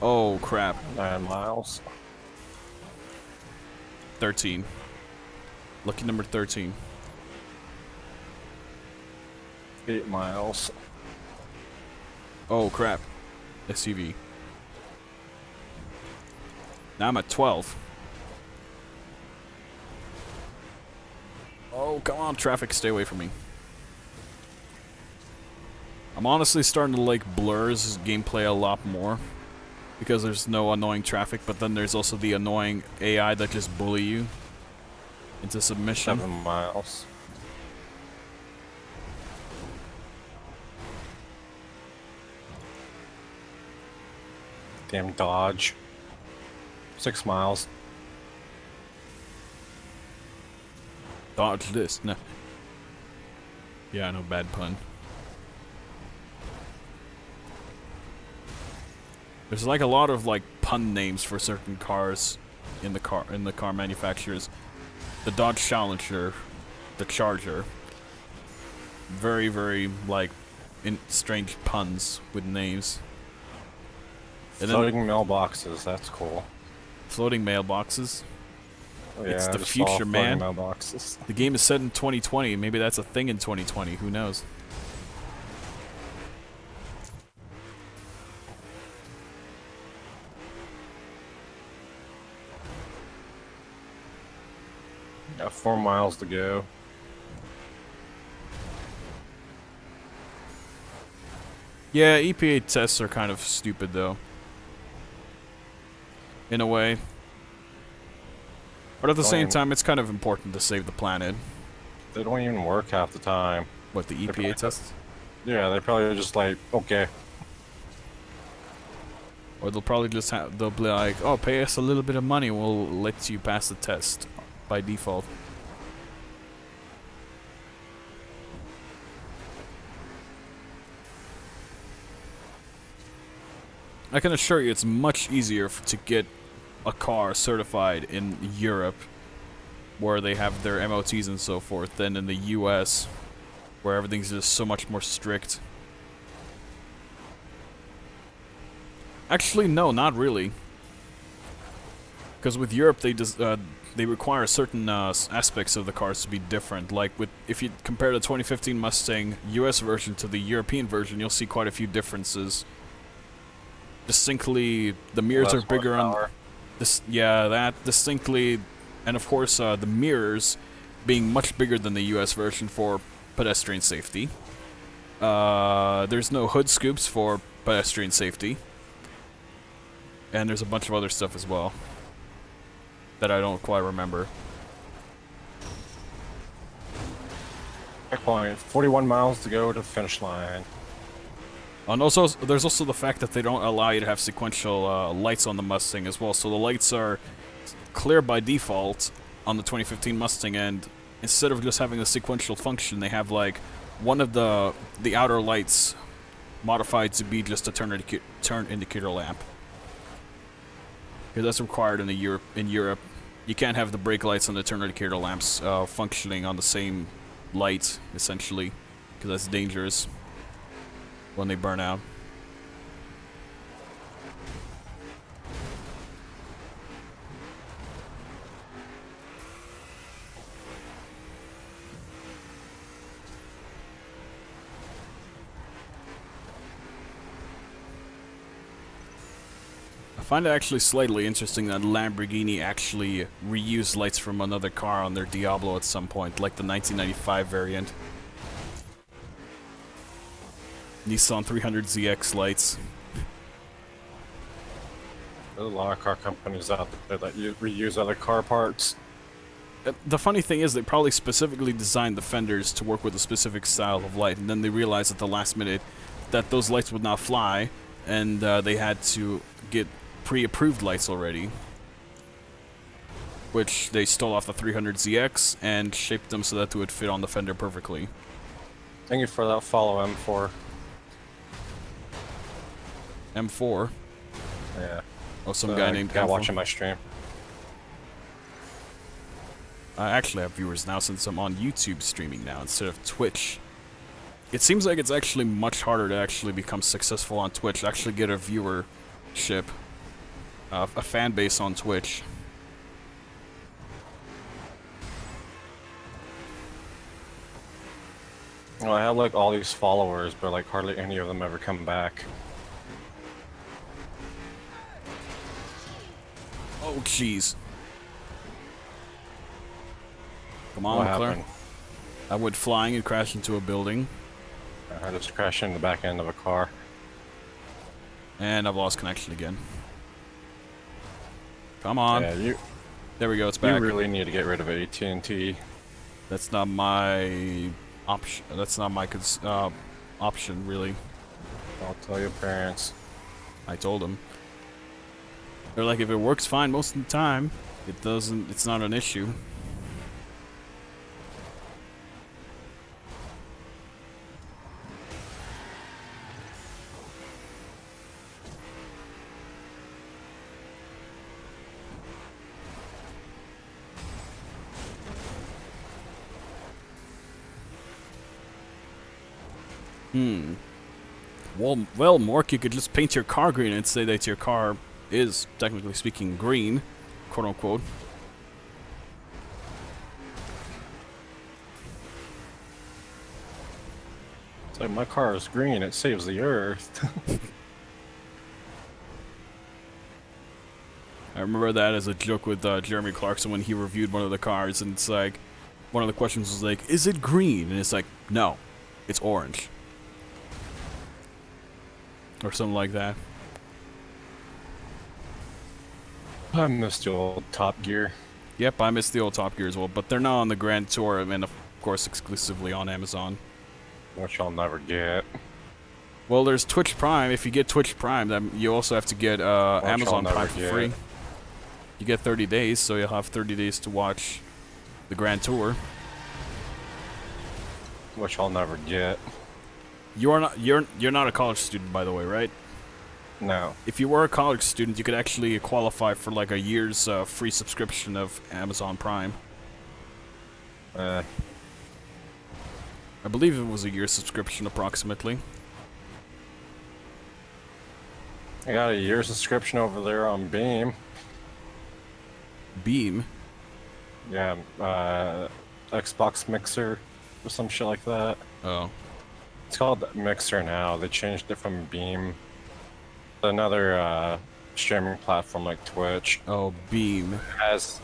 Oh crap. 9 miles. 13. Lucky number 13. 8 miles. Oh crap. SUV. Now I'm at 12. Oh, come on, traffic, stay away from me. I'm honestly starting to like Blur's gameplay a lot more, because there's no annoying traffic, but then there's also the annoying AI that just bully you into submission. 7 miles. Damn Dodge. 6 miles. Dodge this. No. Yeah, no bad pun. There's like a lot of like pun names for certain cars in the car manufacturers. The Dodge Challenger, the Charger. Very, very like strange puns with names. And Floating mailboxes, that's cool. Floating mailboxes. Yeah, It's I the just saw future, man. floating mailboxes. The game is set in 2020. Maybe that's a thing in 2020. Who knows? Got 4 miles to go. Yeah, EPA tests are kind of stupid, though. In a way. But at the same time, it's kind of important to save the planet. They don't even work half the time. What, the EPA tests? Yeah, they're probably just like, okay. Or they'll probably just they'll be like, oh, pay us a little bit of money, we'll let you pass the test by default. I can assure you it's much easier to get a car certified in Europe, where they have their MOTs and so forth, than in the US, where everything's just so much more strict. Actually, no, not really. Because with Europe, they require certain aspects of the cars to be different. Like if you compare the 2015 Mustang US version to the European version, you'll see quite a few differences. Distinctly, the mirrors are bigger on this. Yeah, that distinctly, and of course the mirrors being much bigger than the US version for pedestrian safety. There's no hood scoops for pedestrian safety, and there's a bunch of other stuff as well that I don't quite remember. Checkpoint. 41 miles to go to the finish line. And also, there's also the fact that they don't allow you to have sequential lights on the Mustang as well. So the lights are clear by default on the 2015 Mustang, and instead of just having a sequential function, they have like one of the outer lights modified to be just a turn indicator lamp. Because that's required in Europe. You can't have the brake lights and the turn indicator lamps functioning on the same light, essentially, because that's dangerous when they burn out. I find it actually slightly interesting that Lamborghini actually reused lights from another car on their Diablo at some point, like the 1995 variant. Nissan 300ZX lights. There's a lot of car companies out there that reuse other car parts. The funny thing is, they probably specifically designed the fenders to work with a specific style of light, and then they realized at the last minute that those lights would not fly, and they had to get pre-approved lights already, which they stole off the 300ZX and shaped them so that they would fit on the fender perfectly. Thank you for that follow, M4. M4? Yeah. Oh, some guy named guy M4? watching my stream. I actually have viewers now since I'm on YouTube streaming now instead of Twitch. It seems like it's actually much harder to actually become successful on Twitch, actually get a viewership, a fan base on Twitch. Well, I have like all these followers, but like hardly any of them ever come back. Oh, jeez. Come on, What McLaren. happened? I went flying and crashed into a building. I just crashed in the back end of a car. And I've lost connection again. Come on. Yeah, There we go, it's you back. really need to get rid of AT&T. That's not my option. That's not my option, really. I'll tell your parents. I told them. They're like, if it works fine most of the time, it doesn't. It's not an issue. Well, Mork, you could just paint your car green and say that your car is, technically speaking, green, quote unquote. It's like, my car is green, it saves the earth. I remember that as a joke with Jeremy Clarkson when he reviewed one of the cars, and it's like, one of the questions was like, is it green? And it's like, no, it's orange. Or something like that. I missed the old Top Gear. Yep, I missed the old Top Gear as well, but they're now on the Grand Tour and of course exclusively on Amazon. Which I'll never get. Well, there's Twitch Prime. If you get Twitch Prime, then you also have to get Amazon Prime for free. You get 30 days, so you'll have 30 days to watch the Grand Tour. Which I'll never get. You're not a college student, by the way, right? No. If you were a college student, you could actually qualify for like a year's free subscription of Amazon Prime. I believe it was a year's subscription, approximately. I got a year subscription over there on Beam. Beam? Yeah, Xbox Mixer or some shit like that. Oh. It's called Mixer now. They changed it from Beam to another streaming platform like Twitch. Oh, Beam. It has,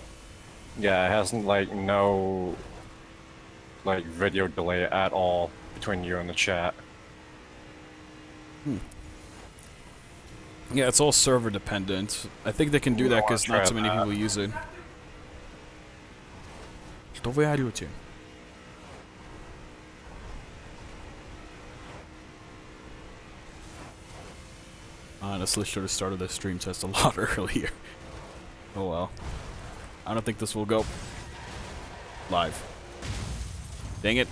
yeah, it has like no like video delay at all between you and the chat. Yeah, it's all server dependent. I think they can do that because not too many people use it. Что вы орете? Honestly, should have started the stream test a lot earlier. Oh well. I don't think this will go live. Dang it.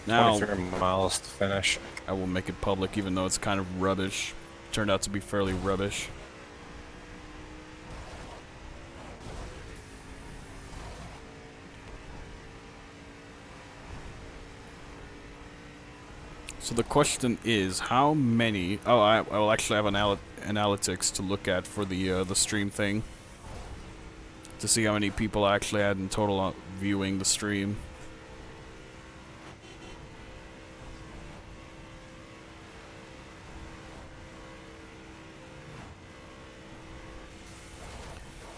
Now 23 miles to finish. I will make it public even though it's kind of rubbish. Turned out to be fairly rubbish. So the question is, how many... Oh, I will actually have analytics to look at for the stream thing. To see how many people I actually had in total viewing the stream.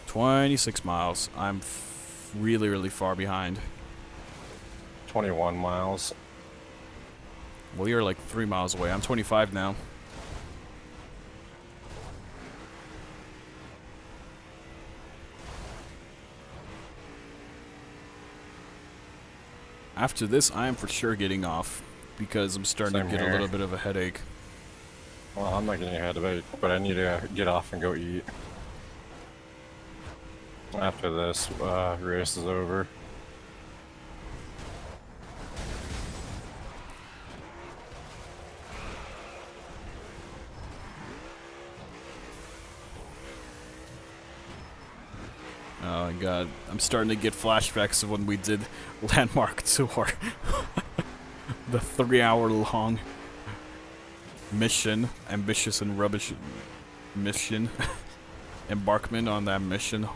"26 miles. I'm really, really far behind. 21 miles. Well, you're like 3 miles away. I'm 25 now. After this, I am for sure getting off because I'm starting to get a little bit of a headache. Well, I'm not getting ahead of it, but I need to get off and go eat. After this race is over. Oh my god, I'm starting to get flashbacks of when we did Landmark Tour. The 3-hour-long mission, ambitious and rubbish mission, embarkment on that mission.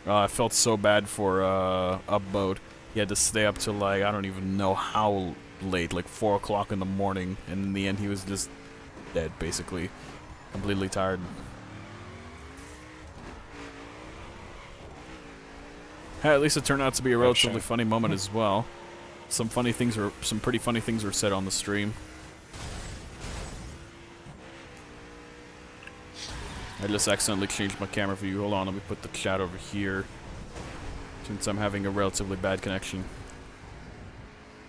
I felt so bad for Upboat. He had to stay up till like, I don't even know how late, like 4 o'clock in the morning, and in the end he was just dead, basically. Completely tired. Hey, at least it turned out to be a relatively funny moment as well. Some pretty funny things were said on the stream. I just accidentally changed my camera view. Hold on, let me put the chat over here. Since I'm having a relatively bad connection.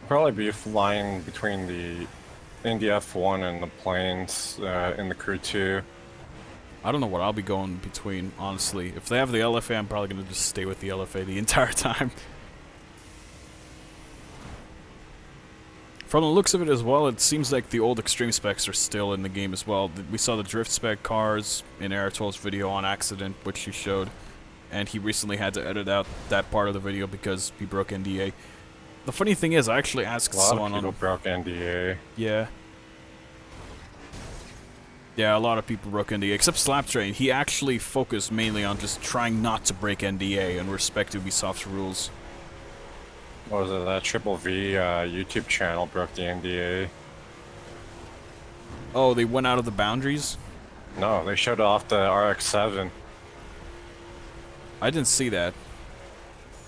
Probably be flying between the Indy F1 and the planes in the Crew 2. I don't know what I'll be going between, honestly. If they have the LFA, I'm probably going to just stay with the LFA the entire time. From the looks of it as well, it seems like the old extreme specs are still in the game as well. We saw the drift spec cars in Airtol's video on accident, which he showed. And he recently had to edit out that part of the video because he broke NDA. The funny thing is, I actually asked someone on... A lot of people broke NDA. Yeah. Yeah, a lot of people broke NDA, except Slaptrain. He actually focused mainly on just trying not to break NDA and respect Ubisoft's rules. What was it, that Triple V YouTube channel broke the NDA? Oh, they went out of the boundaries? No, they showed off the RX-7. I didn't see that.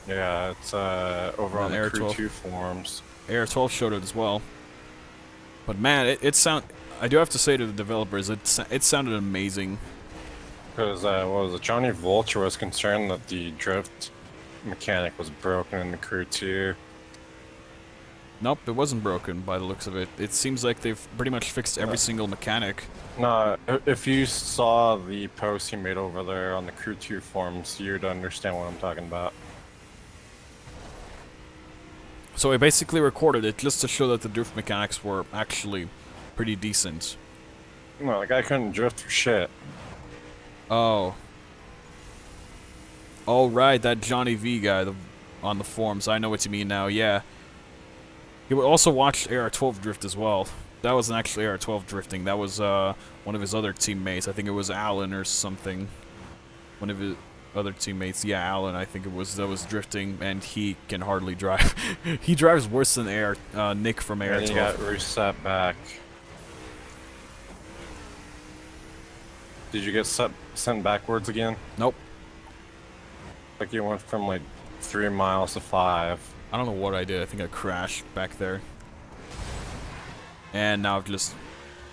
Yeah, it's over on the Crew 2 forums. Air 12 showed it as well. But man, I do have to say to the developers, it sounded amazing. Because, what was it, Johnny Vulture was concerned that the drift mechanic was broken in the Crew 2. Nope, it wasn't broken by the looks of it. It seems like they've pretty much fixed every single mechanic. No, if you saw the post he made over there on the Crew 2 forums, you'd understand what I'm talking about. So I basically recorded it just to show that the drift mechanics were actually pretty decent. No, the guy couldn't drift for shit. Oh. Oh, right, that Johnny V guy on the forums. I know what you mean now, yeah. He also watched AR-12 drift as well. that wasn't actually AR-12 drifting. That was one of his other teammates. I think it was Alan or something. One of his other teammates. Yeah, Alan, I think it was, that was drifting, and he can hardly drive. He drives worse than Nick from AR-12. And you got reset back. Did you get sent backwards again? Nope. Like you went from like 3 miles to 5. I don't know what I did. I think I crashed back there. And now I've just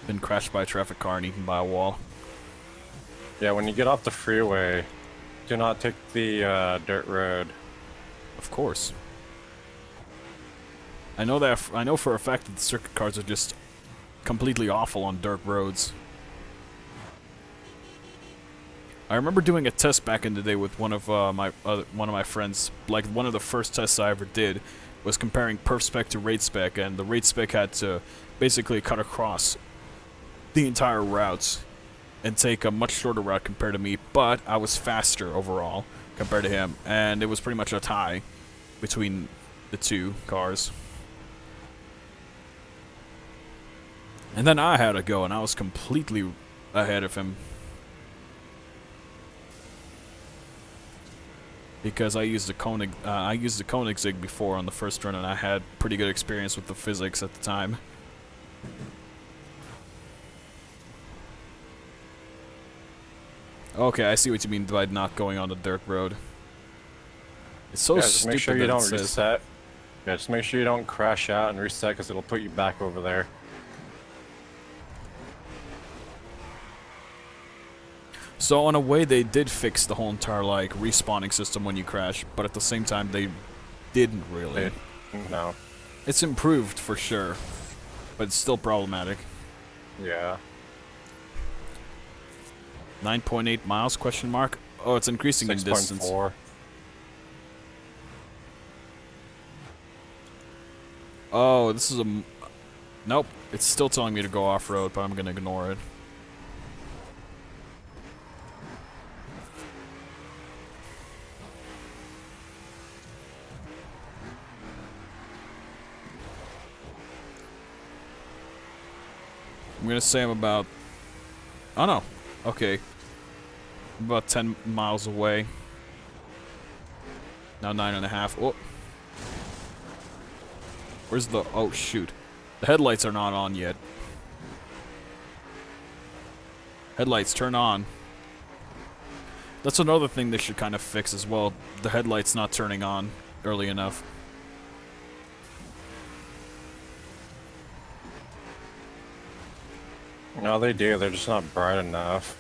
been crashed by a traffic car and eaten by a wall. Yeah, when you get off the freeway, do not take the dirt road. Of course. I know for a fact that the circuit cars are just completely awful on dirt roads. I remember doing a test back in the day with one of my friends. Like, one of the first tests I ever did was comparing perf spec to rate spec, and the rate spec had to basically cut across the entire routes and take a much shorter route compared to me, but I was faster overall compared to him, and it was pretty much a tie between the two cars. And then I had to go, and I was completely ahead of him. Because I used the Koenigsegg before on the first run, and I had pretty good experience with the physics at the time. Okay, I see what you mean by not going on the dirt road. It's so just stupid make sure you that it don't says. reset. Yeah, just make sure you don't crash out and reset, because it'll put you back over there. So in a way, they did fix the whole entire like respawning system when you crash, but at the same time, they didn't really. No. It's improved for sure, but it's still problematic. Yeah. 9.8 miles? Question mark. Oh, it's increasing in distance. 6.4. Oh, this is a. Nope. It's still telling me to go off road, but I'm gonna ignore it. I'm gonna say I'm about... Oh no. Okay. I'm about 10 miles away. Now 9.5. Oh. Where's the... Oh, shoot. The headlights are not on yet. Headlights, turn on. That's another thing they should kind of fix as well. The headlights not turning on early enough. No, they do. They're just not bright enough.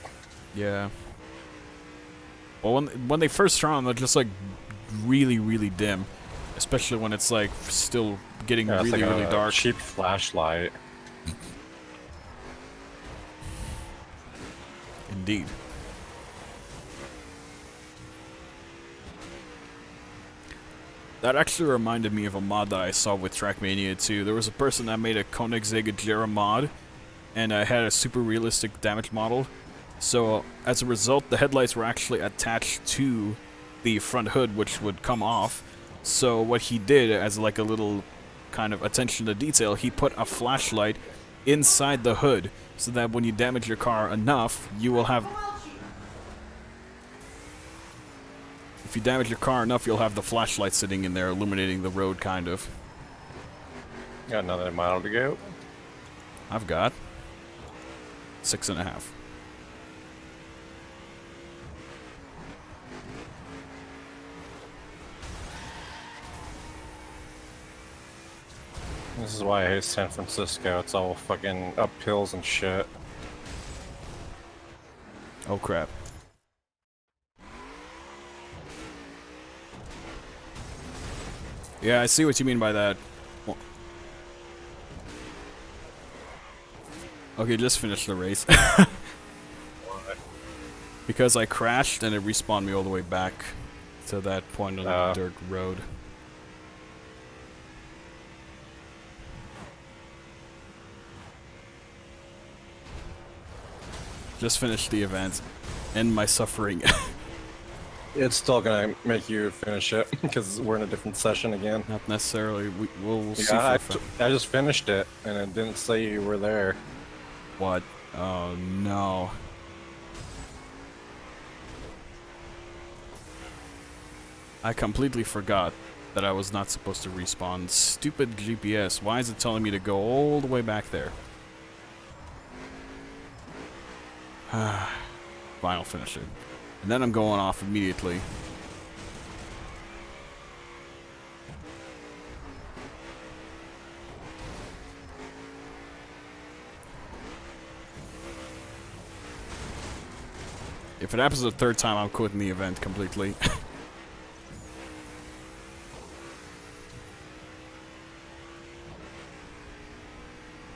Yeah. Well, when they first turn on, they're just like really, really dim, especially when it's like still getting Yeah, it's really, like really a dark. cheap flashlight. Indeed. That actually reminded me of a mod that I saw with Trackmania 2. There was a person that made a Koenigsegg Jera mod, and had a super realistic damage model. So as a result, the headlights were actually attached to the front hood, which would come off. So what he did, as like a little kind of attention to detail, he put a flashlight inside the hood, so that when you damage your car enough, you will have... If you damage your car enough, you'll have the flashlight sitting in there, illuminating the road, kind of. Got another mile to go. I've got 6.5. This is why I hate San Francisco. It's all fucking up hills and shit. Oh crap. Yeah, I see what you mean by that. Well, okay, just finish the race. Because I crashed and it respawned me all the way back to that point on the dirt road. Just finish the event. End my suffering. It's still gonna make you finish it because we're in a different session again. Not necessarily. We'll see Yeah, for I just finished it and it didn't say you were there. what. Oh no. I completely forgot that I was not supposed to respawn. Stupid GPS. Why is it telling me to go all the way back there? Fine, I'll finish it. And then I'm going off immediately. If it happens a third time, I'm quitting the event completely.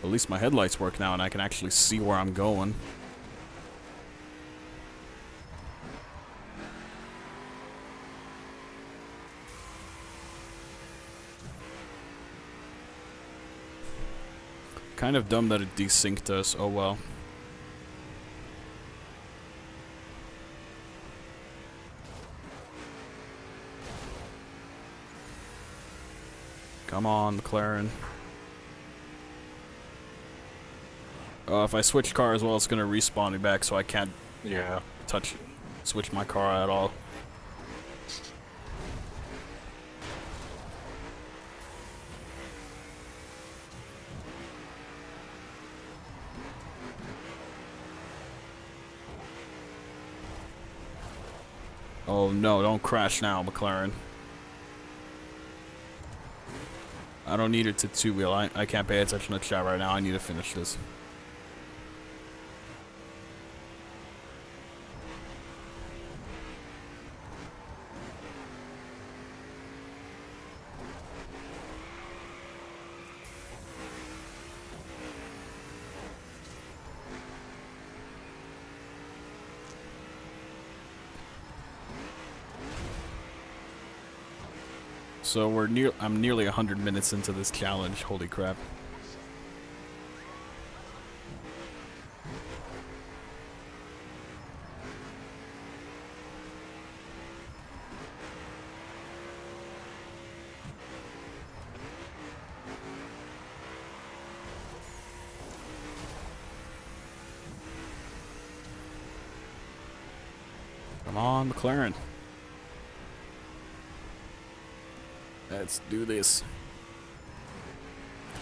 At least my headlights work now and I can actually see where I'm going. Kind of dumb that it desynced us. Oh well. Come on, McLaren. If I switch car as well, it's gonna respawn me back, so I can't switch my car at all. Oh no, don't crash now, McLaren. I don't need it to two-wheel. I can't pay attention to chat right now. I need to finish this. So I'm nearly 100 minutes into this challenge. Holy crap. Come on, McLaren. Let's do this.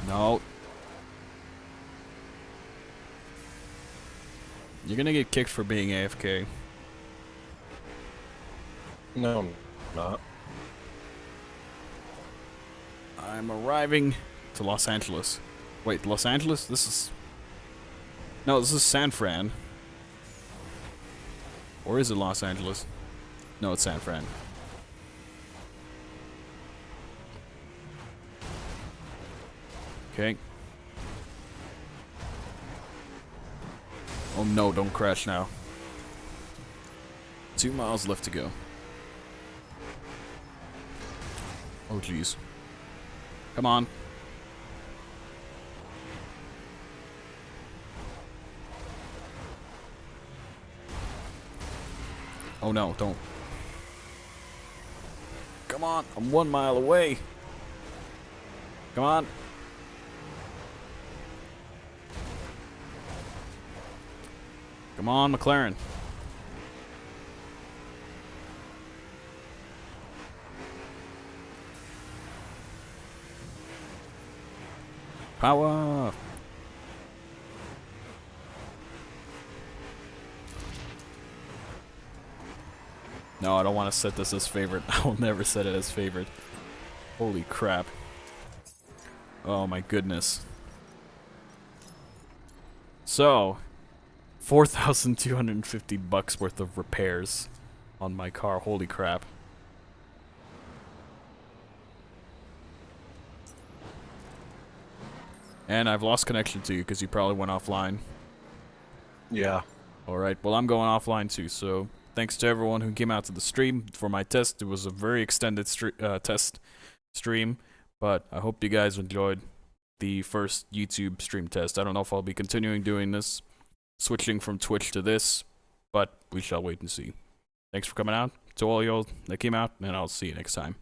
No. You're gonna get kicked for being AFK. No, I'm not. I'm arriving to Los Angeles. Wait, Los Angeles? This is... No, this is San Fran. Or is it Los Angeles? No, it's San Fran. Okay. Oh no, don't crash now. 2 miles left to go. Oh jeez. Come on. Oh no, don't. Come on, I'm 1 mile away. Come on. Come on, McLaren. Power. No, I don't want to set this as favorite. I will never set it as favorite. Holy crap. Oh my goodness. So, 4,250 bucks worth of repairs on my car. Holy crap. And I've lost connection to you because you probably went offline. Yeah. Alright, well I'm going offline too, so thanks to everyone who came out to the stream for my test. It was a very extended test stream, but I hope you guys enjoyed the first YouTube stream test. I don't know if I'll be continuing doing this, switching from Twitch to this, but we shall wait and see. Thanks for coming out. to all y'all that came out, and I'll see you next time.